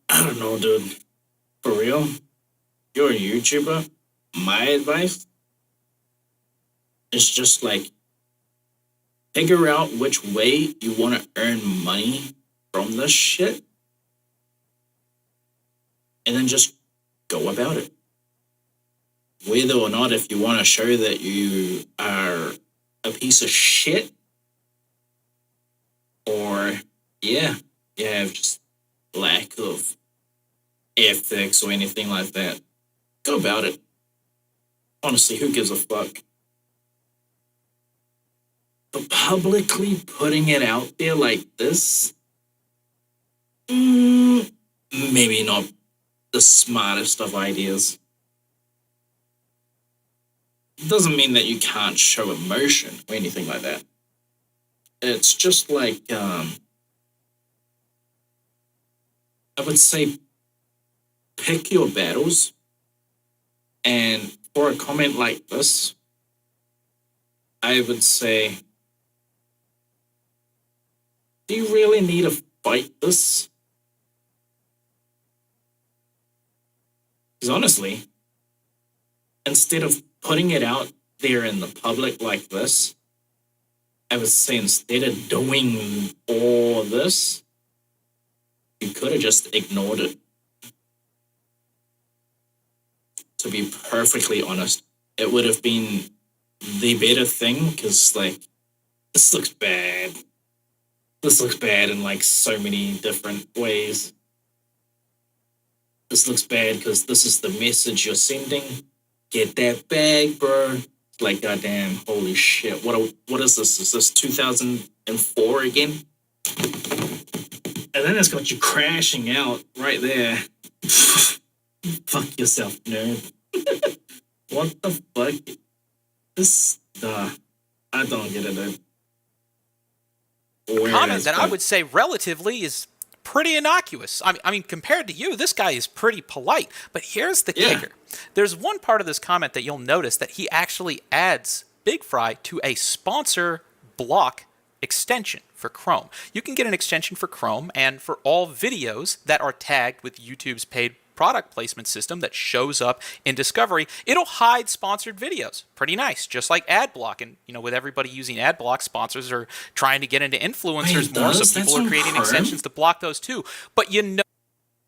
I don't know, dude. For real? You're a YouTuber? My advice is just like, figure out which way you want to earn money from this shit, and then just go about it. Whether or not if you want to show that you are a piece of shit, or yeah, you have just lack of ethics or anything like that, go about it. Honestly, who gives a fuck? But publicly putting it out there like this, maybe not the smartest of ideas. Doesn't mean that you can't show emotion or anything like that. It's just like, I would say, pick your battles. And for a comment like this, I would say, do you really need to fight this? Because honestly, instead of putting it out there in the public like this, I would say instead of doing all this, you could have just ignored it. To be perfectly honest, it would have been the better thing, because like, this looks bad. This looks bad in like so many different ways. This looks bad because this is the message you're sending. Get that bag, bro. Like, goddamn, holy shit. What is this? Is this 2004 again? And then it's got you crashing out right there. Fuck yourself, nerd. What the fuck? I don't get it, dude. Comment that I would say relatively is pretty innocuous. I mean, compared to you, this guy is pretty polite. But here's the kicker. There's one part of this comment that you'll notice that he actually adds Big Fry to a sponsor block extension for Chrome. You can get an extension for Chrome, and for all videos that are tagged with YouTube's paid product placement system that shows up in Discovery, it'll hide sponsored videos. Pretty nice, just like AdBlock. And you know, with everybody using AdBlock, sponsors are trying to get into influencers more, so people are creating extensions to block those too. But you know,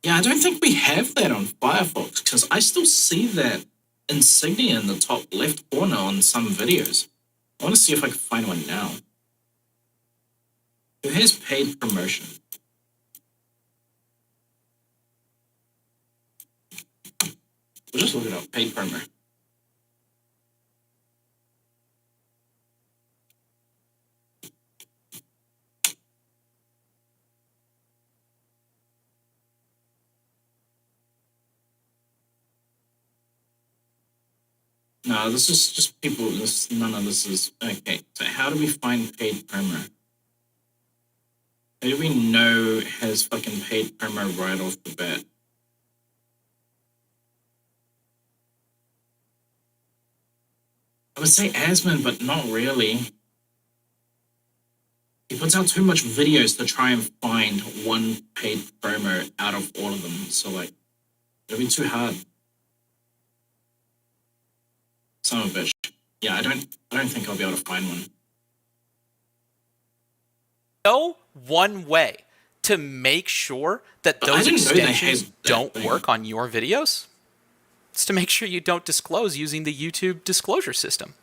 yeah, I don't think we have that on Firefox, because I still see that insignia in the top left corner on some videos. I want to see if I can find one now. Who has paid promotion? We'll just look it up. Paid promo. No, this is just people. None of this is okay. So how do we find paid promo? Who do we know has fucking paid promo right off the bat? I would say admin, but not really. He puts out too much videos to try and find one paid promo out of all of them. So like, it'll be too hard. Son of a bitch. Yeah, I don't think I'll be able to find one. No one way to make sure that But I those didn't know they had extensions that don't thing. work on your videos. It's to make sure you don't disclose using the YouTube disclosure system.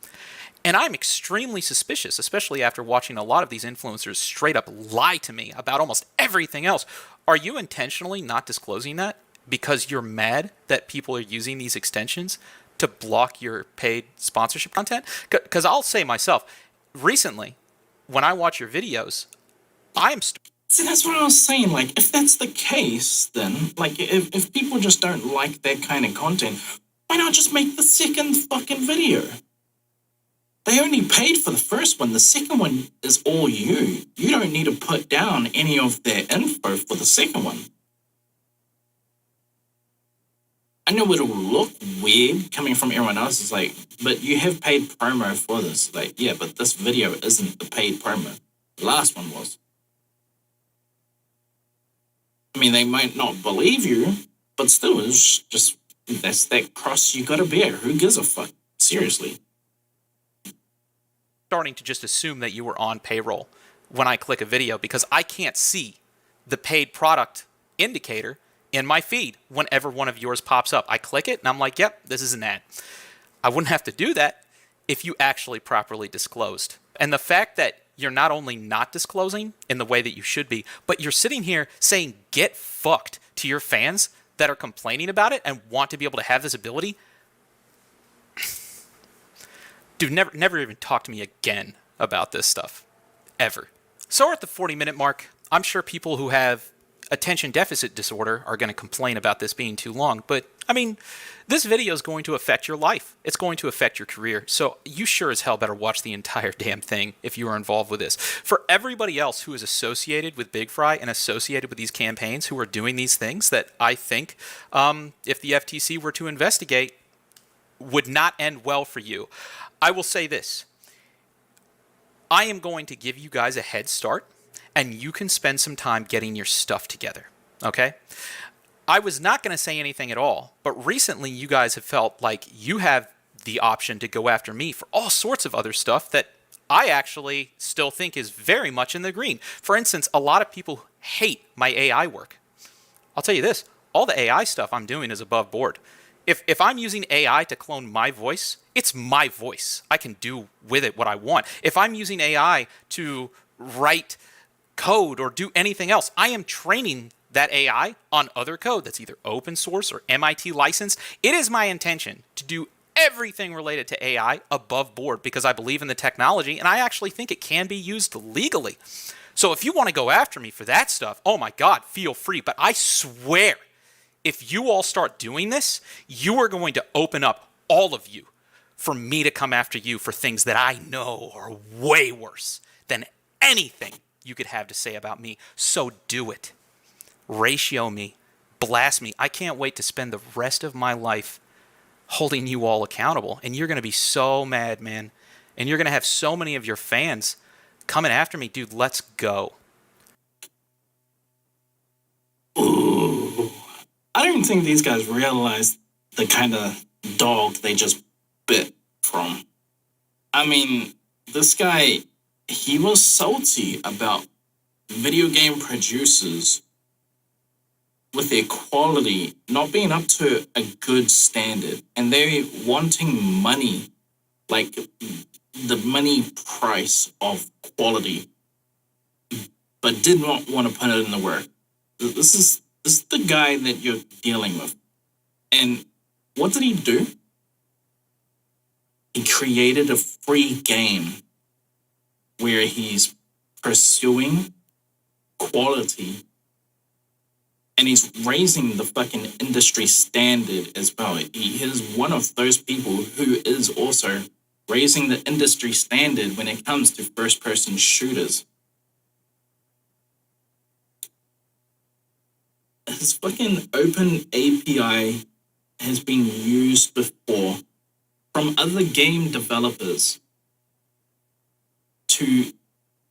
And I'm extremely suspicious, especially after watching a lot of these influencers straight up lie to me about almost everything else. Are you intentionally not disclosing that because you're mad that people are using these extensions to block your paid sponsorship content? Because I'll say myself, recently, when I watch your videos, I'm See, that's what I was saying. Like, if that's the case, then, like, if people just don't like that kind of content, why not just make the second fucking video? They only paid for the first one. The second one is all you. You don't need to put down any of their info for the second one. I know it'll look weird coming from everyone else. It's like, but you have paid promo for this. Like, yeah, but this video isn't the paid promo. The last one was. I mean, they might not believe you, but still, it's just, that's that cross you gotta bear. Who gives a fuck? Seriously. starting to just assume that you were on payroll when I click a video because I can't see the paid product indicator in my feed whenever one of yours pops up. I click it and I'm like, yep, this is an ad. I wouldn't have to do that if you actually properly disclosed. And the fact that you're not only not disclosing in the way that you should be, but you're sitting here saying get fucked to your fans that are complaining about it and want to be able to have this ability. Dude, never even talk to me again about this stuff. Ever. So we're at the 40-minute mark. I'm sure people who have attention deficit disorder are going to complain about this being too long. But, I mean, this video is going to affect your life. It's going to affect your career. So you sure as hell better watch the entire damn thing if you are involved with this. For everybody else who is associated with Big Fry and associated with these campaigns who are doing these things that I think, if the FTC were to investigate, would not end well for you. I will say this. I am going to give you guys a head start, and you can spend some time getting your stuff together, okay? I was not going to say anything at all, but recently you guys have felt like you have the option to go after me for all sorts of other stuff that I actually still think is very much in the green. For instance, a lot of people hate my AI work. I'll tell you this, all the AI stuff I'm doing is above board. If I'm using AI to clone my voice, it's my voice. I can do with it what I want. If I'm using AI to write code or do anything else, I am training that AI on other code that's either open source or MIT licensed. It is my intention to do everything related to AI above board because I believe in the technology and I actually think it can be used legally. So if you want to go after me for that stuff, oh my God, feel free. But I swear, if you all start doing this, you are going to open up all of you for me to come after you for things that I know are way worse than anything you could have to say about me. So do it. Ratio me. Blast me. I can't wait to spend the rest of my life holding you all accountable. And you're going to be so mad, man. And you're going to have so many of your fans coming after me. Dude, let's go. Ooh. I don't think these guys realize the kind of dog they just bit from. I mean, this guy, he was salty about video game producers with their quality not being up to a good standard, and they're wanting money, like the money price of quality, but did not want to put it in the work. This is the guy that you're dealing with. And what did he do? He created a free game where he's pursuing quality and he's raising the fucking industry standard as well. He is one of those people who is also raising the industry standard when it comes to first-person shooters. His fucking open API has been used before from other game developers to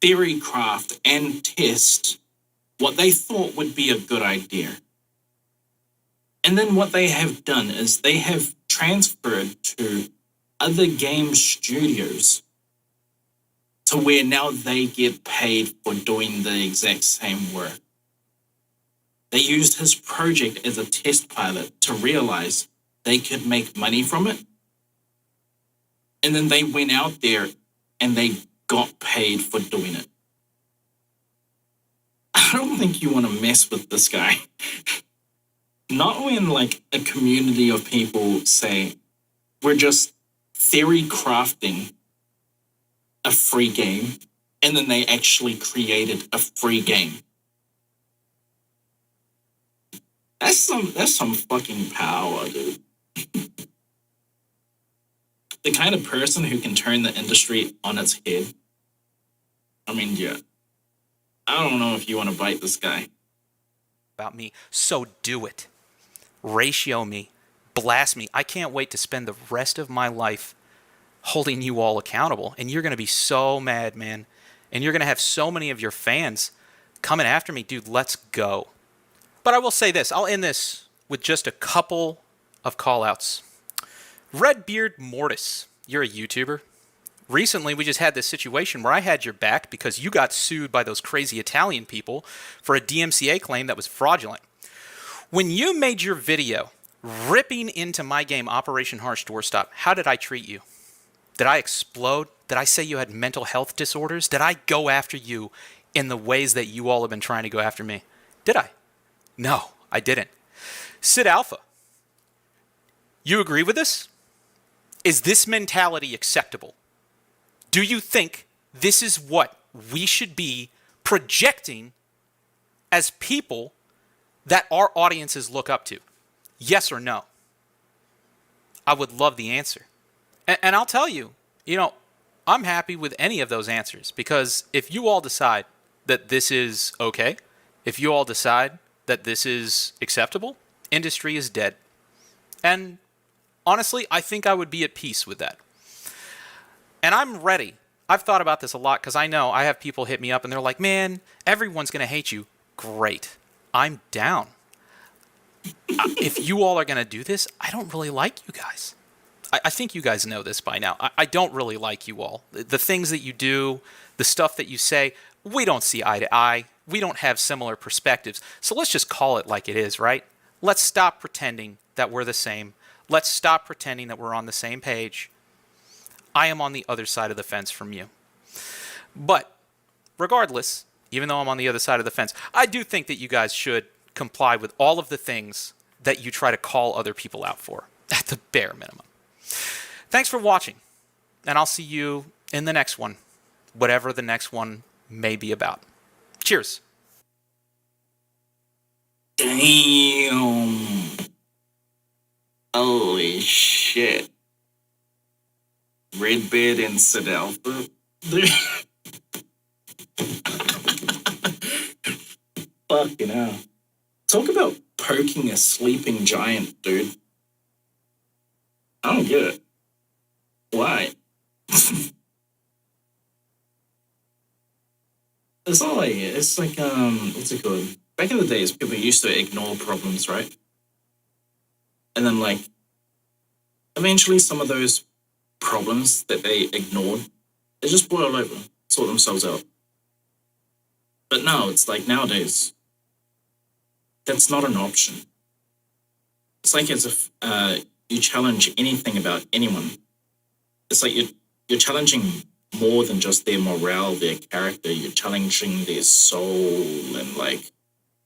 theory craft and test what they thought would be a good idea. And then what they have done is they have transferred to other game studios to where now they get paid for doing the exact same work. They used his project as a test pilot to realize they could make money from it. And then they went out there and they got paid for doing it. I don't think you want to mess with this guy. Not when like a community of people say, we're just theory crafting a free game, and then they actually created a free game. That's some fucking power, dude. The kind of person who can turn the industry on its head. I mean, yeah. I don't know if you want to bite this guy. About me, so do it. Ratio me. Blast me. I can't wait to spend the rest of my life holding you all accountable. And you're going to be so mad, man. And you're going to have so many of your fans coming after me. Dude, let's go. But I will say this. I'll end this with just a couple of call-outs. Redbeard Mortis, you're a YouTuber. Recently, we just had this situation where I had your back because you got sued by those crazy Italian people for a DMCA claim that was fraudulent. When you made your video ripping into my game Operation Harsh Doorstop, how did I treat you? Did I explode? Did I say you had mental health disorders? Did I go after you in the ways that you all have been trying to go after me? Did I? No, I didn't. Sid Alpha, you agree with this? Is this mentality acceptable? Do you think this is what we should be projecting as people that our audiences look up to? Yes or no? I would love the answer. And I'll tell you, I'm happy with any of those answers, because if you all decide that this is okay, if you all decide that this is acceptable, industry is dead. And honestly, I think I would be at peace with that. And I'm ready. I've thought about this a lot because I know I have people hit me up and they're like, man, everyone's going to hate you. Great. I'm down. If you all are going to do this, I don't really like you guys. I think you guys know this by now. I don't really like you all. The things that you do, the stuff that you say, we don't see eye to eye. We don't have similar perspectives. So let's just call it like it is, right? Let's stop pretending that we're the same. Let's stop pretending that we're on the same page. I am on the other side of the fence from you. But regardless, even though I'm on the other side of the fence, I do think that you guys should comply with all of the things that you try to call other people out for, at the bare minimum. Thanks for watching, and I'll see you in the next one, whatever the next one may be about. Cheers. Damn. Holy shit. Redbeard and Sid Alpha. Fucking hell. Talk about poking a sleeping giant, dude. I don't get it. Why? It's not like, it's like, what's it called? Back in the days, people used to ignore problems, right? And then, like, eventually some of those problems that they ignored, they just boil over, sort themselves out. But no, it's like nowadays, that's not an option. It's like as if you challenge anything about anyone. It's like you're challenging more than just their morale, their character. You're challenging their soul and like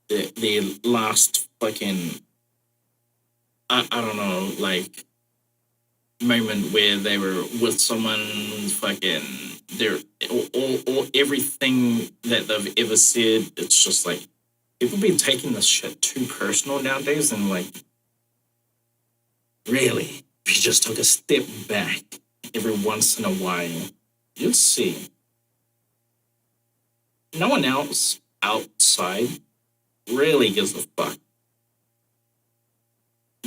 their last fucking, I don't know, like moment where they were with someone, fucking their or everything that they've ever said. It's just like people be taking this shit too personal nowadays, and like, really, if you just took a step back every once in a while, you'll see no one else outside really gives a fuck.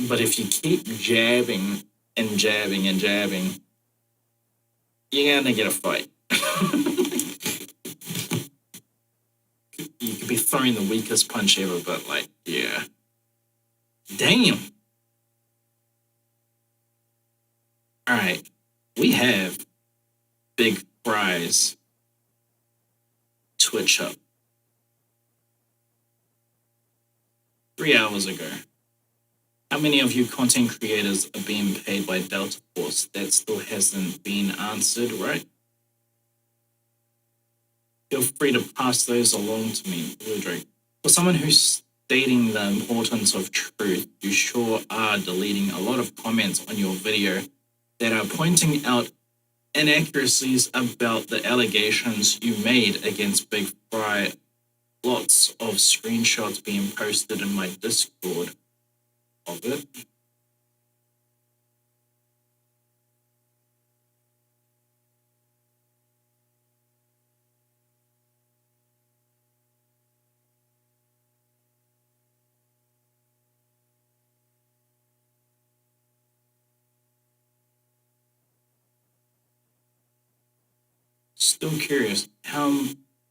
But if you keep jabbing and jabbing and jabbing, you're gonna get a fight. You could be throwing the weakest punch ever, but like, yeah. Damn. Alright. We have Big Fry's Twitch up 3 hours ago. How many of you content creators are being paid by Delta Force? That still hasn't been answered, right? Feel free to pass those along to me, Blue Drake. For someone who's stating the importance of truth, you sure are deleting a lot of comments on your video that are pointing out inaccuracies about the allegations you made against Big Fry. Lots of screenshots being posted in my Discord of it. Still curious, how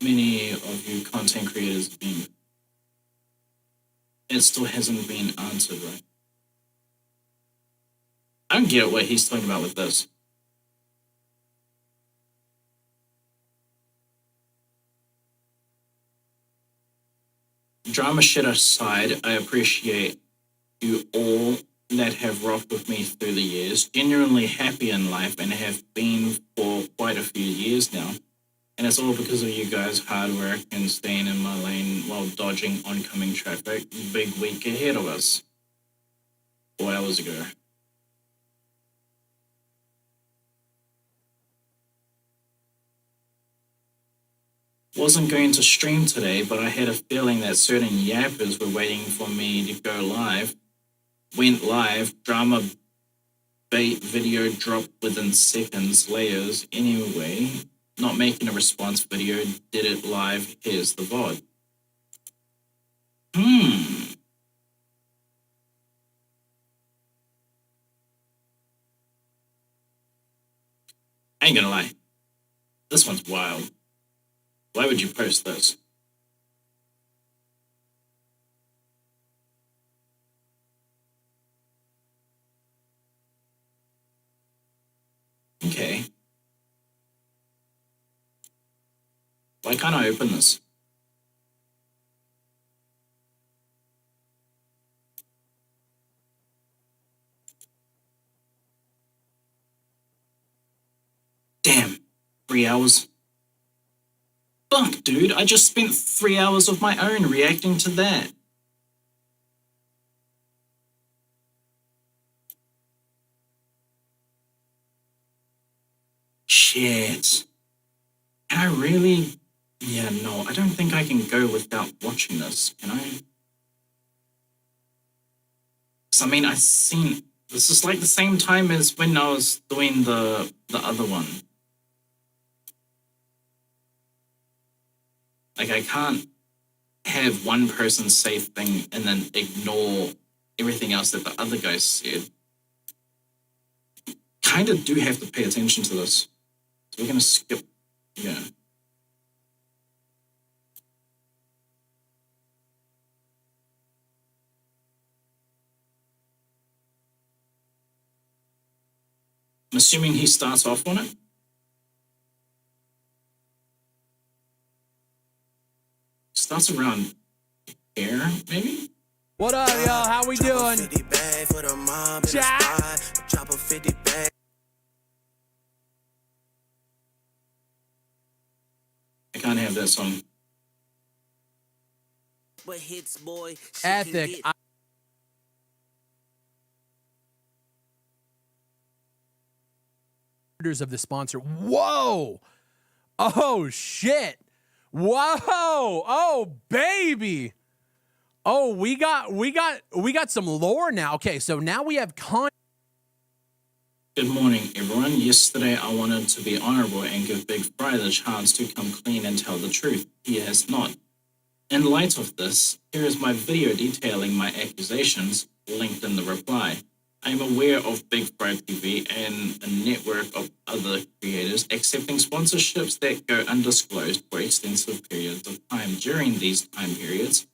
many of you content creators have been? It still hasn't been answered, right? I don't get what he's talking about with this. Drama shit aside, I appreciate you all that have rocked with me through the years, genuinely happy in life and have been for quite a few years now. And it's all because of you guys' hard work and staying in my lane while dodging oncoming traffic. Big week ahead of us. 4 hours ago. Wasn't going to stream today, but I had a feeling that certain yappers were waiting for me to go live. Went live, drama bait video dropped within seconds, layers. Anyway, not making a response video, did it live, here's the VOD. I ain't gonna lie, this one's wild. Why would you post this? Okay. Why can't I open this? Damn. 3 hours. Fuck, dude. I just spent 3 hours of my own reacting to that. Shit. Can I really? Yeah, no, I don't think I can go without watching this, can I? Because, I mean, I've seen... This is like the same time as when I was doing the other one. Like, I can't have one person say thing and then ignore everything else that the other guy said. Kind of do have to pay attention to this. So we're going to skip... Yeah. I'm assuming he starts off on it. Starts around here, maybe? What up, y'all? How we doing? Chat. I can't have that song. Ethic. Of the sponsor. Whoa! Oh shit! Whoa! Oh baby! Oh, we got some lore now. Okay, so now we have Good morning, everyone. Yesterday, I wanted to be honorable and give Big Fry the chance to come clean and tell the truth. He has not. In light of this, here is my video detailing my accusations, linked in the reply. I'm aware of Big Fry TV and a network of other creators accepting sponsorships that go undisclosed for extensive periods of time. During these time periods,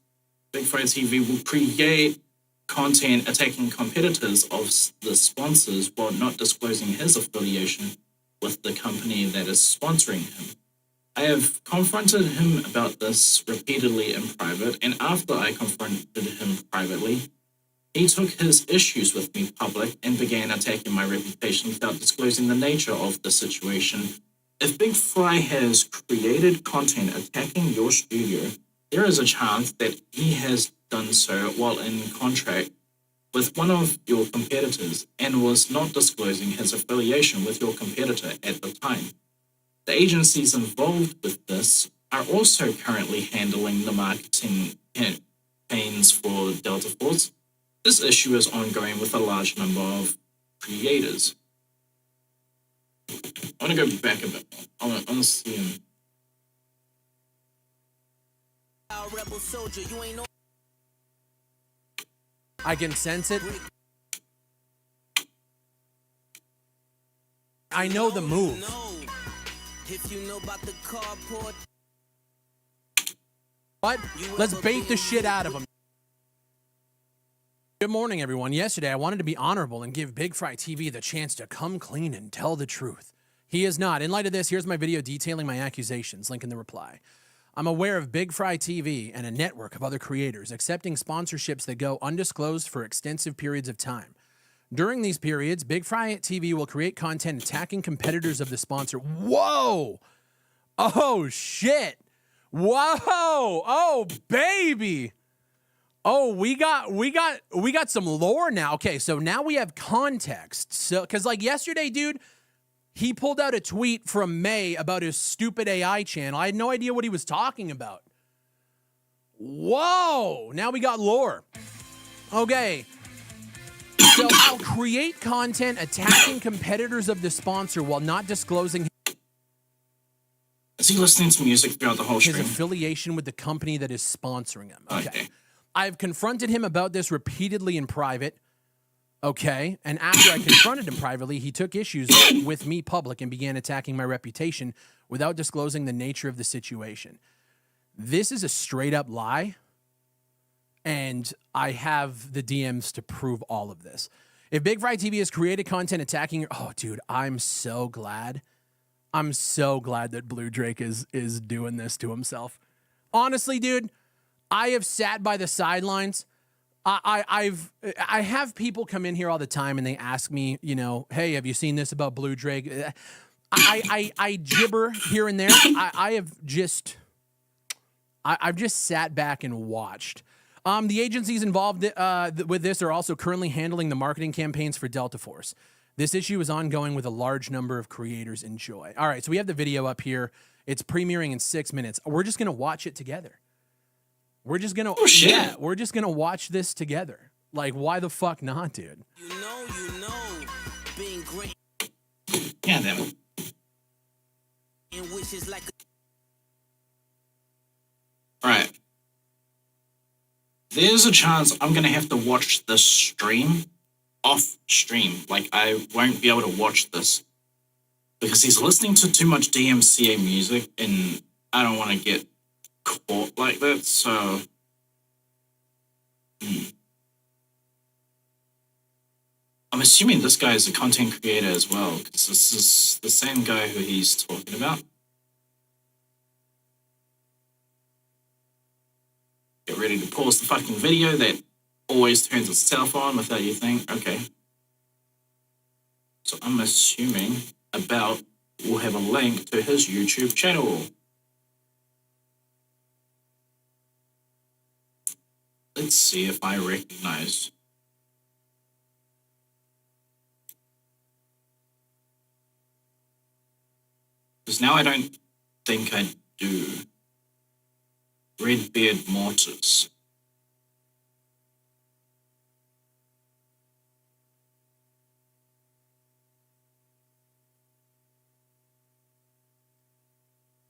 Big Fry TV will create content attacking competitors of the sponsors while not disclosing his affiliation with the company that is sponsoring him. I have confronted him about this repeatedly in private, and after I confronted him privately, he took his issues with me public and began attacking my reputation without disclosing the nature of the situation. If Big Fry has created content attacking your studio, there is a chance that he has done so while in contract with one of your competitors and was not disclosing his affiliation with your competitor at the time. The agencies involved with this are also currently handling the marketing campaigns for Delta Force. This issue is ongoing with a large number of creators. I want to go back a bit more. I want to see I can sense it. I know the move. What? Let's bait the shit out of him. Good morning, everyone. Yesterday, I wanted to be honorable and give Big Fry TV the chance to come clean and tell the truth. He is not. In light of this, here's my video detailing my accusations. Link in the reply. I'm aware of Big Fry TV and a network of other creators accepting sponsorships that go undisclosed for extensive periods of time. During these periods, Big Fry TV will create content attacking competitors of the sponsor. Whoa! Oh, shit! Whoa! Oh, baby! Oh, we got some lore now. Okay, so now we have context. So, because like yesterday, dude, he pulled out a tweet from May about his stupid AI channel. I had no idea what he was talking about. Whoa! Now we got lore. Okay. So I'll create content attacking competitors of the sponsor while not disclosing Is he listening to music throughout the whole his stream? affiliation with the company that is sponsoring him. Okay. I've confronted him about this repeatedly in private. Okay. And after I confronted him privately, he took issues with me public and began attacking my reputation without disclosing the nature of the situation. This is a straight up lie. And I have the DMs to prove all of this. If Big Fry TV has created content attacking your... Oh, dude, I'm so glad. I'm so glad that Blue Drake is doing this to himself. Honestly, dude, I have sat by the sidelines. I have people come in here all the time and they ask me, you know, hey, have you seen this about Blue Drake? I gibber here and there. I've just sat back and watched. The agencies involved with this are also currently handling the marketing campaigns for Delta Force. This issue is ongoing with a large number of creators. Enjoy. All right, so we have the video up here. It's premiering in 6 minutes. We're just gonna watch it together. We're just gonna we're just gonna watch this together. Like, why the fuck not, dude? You know, being great. Yeah, damn it. And wishes like All right. There's a chance I'm going to have to watch this stream off stream. Like, I won't be able to watch this because he's listening to too much DMCA music and I don't want to get caught like that. So, I'm assuming this guy is a content creator as well because this is the same guy who he's talking about. Get ready to pause the fucking video that always turns itself on without you think. Okay. So I'm assuming about will have a link to his YouTube channel. Let's see if I recognize. Because now I don't think I do. Redbeard Mortis.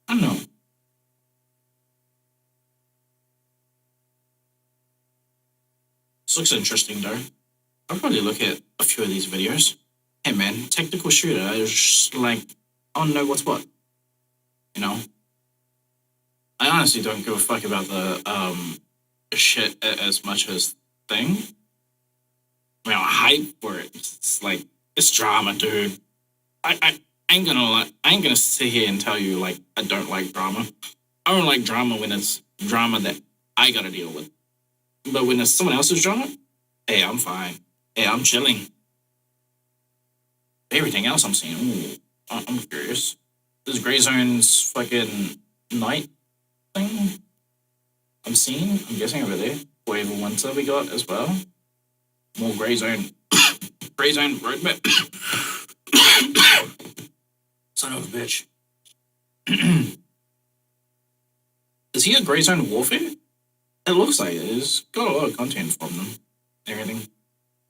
I don't know. This looks interesting though. I'll probably look at a few of these videos. Hey man, tactical shooter is just like, I don't know what's what. You know? I honestly don't give a fuck about the shit as much as thing. I mean, I'm hype for it. It's like, it's drama, dude. I ain't gonna sit here and tell you like I don't like drama. I don't like drama when it's drama that I gotta deal with. But when it's someone else's drama, hey, I'm fine. Hey, I'm chilling. Everything else I'm seeing, ooh, I'm curious. This Gray Zone's fucking night thing I'm seeing, I'm guessing over there. Whatever winter we got as well. More Gray Zone. Gray Zone roadmap. Son of a bitch. Is he a Gray Zone Warfare? It looks like it. It's got a lot of content from them. Everything.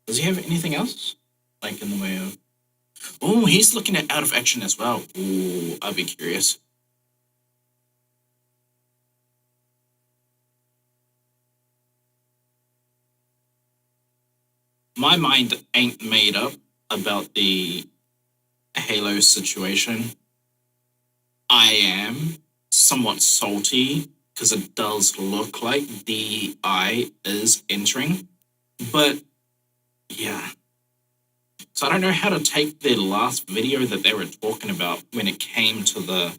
Does he have anything else? Like in the way of... Oh, he's looking at Out of Action as well. Ooh, I'd be curious. My mind ain't made up about the Halo situation. I am somewhat salty because it does look like DI is entering. But, yeah. So I don't know how to take their last video that they were talking about when it came to the,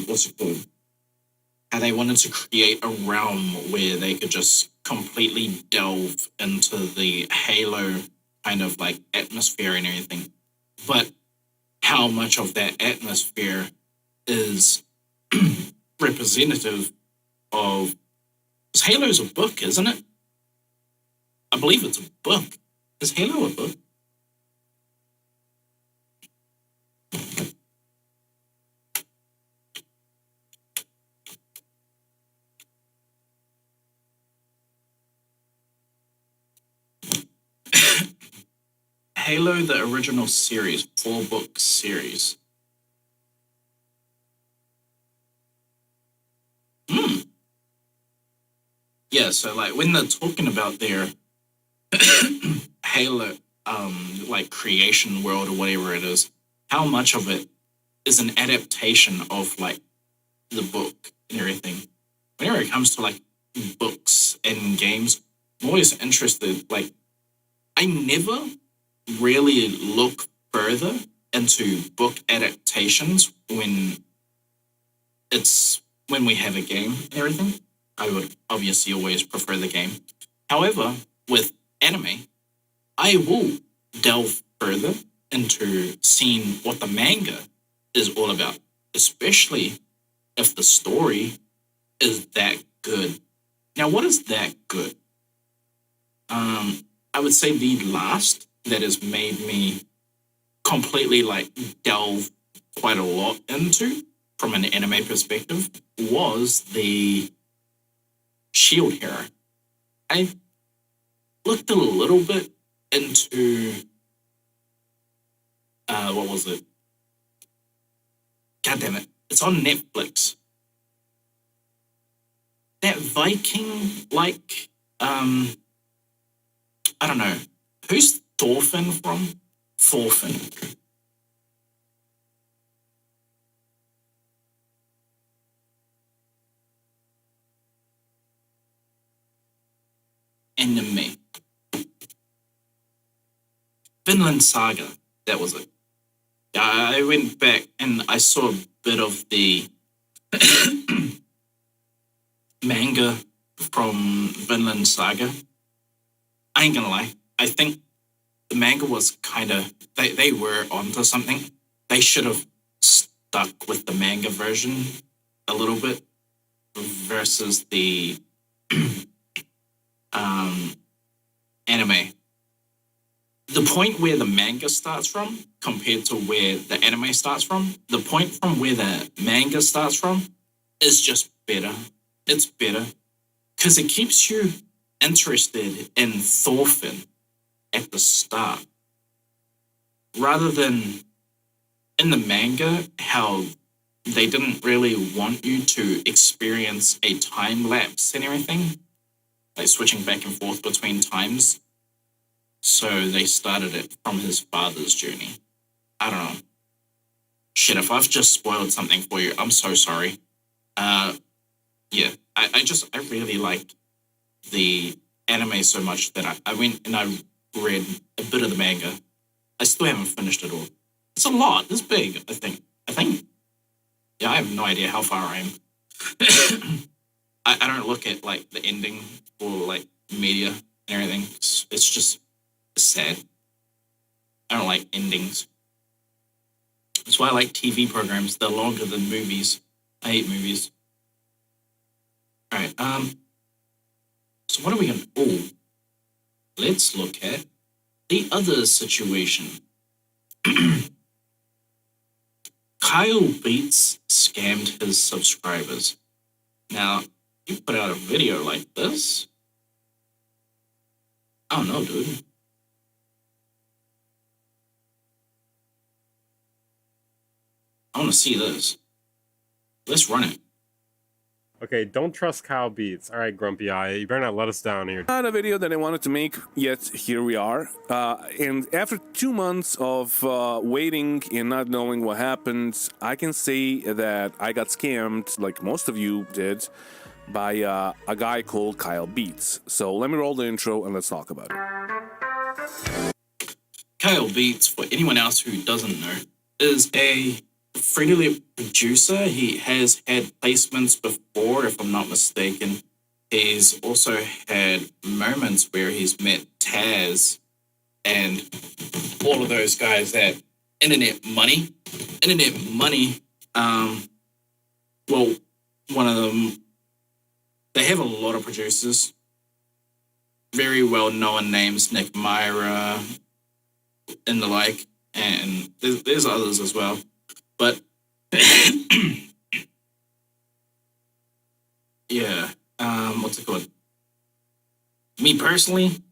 what's it called? How they wanted to create a realm where they could just completely delve into the Halo kind of like atmosphere and everything. But how much of that atmosphere is representative of... Because Halo's a book, isn't it? I believe it's a book. Is Halo a book? Halo, the original series, 4-book series. Yeah, so like when they're talking about their Halo, like creation world or whatever it is, how much of it is an adaptation of like the book and everything? Whenever it comes to like books and games, I'm always interested. Like, I never really look further into book adaptations when we have a game and everything. I would obviously always prefer the game. However, with anime, I will delve further into seeing what the manga is all about, especially if the story is that good. Now, what is that good? I would say the last that has made me completely like delve quite a lot into from an anime perspective was the Shield Hero. I looked a little bit into what was it? God damn it. It's on Netflix. That Viking like I don't know. Who's Thorfinn from? Thorfinn. Anime. Vinland Saga. That was it. I went back and I saw a bit of the manga from Vinland Saga. I ain't gonna lie. I think the manga was kind of... They were onto something. They should have stuck with the manga version a little bit versus the anime. The point where the manga starts from compared to where the anime starts from, the point from where the manga starts from is just better. It's better because it keeps you interested in Thorfinn at the start rather than in the manga how they didn't really want you to experience a time lapse and everything, like switching back and forth between times. so they started it from his father's journey. I don't know. Shit, if I've just spoiled something for you, I'm so sorry. Yeah, I really liked the anime so much that I went and I read a bit of the manga. I still haven't finished it all. It's a lot. It's big, I think. Yeah, I have no idea how far I am. I don't look at, like, the ending or, like, media and everything. It's just sad. I don't like endings. That's why I like TV programs. They're longer than movies. I hate movies. All right. So what are we gonna? Oh, let's look at the other situation. Kyle Beats scammed his subscribers. Now, you put out a video like this. I don't know, dude. I want to see this. Let's run it. Okay, don't trust Kyle Beats. All right, Grumpy Eye, you better not let us down here. Not a video that I wanted to make, yet here we are. And after 2 months of waiting and not knowing what happened, I can say that I got scammed, like most of you did, by a guy called Kyle Beats. So let me roll the intro and let's talk about it. Kyle Beats, for anyone else who doesn't know, is a free-to-live producer. He has had placements before, if I'm not mistaken. He's also had moments where he's met Taz and all of those guys at Internet Money. Internet Money, well, one of them, they have a lot of producers. Very well-known names, Nick Myra and the like, and there's others as well. But yeah, what's it called? Me personally,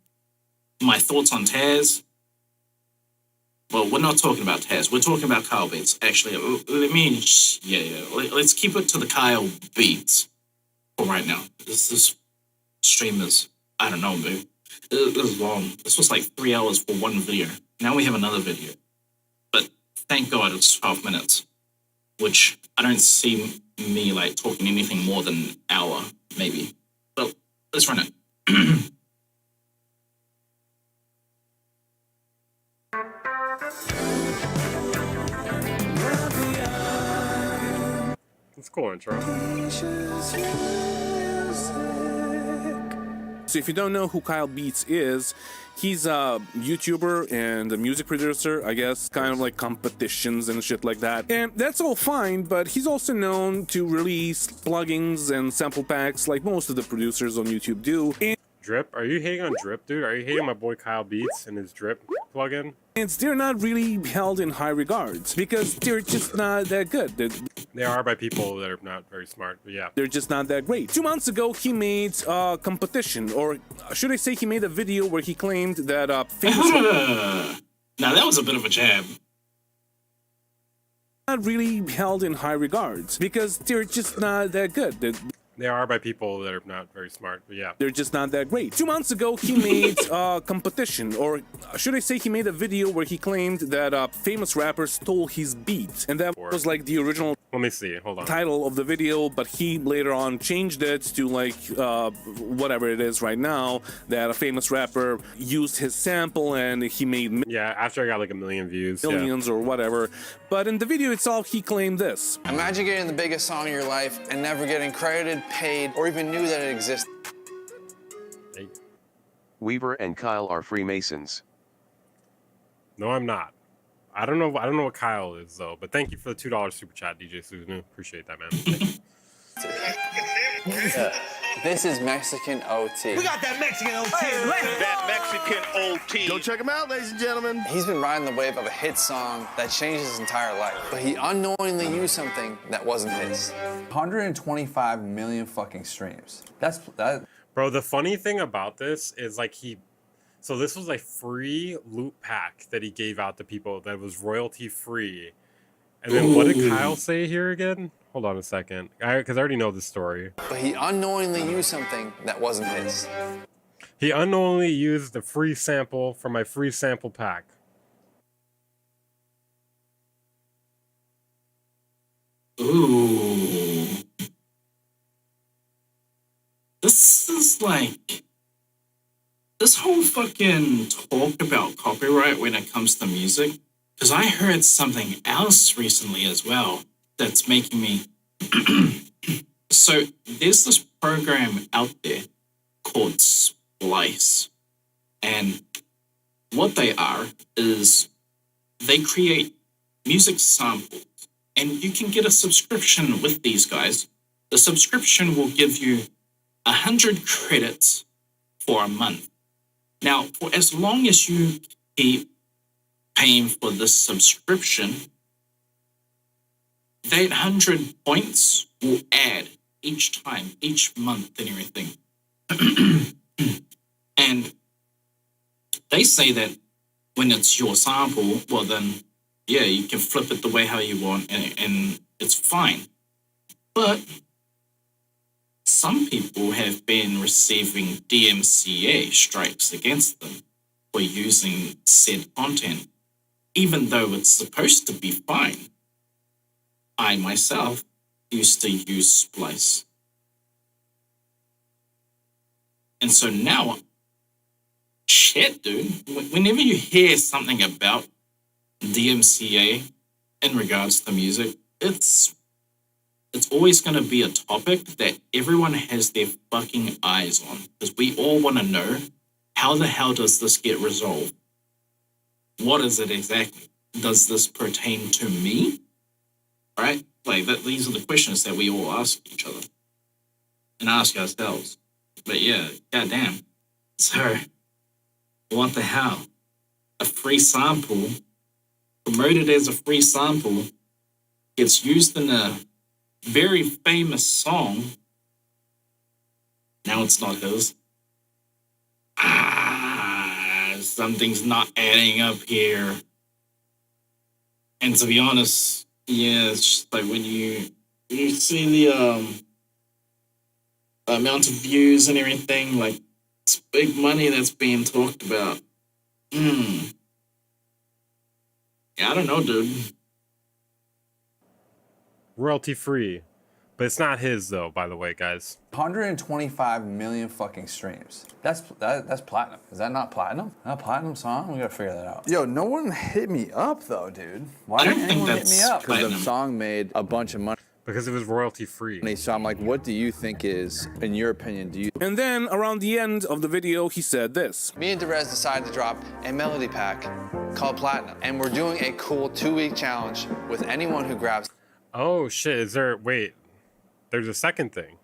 my thoughts on Taz. Well, we're not talking about Taz. We're talking about Kyle Beats. Actually, let's keep it to the Kyle Beats for right now. This stream is, I don't know, dude. This is long. This was like 3 hours for one video. Now we have another video. But thank God it's 12 minutes, which I don't see me like talking anything more than an hour, maybe. But let's run it. It's cool intro. So if you don't know who Kyle Beats is, he's a YouTuber and a music producer, I guess, kind of like competitions and shit like that. And that's all fine, but he's also known to release plugins and sample packs like most of the producers on YouTube do. And Drip? Are you hating on Drip, dude? Are you hating my boy Kyle Beats and his Drip plugin? they're not really held in high regards because they're just not that good. They are by people that are not very smart, but yeah. They're just not that great. 2 months ago, he made a competition, or should I say he made a video where he claimed that famous... Now that was a bit of a jab. Not really held in high regards because they're just not that good. They are by people that are not very smart, but yeah. They're just not that great. 2 months ago, he made a competition, or should I say he made a video where he claimed that famous rapper stole his beat. And that was like the original... Let me see, hold on. Title of the video, but he later on changed it to like whatever it is right now, that a famous rapper used his sample and he made... Yeah, after I got like 1 million views. Millions or whatever. But in the video itself, he claimed this. Imagine getting the biggest song of your life and never getting credited, paid, or even knew that it existed. Hey. Weaver and Kyle are Freemasons. No, I'm not. I don't know what Kyle is though, but thank you for the $2 super chat, DJ Suzunu. Appreciate that, man. Yeah. This is Mexican OT. We got that Mexican OT. That Mexican OT. Go check him out, ladies and gentlemen. He's been riding the wave of a hit song that changed his entire life, but he unknowingly used something that wasn't his. 125 million fucking streams. That. Bro, the funny thing about this is like so this was a free loot pack that he gave out to people that was royalty free. And then what did Kyle say here again? Hold on a second. Because I already know this story. But he unknowingly used something that wasn't his. He unknowingly used the free sample from my free sample pack. Ooh. This is like... This whole fucking talk about copyright when it comes to music, because I heard something else recently as well that's making me... So there's this program out there called Splice. And what they are is they create music samples. And you can get a subscription with these guys. The subscription will give you 100 credits for a month. Now, for as long as you keep paying for this subscription, that 100 points will add each time, each month and everything. And they say that when it's your sample, well then, yeah, you can flip it the way how you want and it's fine. But some people have been receiving DMCA strikes against them for using said content, even though it's supposed to be fine. I myself used to use Splice. And so now, shit, dude, whenever you hear something about DMCA in regards to music, it's always going to be a topic that everyone has their fucking eyes on, because we all want to know, how the hell does this get resolved? What is it exactly? Does this pertain to me? Right? Like, these are the questions that we all ask each other and ask ourselves. But yeah, goddamn. So, what the hell? A free sample, promoted as a free sample, gets used in a very famous song. Now it's not his. Something's not adding up here. And to be honest, yeah, it's just like when you see the amount of views and everything, like it's big money that's being talked about. Yeah, I don't know, dude. Royalty free. But it's not his though, by the way, guys. 125 million fucking streams. That's platinum. Is that not platinum? Not a platinum song? We gotta figure that out. Yo, no one hit me up though, dude. Why didn't anyone hit me up? Because the song made a bunch of money. Because it was royalty free. So I'm like, what do you think is, in your opinion, do you... And then, around the end of the video, he said this. Me and Derez decided to drop a melody pack called Platinum. And we're doing a cool 2-week challenge with anyone who grabs... Oh shit, is there... Wait. There's a second thing.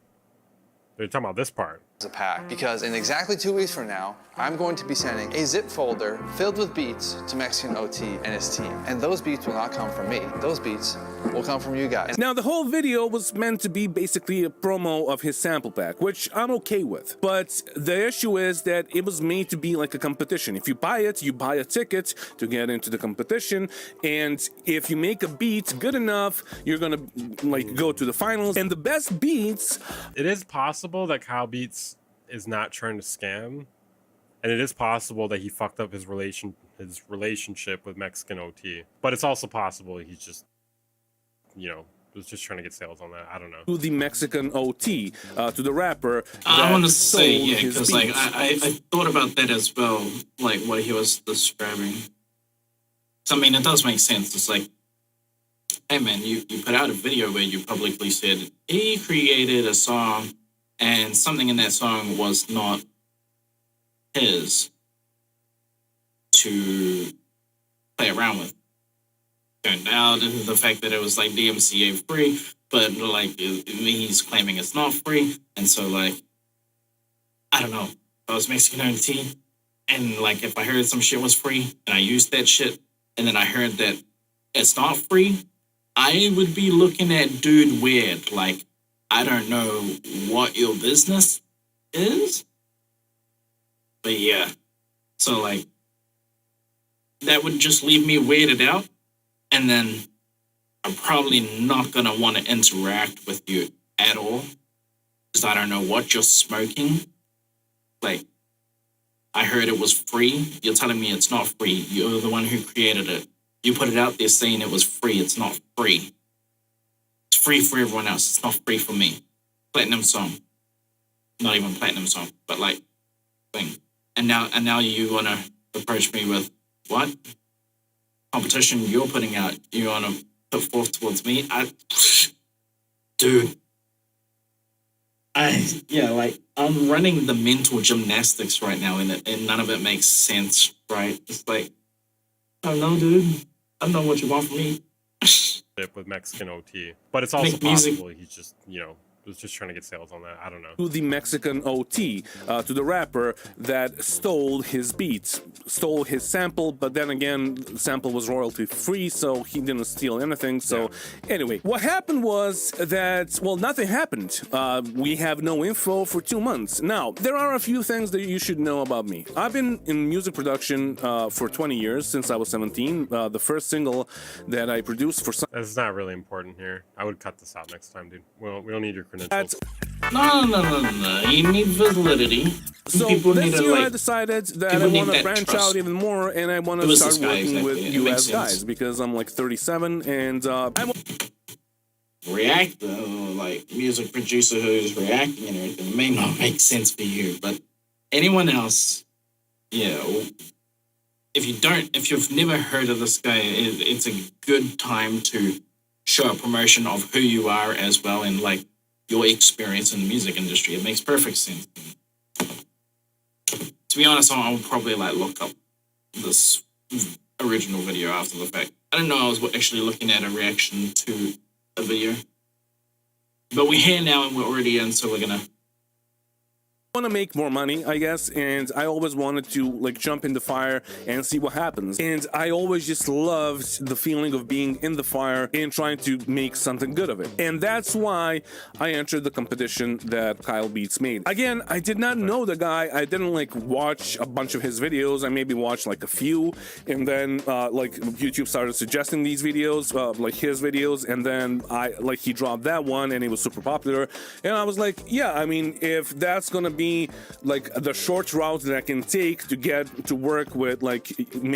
They're talking about this part. A pack, because in exactly 2 weeks from now, I'm going to be sending a zip folder filled with beats to Mexican OT and his team. And those beats will not come from me. Those beats will come from you guys. Now, the whole video was meant to be basically a promo of his sample pack, which I'm okay with. But the issue is that it was made to be like a competition. If you buy it, you buy a ticket to get into the competition. And if you make a beat good enough, you're gonna like go to the finals. And the best beats... It is possible that Kyle Beats is not trying to scam. And it is possible that he fucked up his relationship with Mexican OT. But it's also possible he's just, you know, was just trying to get sales on that. I don't know. To the Mexican OT, to the rapper. I want to say, yeah, because like I thought about that as well, like what he was describing. So I mean, it does make sense. It's like, hey man, you put out a video where you publicly said he created a song and something in that song was not his to play around with. Turned out the fact that it was like DMCA free, but like he's claiming it's not free, and so like I don't know. If I was Mexican OT, and like if I heard some shit was free and I used that shit, and then I heard that it's not free, I would be looking at dude weird. Like I don't know what your business is, but yeah. So like that would just leave me weirded out. And then I'm probably not going to want to interact with you at all because I don't know what you're smoking. Like, I heard it was free. You're telling me it's not free. You're the one who created it. You put it out there saying it was free. It's not free. It's free for everyone else. It's not free for me. Platinum song. Not even platinum song, but like thing. And now you want to approach me with what? Competition you're putting out, you want to put forth towards me? Dude. I'm running the mental gymnastics right now, and none of it makes sense, right? It's like, I don't know, dude. I don't know what you want from me. With Mexican OT, but it's also possible he's just, was just trying to get sales on that. I don't know. To the Mexican OT, to the rapper that stole his beats, stole his sample, but then again, the sample was royalty free, so he didn't steal anything. So anyway, what happened was that, well, nothing happened. We have no info for 2 months. Now, there are a few things that you should know about me. I've been in music production for 20 years, since I was 17. The first single that I produced for some... That's not really important here. I would cut this out next time, dude. We don't need your credentials. No. You need validity. So people this need year to, I decided that I want to branch out even more, and I want to start working with US guys, because I'm like 37 and I'm react like music producer who's reacting and everything may not make sense for you, but anyone else, if you've never heard of this guy, it's a good time to show a promotion of who you are as well, and like your experience in the music industry. It makes perfect sense. To be honest, I'll probably like look up this original video after the fact. I don't know I was actually looking at a reaction to a video. But we're here now and we're already in, so we're gonna... want to make more money, I guess, and I always wanted to like jump in the fire and see what happens. And I always just loved the feeling of being in the fire and trying to make something good of it. And that's why I entered the competition that Kyle Beats made. Again, I did not know the guy. I didn't like watch a bunch of his videos. I maybe watched like a few, and then like YouTube started suggesting these videos, like his videos, and then he dropped that one and it was super popular. And I was like, yeah, I mean, if that's gonna be like the short route that I can take to get to work with like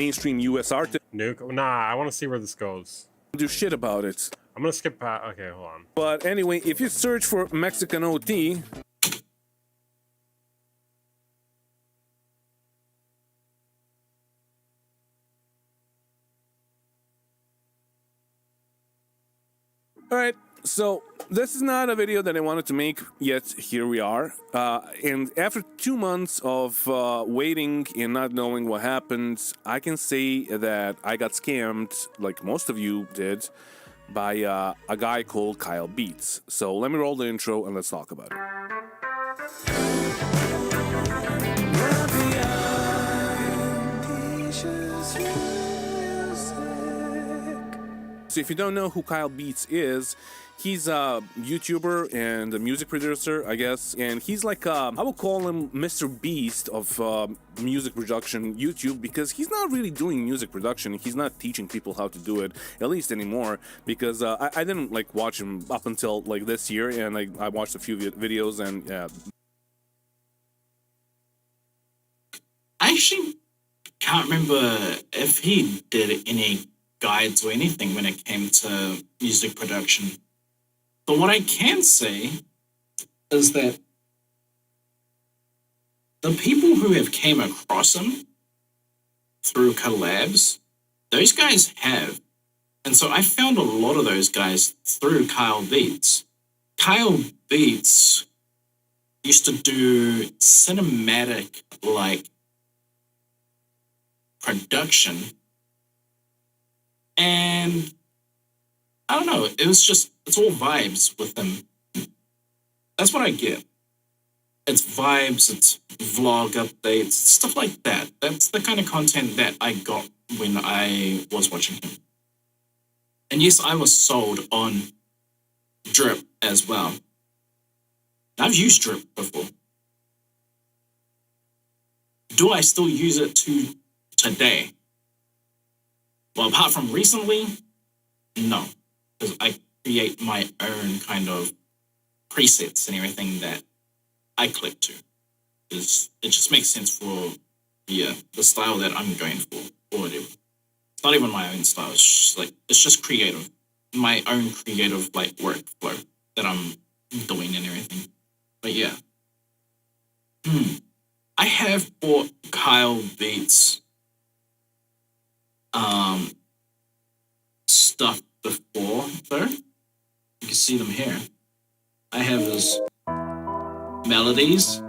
mainstream US artists. Nuke? Nah, I want to see where this goes. Do shit about it. I'm gonna skip past. Okay, hold on. But anyway, if you search for Mexican OT, all right. So this is not a video that I wanted to make, yet here we are. And after 2 months of waiting and not knowing what happened, I can say that I got scammed, like most of you did, by a guy called Kyle Beats. So let me roll the intro and let's talk about it. So if you don't know who Kyle Beats is, he's a YouTuber and a music producer, I guess, and he's like, I would call him Mr. Beast of music production YouTube, because he's not really doing music production. He's not teaching people how to do it, at least anymore, because I didn't like watch him up until like this year, and I watched a few videos, and yeah. I actually can't remember if he did any guides or anything when it came to music production. But what I can say is that the people who have came across him through collabs, those guys have. And so I found a lot of those guys through Kyle Beats. Kyle Beats used to do cinematic, like, production. And I don't know, it's all vibes with them. That's what I get. It's vibes, it's vlog updates, stuff like that. That's the kind of content that I got when I was watching him. And yes, I was sold on Drip as well. I've used Drip before. Do I still use it today? Well, apart from recently, no. Because I create my own kind of presets and everything that I click to. It just makes sense for yeah, the style that I'm going for, or whatever. It's not even my own style. It's just like, it's just creative, my own creative like workflow that I'm doing and everything. But yeah, I have bought Kyle Beats stuff before though. You can see them here. I have his melodies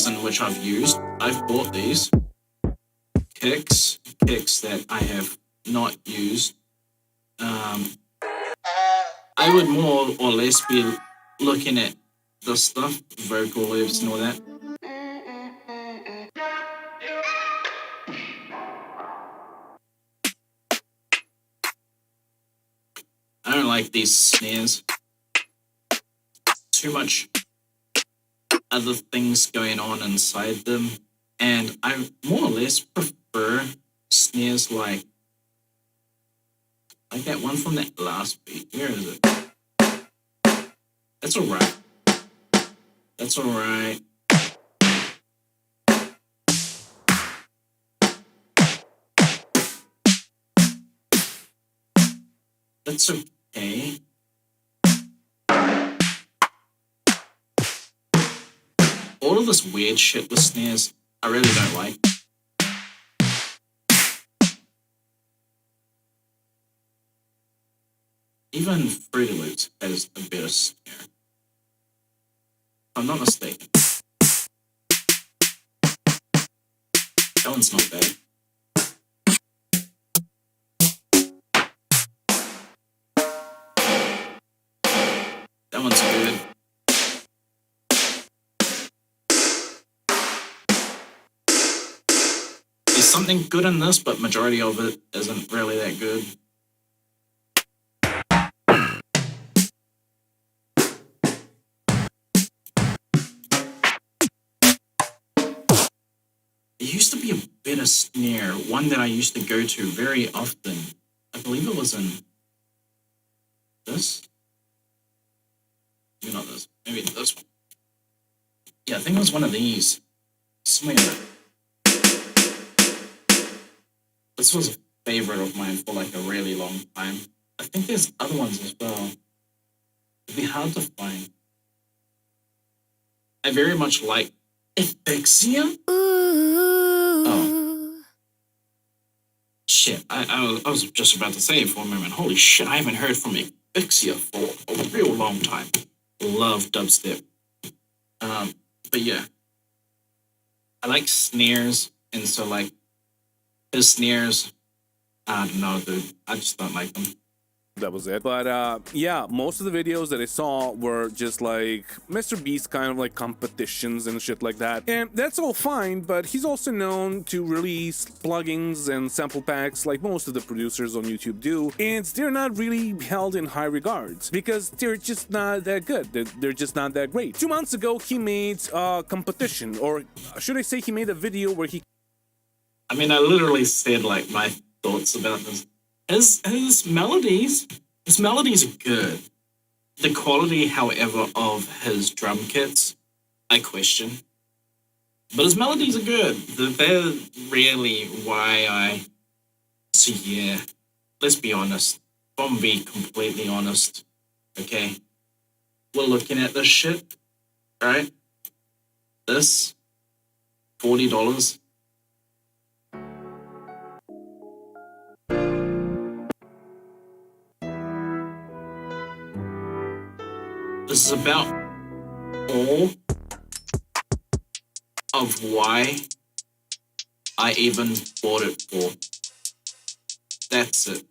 in which I've used. I've bought these kicks that I have not used. I would more or less be looking at the stuff, vocal loops and all that. I don't like these snares. Too much other things going on inside them. And I more or less prefer snares like that one from that last beat. Where is it? That's alright. That's alright. That's okay. All of this weird shit with snares, I really don't like. Even Fruity Loops has a better snare. If I'm not mistaken. That one's not bad. That one's good. There's something good in this, but majority of it isn't really that good. There used to be a better snare, one that I used to go to very often. I believe it was in this. Maybe not this. Maybe this one. Yeah, I think it was one of these. Somewhere. This was a favorite of mine for like a really long time. I think there's other ones as well. It'd be hard to find. I very much like Epixia. Oh. Shit, I was just about to say it for a moment. Holy shit, I haven't heard from Epixia for a real long time. Love dubstep. But yeah. I like snares, and so like his snares, I don't know, dude. I just don't like them. That was it. But yeah, most of the videos that I saw were just like Mr. Beast kind of like competitions and shit like that. And that's all fine, but he's also known to release plugins and sample packs like most of the producers on YouTube do. And they're not really held in high regards because they're just not that good. They're just not that great. 2 months ago, he made a competition, or should I say he made a video where he... I mean, I literally said like my thoughts about this. His melodies are good. The quality, however, of his drum kits, I question. But his melodies are good. They're really why I... So yeah, let's be honest. If I'm being completely honest, okay? We're looking at this shit, right? This, $40. This is about all of why I even bought it for. That's it.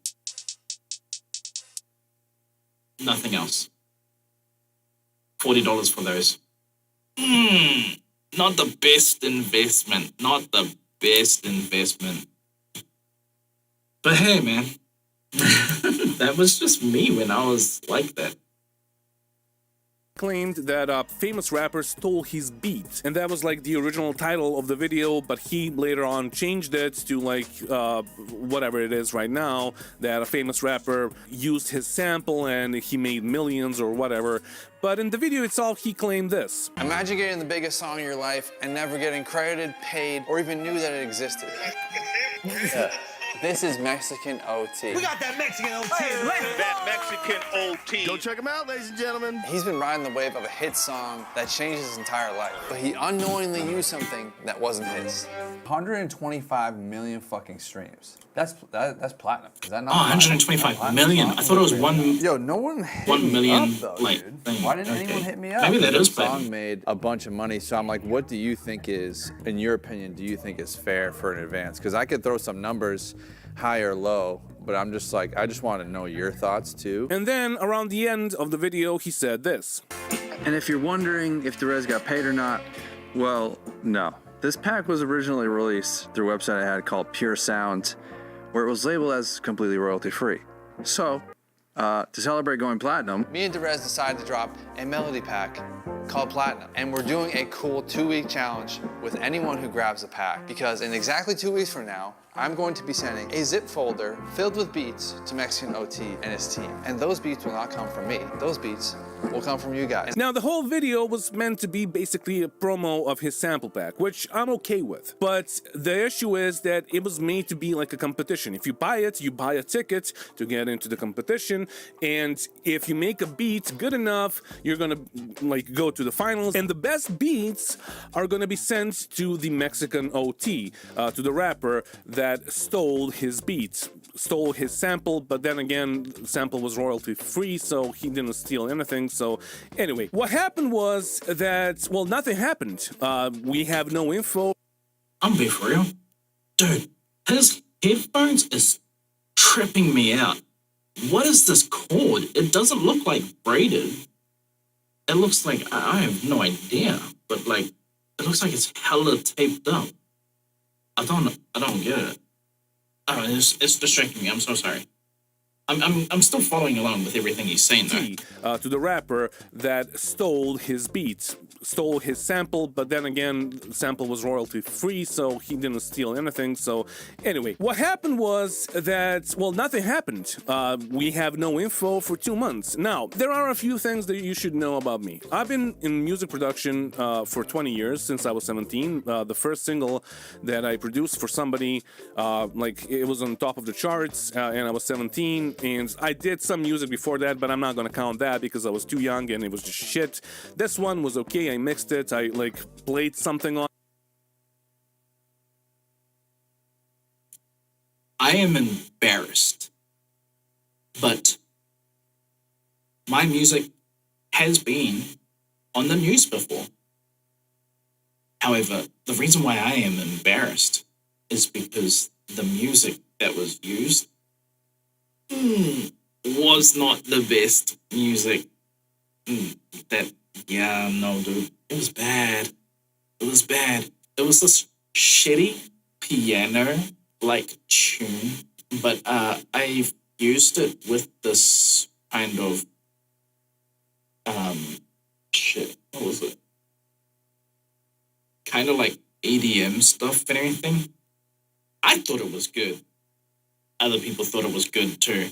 Nothing else. $40 for those. Not the best investment. Not the best investment. But hey, man. That was just me when I was like that. claimed that a famous rapper stole his beat, and that was like the original title of the video, but he later on changed it to like whatever it is right now, that a famous rapper used his sample and he made millions or whatever. But in the video itself, he claimed this. Imagine getting the biggest song of your life and never getting credited, paid, or even knew that it existed. This is Mexican OT. We got that Mexican OT. That Mexican OT. Go check him out, ladies and gentlemen. He's been riding the wave of a hit song that changed his entire life, but he unknowingly used something that wasn't his. 125 million fucking streams. That's platinum. Is that not? Oh, 125 million. I thought it was one. Yo, no one hit 1 million. me up, though, Like, dude. thing. Why didn't Okay. anyone hit me up? Maybe that is The song platinum. made a bunch of money, so I'm like, what do you think is, in your opinion, do you think is fair for an advance? Because I could throw some numbers, high or low, but I'm just like, I just want to know your thoughts too. And then around the end of the video, he said this. And if you're wondering if Derez got paid or not, well, no. This pack was originally released through a website I had called Pure Sound, where it was labeled as completely royalty-free. So, to celebrate going platinum, me and Derez decided to drop a melody pack called Platinum. And we're doing a cool 2-week challenge with anyone who grabs the pack, because in exactly 2 weeks from now, I'm going to be sending a zip folder filled with beats to Mexican OT and his team. And those beats will not come from me. Those beats will come from you guys. Now, the whole video was meant to be basically a promo of his sample pack, which I'm okay with. But the issue is that it was made to be like a competition. If you buy it, you buy a ticket to get into the competition. And if you make a beat good enough, you're gonna like go to the finals. And the best beats are gonna be sent to the Mexican OT, to the rapper that stole his beats, stole his sample, but then again, the sample was royalty free, so he didn't steal anything. So anyway, what happened was that, well, nothing happened. We have no info. I'm being for real. Dude, his headphones is tripping me out. What is this cord? It doesn't look like braided. It looks like, I have no idea, but like, it looks like it's hella taped up. I don't get it. Oh, it's distracting me. I'm so sorry. I'm still following along with everything he's saying though. To the rapper that stole his beats, stole his sample, but then again, the sample was royalty free, so he didn't steal anything. So anyway, what happened was that, well, nothing happened. We have no info for 2 months. Now, there are a few things that you should know about me. I've been in music production for 20 years, since I was 17. The first single that I produced for somebody, like it was on top of the charts, and I was 17. And I did some music before that, but I'm not gonna count that because I was too young and it was just shit. This one was okay. I mixed it. I like played something on. I am embarrassed, but my music has been on the news before. However, the reason why I am embarrassed is because the music that was used was not the best music. No, dude. It was bad. It was bad. It was this shitty piano-like tune, but I've used it with this kind of, what was it? Kind of like EDM stuff and everything. I thought it was good. Other people thought it was good too.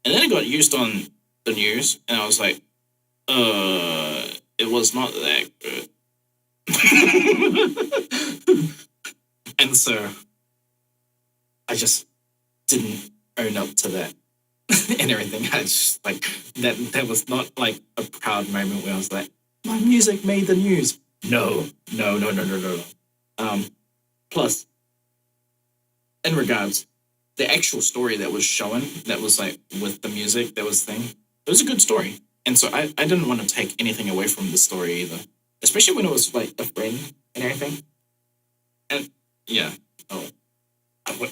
And then it got used on the news, and I was like, it was not that good. And so I just didn't own up to that and everything. I just like that was not like a proud moment where I was like, my music made the news. No. Plus, in regards, the actual story that was shown, that was like with the music, that was thing, it was a good story. And so I didn't want to take anything away from the story either. Especially when it was like a friend and everything. And yeah,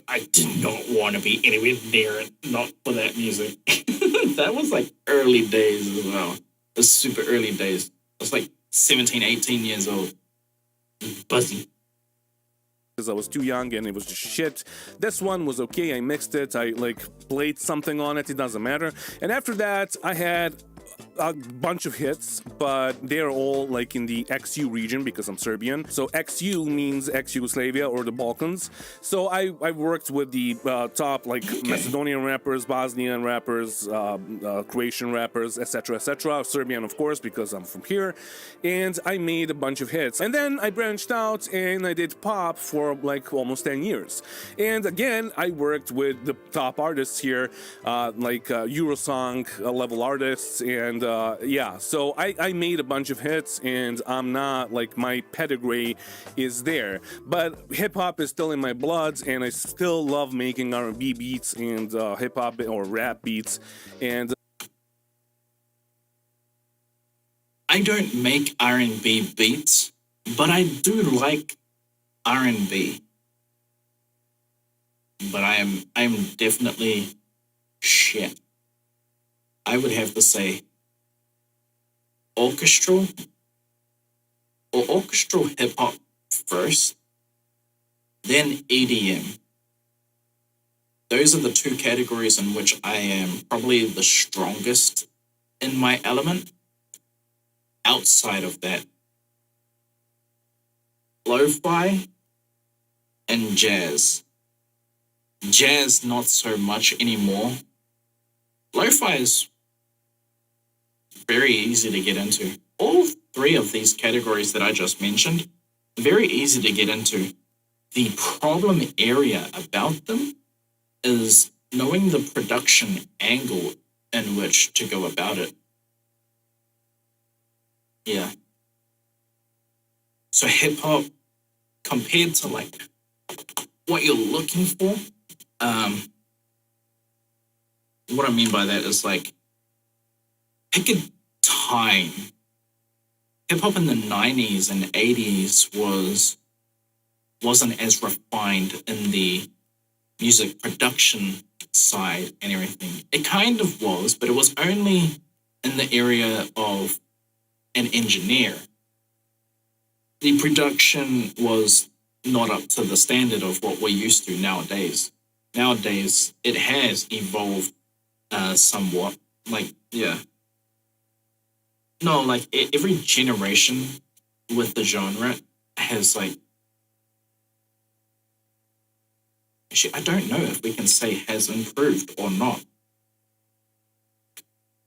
I did not want to be anywhere near it, not for that music. That was like early days as well. It was super early days. I was like 17, 18 years old. Buzzy. Because I was too young and it was just shit. This one was okay. I mixed it. I like played something on it. It doesn't matter. And after that, I had a bunch of hits, but they're all like in the XU region because I'm Serbian. So XU means ex-Yugoslavia or the Balkans. So I worked with the top like Macedonian rappers, Bosnian rappers, Croatian rappers, etc., Serbian, of course, because I'm from here. And I made a bunch of hits. And then I branched out and I did pop for like almost 10 years. And again, I worked with the top artists here, like Eurosong level artists, and so I made a bunch of hits, and I'm not like my pedigree is there, but hip hop is still in my blood, and I still love making R&B beats and hip hop or rap beats, and I don't make R&B beats, but I do like R&B. But I am definitely shit. I would have to say orchestral hip hop first, then EDM. Those are the two categories in which I am probably the strongest in my element. Outside of that, lo-fi and jazz. Jazz, not so much anymore. Lo-fi is very easy to get into. All three of these categories that I just mentioned, very easy to get into. The problem area about them is knowing the production angle in which to go about it. Yeah. So hip-hop, compared to like what you're looking for, what I mean by that is like, pick a time. Hip-hop in the 90s and 80s wasn't as refined in the music production side and everything. It kind of was, but it was only in the area of an engineer. The production was not up to the standard of what we're used to nowadays. Nowadays, it has evolved somewhat. Like, yeah. No, like every generation with the genre has like, actually, I don't know if we can say has improved or not.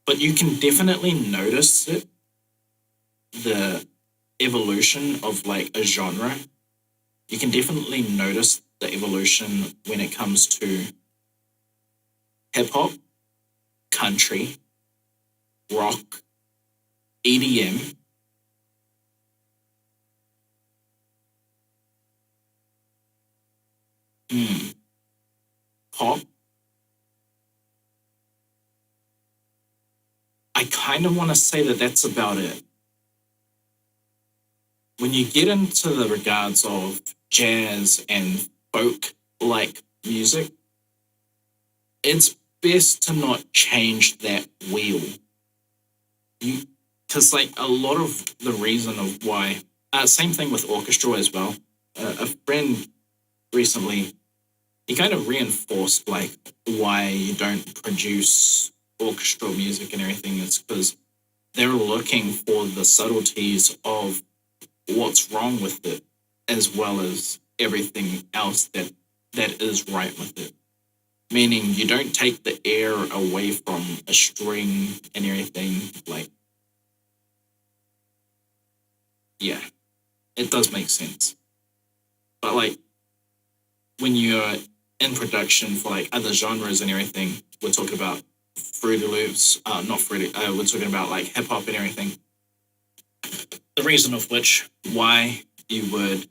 But you can definitely notice it, the evolution of like a genre. You can definitely notice the evolution when it comes to hip-hop, country, rock, EDM, pop. I kind of want to say that that's about it. When you get into the regards of jazz and folk-like music, it's best to not change that wheel. Because like a lot of the reason of why, same thing with orchestra as well. A friend recently, he kind of reinforced like why you don't produce orchestral music and everything. It's because they're looking for the subtleties of what's wrong with it, as well as everything else that is right with it. Meaning you don't take the air away from a string and everything. Like, yeah, it does make sense. But like, when you're in production for like other genres and everything, we're talking about Fruity Loops, we're talking about like hip hop and everything. The reason of which why you would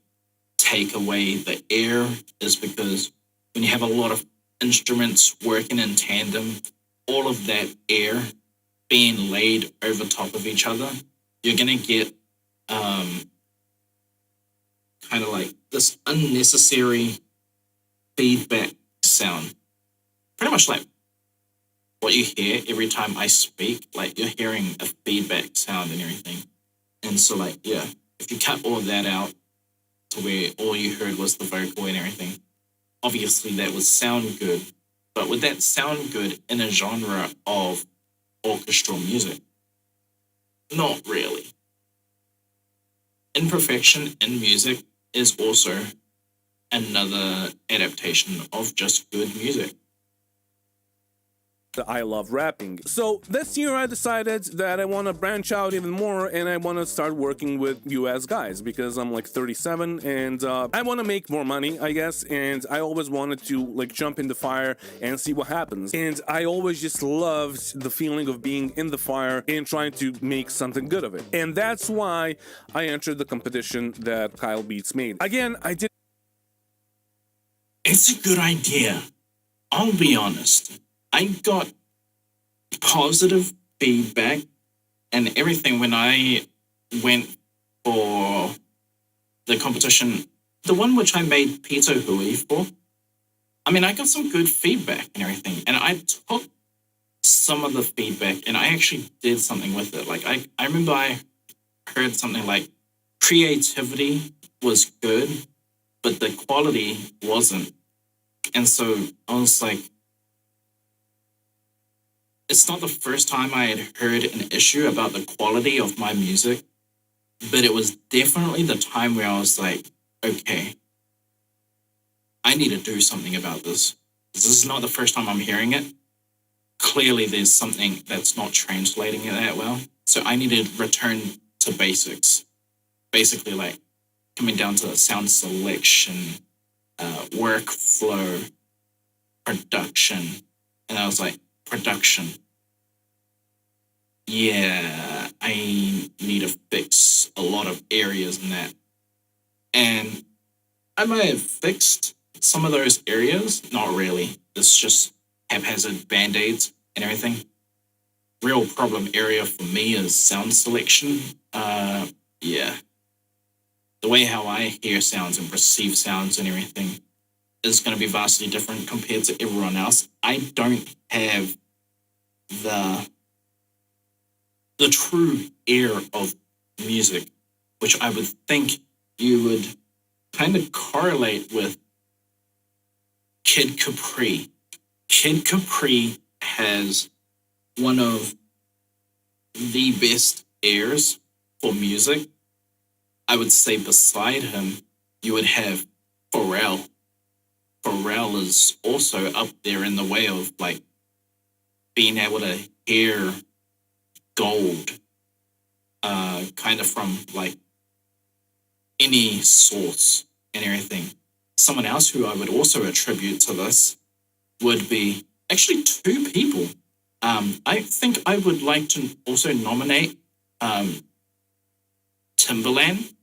take away the air is because when you have a lot of instruments working in tandem, all of that air being laid over top of each other, you're gonna get kind of like this unnecessary feedback sound. Pretty much like what you hear every time I speak, like you're hearing a feedback sound and everything. And so like, yeah, if you cut all of that out to where all you heard was the vocal and everything, obviously that would sound good. But would that sound good in a genre of orchestral music? Not really. Imperfection in music is also another adaptation of just good music. I love rapping. So this year I decided that I want to branch out even more and I want to start working with US guys because I'm like 37 and I want to make more money, I guess, and I always wanted to like jump in the fire and see what happens. And I always just loved the feeling of being in the fire and trying to make something good of it. And that's why I entered the competition that Kyle Beats made. Again, I did. It's a good idea. I'll be honest. I got positive feedback and everything when I went for the competition, the one which I made Peter Hui for. I mean, I got some good feedback and everything, and I took some of the feedback and I actually did something with it. Like, I remember I heard something like creativity was good, but the quality wasn't. And so I was like, it's not the first time I had heard an issue about the quality of my music, but it was definitely the time where I was like, okay, I need to do something about this. This is not the first time I'm hearing it. Clearly, there's something that's not translating it that well. So I need to return to basics. Basically, like coming down to sound selection, workflow, production. And I was like, production. Yeah, I need to fix a lot of areas in that. And I might have fixed some of those areas. Not really. It's just haphazard band-aids and everything. Real problem area for me is sound selection. Yeah. The way how I hear sounds and perceive sounds and everything is going to be vastly different compared to everyone else. I don't have the true ear of music, which I would think you would kind of correlate with Kid Capri. Kid Capri has one of the best ears for music. I would say beside him, you would have Pharrell. Pharrell is also up there in the way of like being able to hear gold, kind of from like any source and everything. Someone else who I would also attribute to this would be actually two people. I think I would like to also nominate Timbaland.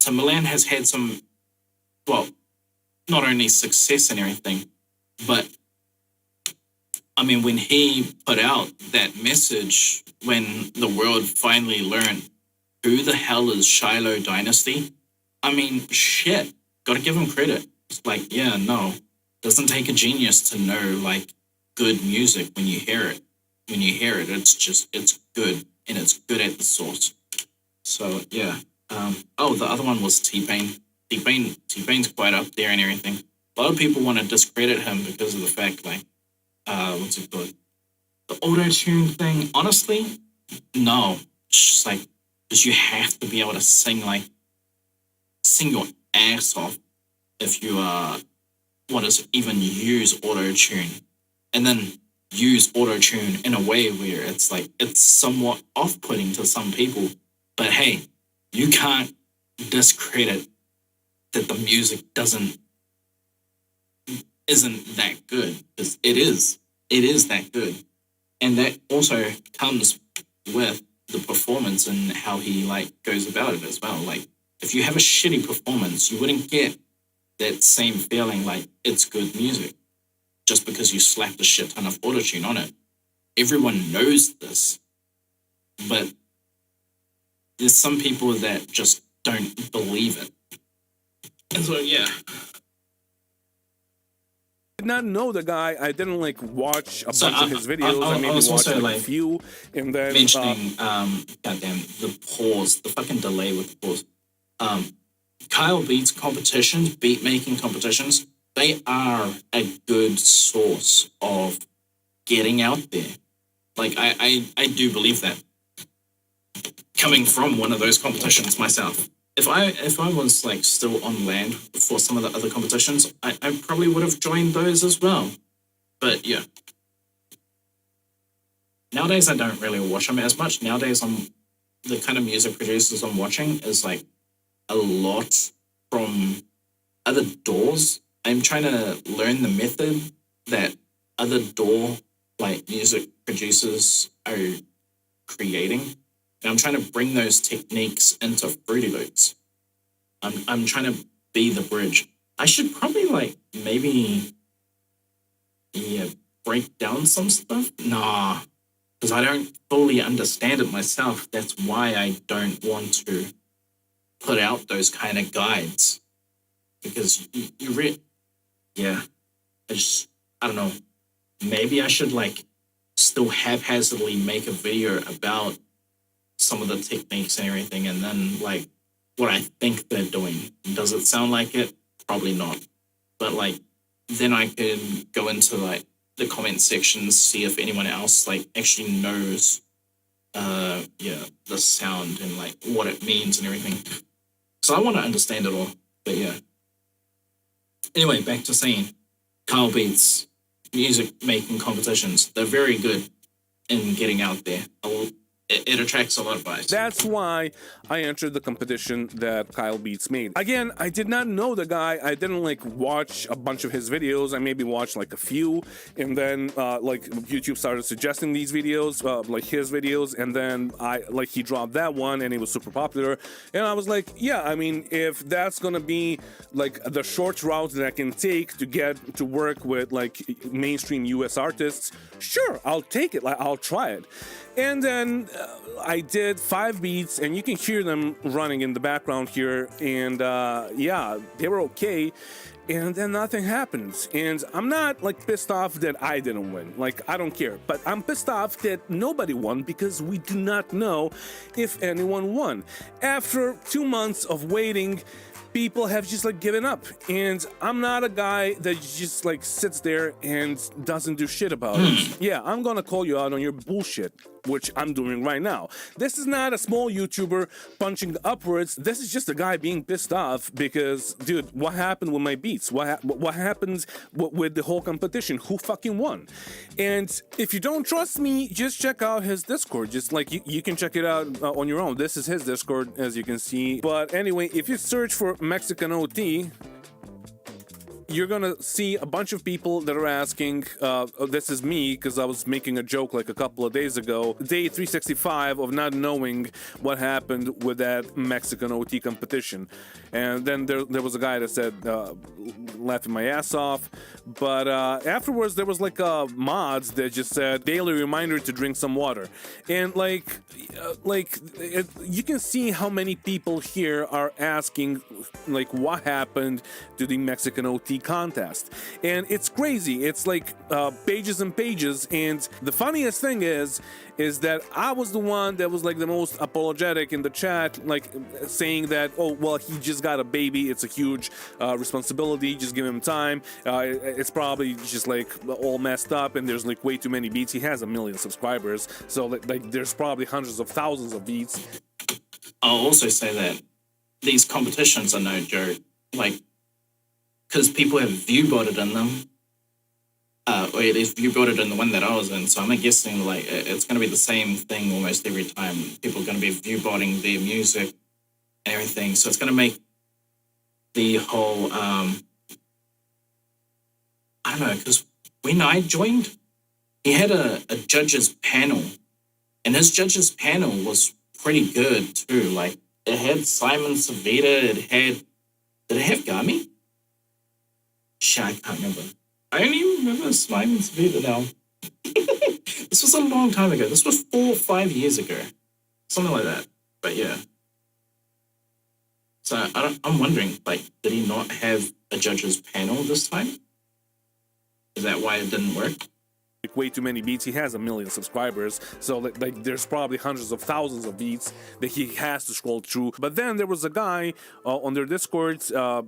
Timbaland has had some, well, not only success and everything, but I mean, when he put out that message, when the world finally learned who the hell is Shiloh Dynasty, I mean, shit, gotta give him credit. It's like, yeah, no, doesn't take a genius to know, like, good music when you hear it. When you hear it, it's good, and it's good at the source. So, yeah. Oh, the other one was T-Pain. T-Pain's quite up there and everything. A lot of people want to discredit him because of the fact, like, what's it called? The auto-tune thing. Honestly, no. It's just like, because you have to be able to sing your ass off if you want to even use auto-tune. And then use auto-tune in a way where it's like, it's somewhat off-putting to some people. But hey, you can't discredit that the music isn't that good, because it is that good. And that also comes with the performance and how he like goes about it as well. Like, if you have a shitty performance, you wouldn't get that same feeling like it's good music just because you slapped a shit ton of autotune on it. Everyone knows this, but there's some people that just don't believe it. And so, yeah. Did not know the guy. I didn't like watch a bunch of his videos. I maybe was watched also, like a few, and then mentioning goddamn the pause, the fucking delay with the pause. Kyle Beats competitions, beat making competitions, they are a good source of getting out there. Like I do believe that. coming from one of those competitions myself. If I was like still on land for some of the other competitions, I probably would have joined those as well. But yeah. Nowadays I don't really watch them as much. Nowadays the kind of music producers I'm watching is like a lot from other doors. I'm trying to learn the method that other door like music producers are creating. And I'm trying to bring those techniques into Fruity Loops. I'm trying to be the bridge. I should probably like maybe break down some stuff. Nah, because I don't fully understand it myself. That's why I don't want to put out those kind of guides. Because I don't know. Maybe I should like still haphazardly make a video about some of the techniques and everything, and then like what I think they're doing. Does it sound like it? Probably not. But like then I can go into like the comment sections, see if anyone else like actually knows the sound and like what it means and everything. So I want to understand it all. But yeah. Anyway, back to saying Kyle Beats music making competitions. They're very good in getting out there. It attracts a lot of eyes. That's why I entered the competition that Kyle Beats made. Again, I did not know the guy. I didn't like watch a bunch of his videos. I maybe watched like a few, and then like YouTube started suggesting these videos, like his videos, and then he dropped that one, and it was super popular. And I was like, yeah, I mean, if that's gonna be like the short route that I can take to get to work with like mainstream US artists, sure, I'll take it. Like I'll try it. And then I did 5 beats, and you can hear them running in the background here. And yeah, they were okay. And then nothing happens. And I'm not like pissed off that I didn't win. Like, I don't care. But I'm pissed off that nobody won because we do not know if anyone won. After 2 months of waiting, people have just like given up, and I'm not a guy that just like sits there and doesn't do shit about it. Yeah, I'm gonna call you out on your bullshit, which I'm doing right now. This is not a small YouTuber punching upwards. This is just a guy being pissed off because, dude, what happened with my beats? What happened with the whole competition? Who fucking won? And if you don't trust me, just check out his Discord. Just like you can check it out on your own. This is his Discord, as you can see. But anyway, if you search for Mexican OT, you're gonna see a bunch of people that are asking, this is me, because I was making a joke like a couple of days ago, day 365 of not knowing what happened with that Mexican OT competition. And then there was a guy that said, laughing my ass off, but afterwards there was like mods that just said, daily reminder to drink some water. And you can see how many people here are asking like what happened to the Mexican OT contest. And it's crazy. It's like pages and pages. And the funniest thing is that I was the one that was like the most apologetic in the chat, like saying that, oh, well, he just got a baby. It's a huge responsibility. Just give him time. It's probably just like all messed up, and there's like way too many beats. He has 1 million subscribers. So like there's probably hundreds of thousands of beats. I'll also say that these competitions are no joke. Like, because people have view-botted in them, or at least view-botted in the one that I was in, so I'm guessing like it's going to be the same thing almost every time. People are going to be view-botting their music and everything, so it's going to make the whole, I don't know, because when I joined, he had a judges panel, and his judges panel was pretty good too. Like, it had Simon Savita, did it have Gami? Shit, I can't remember. I only remember Simon Savita now. This was a long time ago. This was 4 or 5 years ago. Something like that. But yeah. So I'm wondering, like, did he not have a judges panel this time? Is that why it didn't work? way too many beats. He has 1 million subscribers, so like there's probably hundreds of thousands of beats that he has to scroll through. But then there was a guy on their Discord,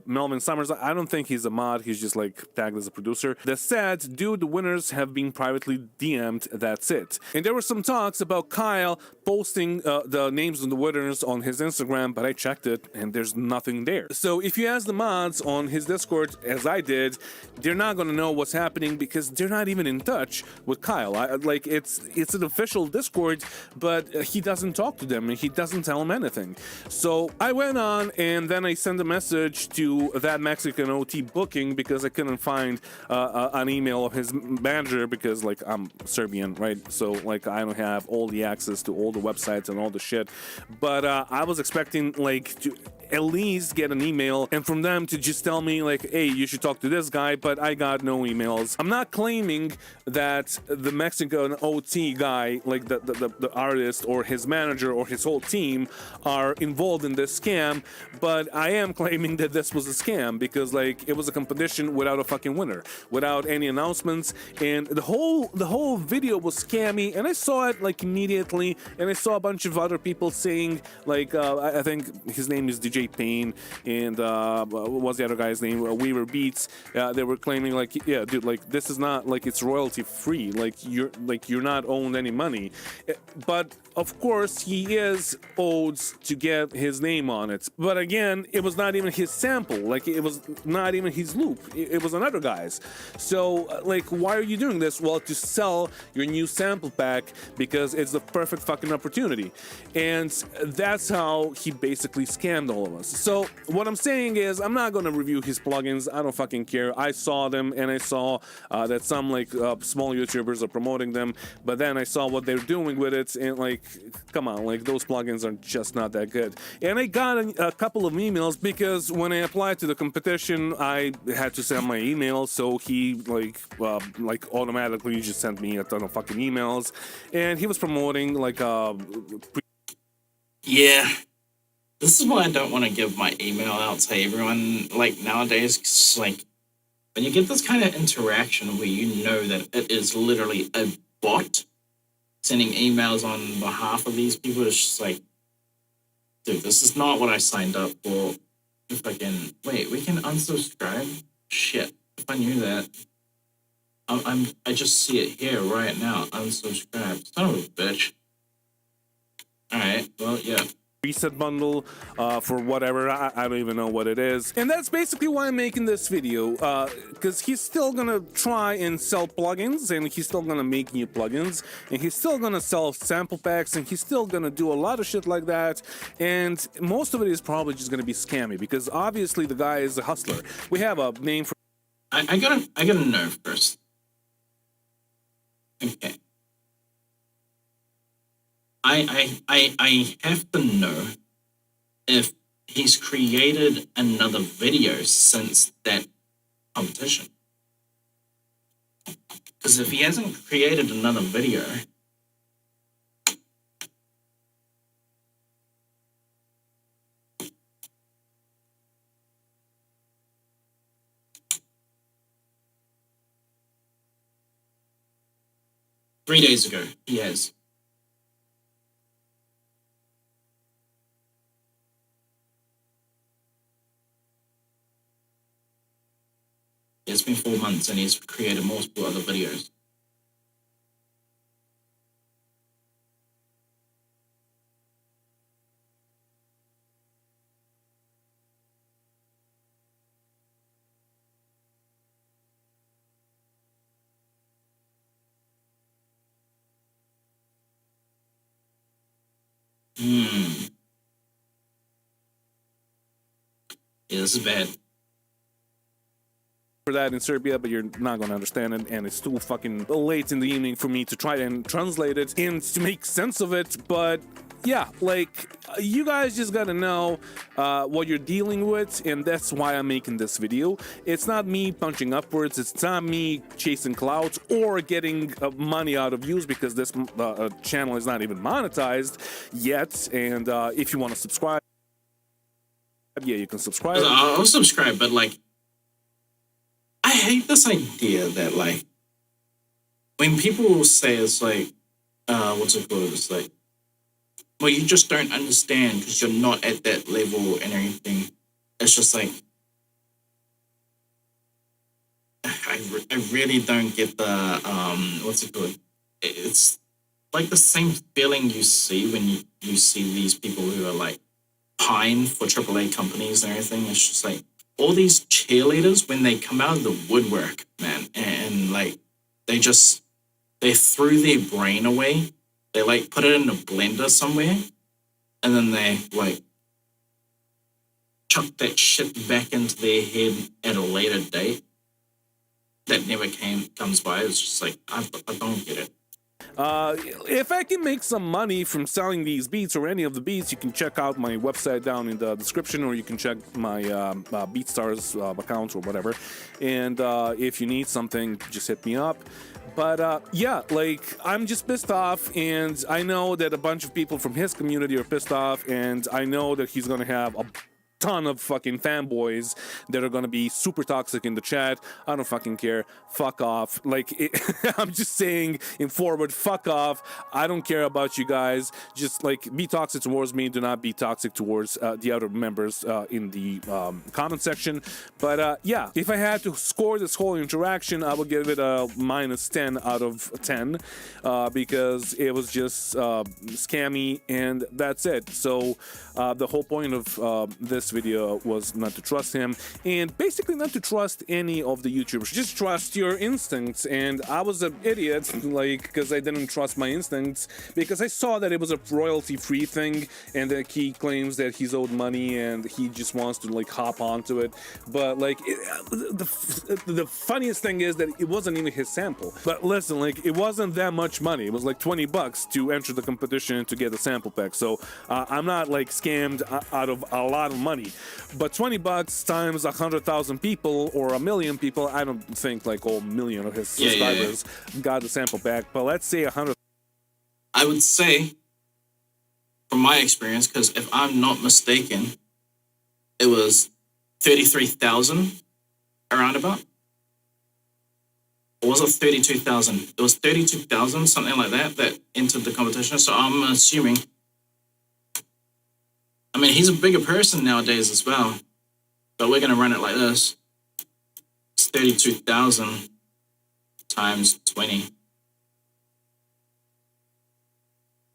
Melvin Summers, I don't think he's a mod, he's just like tagged as a producer, that said, dude, the winners have been privately DM'd, that's it. And there were some talks about Kyle posting the names of the winners on his Instagram, but I checked it and there's nothing there. So if you ask the mods on his Discord, as I did, they're not gonna know what's happening because they're not even in touch with Kyle. Like it's an official Discord, but he doesn't talk to them and he doesn't tell them anything. So I went on and then I sent a message to that Mexican OT booking because I couldn't find an email of his manager because like I'm Serbian, right? So like I don't have all the access to all the websites and all the shit. But I was expecting like to at least get an email and from them to just tell me like, hey, you should talk to this guy, but I got no emails. I'm not claiming that the Mexican OT guy, like the artist or his manager or his whole team are involved in this scam, but I am claiming that this was a scam because like it was a competition without a fucking winner, without any announcements, and the whole video was scammy, and I saw it like immediately, and I saw a bunch of other people saying like, I think his name is DJ Payne, and what was the other guy's name? Weaver Beats. They were claiming like, yeah, dude, like this is not like it's royalty free. Like you're not owed any money, but of course he is owed to get his name on it. But again, it was not even his sample. Like it was not even his loop. It was another guy's. So like, why are you doing this? Well, to sell your new sample pack because it's the perfect fucking opportunity, and that's how he basically scammed all of us. So what I'm saying is, I'm not gonna review his plugins. I don't fucking care. I saw them and I saw that some like small YouTubers are promoting them, but then I saw what they're doing with it, and like, come on, like those plugins are just not that good. And I got a couple of emails because when I applied to the competition, I had to send my email, so he like automatically just sent me a ton of fucking emails, and he was promoting like yeah. This is why I don't want to give my email out to everyone, like, nowadays, 'cause, like, when you get this kind of interaction where you know that it is literally a bot sending emails on behalf of these people, it's just like, dude, this is not what I signed up for. If I can, wait, we can unsubscribe? Shit, if I knew that. I just see it here right now, unsubscribe. Son of a bitch. Alright, well, yeah. Reset bundle for whatever, I don't even know what it is, and that's basically why I'm making this video, because he's still gonna try and sell plugins, and he's still gonna make new plugins, and he's still gonna sell sample packs, and he's still gonna do a lot of shit like that, and most of it is probably just gonna be scammy because obviously the guy is a hustler. We have a name for I gotta know first. Okay. I have to know if he's created another video since that competition. Because if he hasn't created another video, three days ago, he has. It's been 4 months and he's created multiple other videos. Yeah, this is bad. For that in Serbia, but you're not gonna understand it, and it's too fucking late in the evening for me to try and translate it and to make sense of it. But yeah, like, you guys just gotta know what you're dealing with, and that's why I'm making this video. It's not me punching upwards, it's not me chasing clouds or getting money out of views, because this channel is not even monetized yet. And if you want to subscribe, yeah, you can subscribe. I'll subscribe, but like, I hate this idea that, like, when people say it's like, what's it called? It's like, well, you just don't understand because you're not at that level and everything. It's just like, I really don't get the, what's it called? It's like the same feeling you see when you see these people who are like pine for AAA companies and everything. It's just like all these cheerleaders when they come out of the woodwork, man, and like they threw their brain away. They like put it in a blender somewhere, and then they like chuck that shit back into their head at a later date. That never comes by. It's just like I don't get it. If I can make some money from selling these beats or any of the beats, you can check out my website down in the description, or you can check my BeatStars account or whatever. And if you need something, just hit me up. But yeah, like, I'm just pissed off, and I know that a bunch of people from his community are pissed off, and I know that he's gonna have a ton of fucking fanboys that are gonna be super toxic in the chat. I don't fucking care. Fuck off. Like, I'm just saying in forward, fuck off. I don't care about you guys. Just like be toxic towards me. Do not be toxic towards the other members in the comment section. But yeah, if I had to score this whole interaction, I would give it a -10 out of 10 because it was just scammy, and that's it. So the whole point of this video was not to trust him, and basically not to trust any of the YouTubers. Just trust your instincts. And I was an idiot, like, because I didn't trust my instincts, because I saw that it was a royalty-free thing, and that he claims that he's owed money and he just wants to like hop onto it. But like, the funniest thing is that it wasn't even his sample. But listen, like, it wasn't that much money. It was like $20 to enter the competition to get a sample pack. So I'm not like scammed out of a lot of money. But $20 times 100,000 people or 1 million people, I don't think like all million of his subscribers got the sample pack. But let's say 100. I would say, from my experience, because if I'm not mistaken, it was 33,000 around about. Or was it 32,000? It was 32,000, something like that, that entered the competition. So I'm assuming, I mean, he's a bigger person nowadays as well, but we're going to run it like this. It's 32,000 times 20.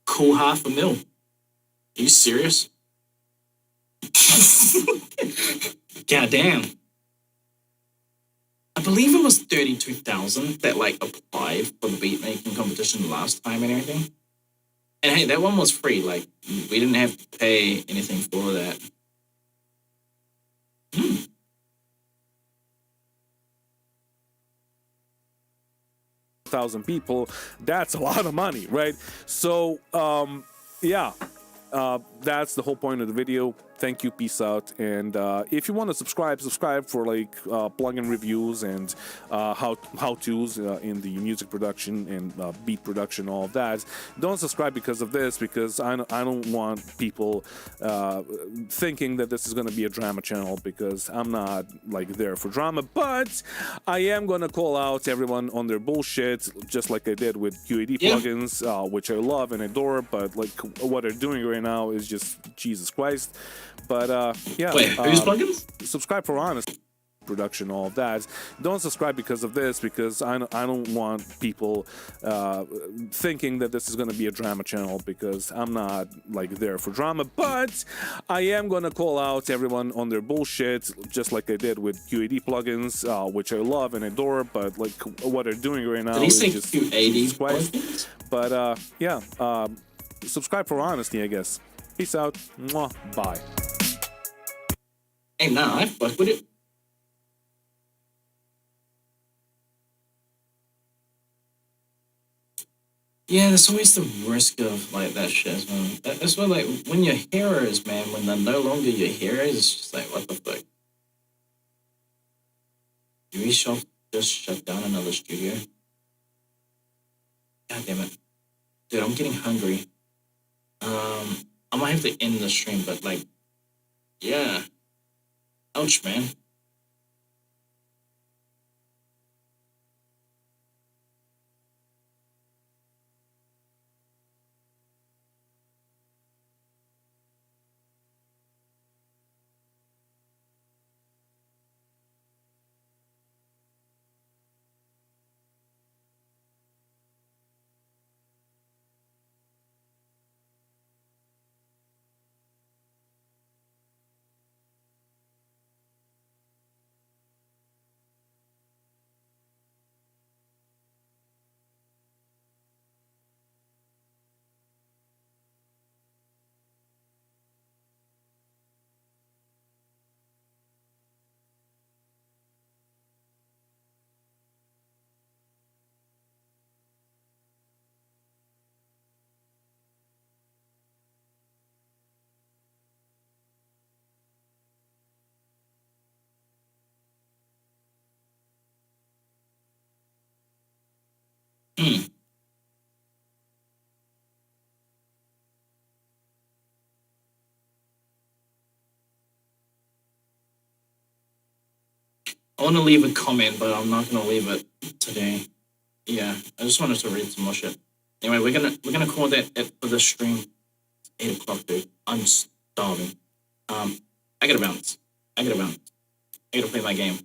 Cool, $500,000. Are you serious? God damn. I believe it was 32,000 that like applied for the beat making competition last time and everything. And hey, that one was free. Like, we didn't have to pay anything for that. 1,000 people, that's a lot of money, right? So yeah, that's the whole point of the video. Thank you, peace out. And if you want to subscribe for like plugin reviews and how-tos in the music production and beat production, all of that. Don't subscribe because of this, because I don't want people thinking that this is going to be a drama channel, because I'm not like there for drama. But I am going to call out everyone on their bullshit, just like I did with QAD plugins, which I love and adore, but like what they're doing right now is just Jesus Christ. But yeah, wait, whose plugins? Subscribe for honest production, all of that. Don't subscribe because of this, because I don't want people thinking that this is going to be a drama channel, because I'm not like there for drama. But I am going to call out everyone on their bullshit, just like I did with QAD plugins, which I love and adore, but like what they're doing right now is just QAD plugins? But yeah, subscribe for honesty, I guess. Peace out. Mwah. Bye. Hey, nah, I fuck with it. Yeah, there's always the risk of like that shit as well. That's why, like, when you're heroes, man, when they're no longer your heroes, it's just like, what the fuck? Do we just shut down another studio? God damn it. Dude, I'm getting hungry. I might have to end the stream, but like, yeah. Ouch, man. I want to leave a comment, but I'm not gonna leave it today. Yeah, I just wanted to read some more shit. Anyway, we're gonna call that it for the stream. 8 o'clock, dude. I'm starving. I gotta bounce. I gotta play my game.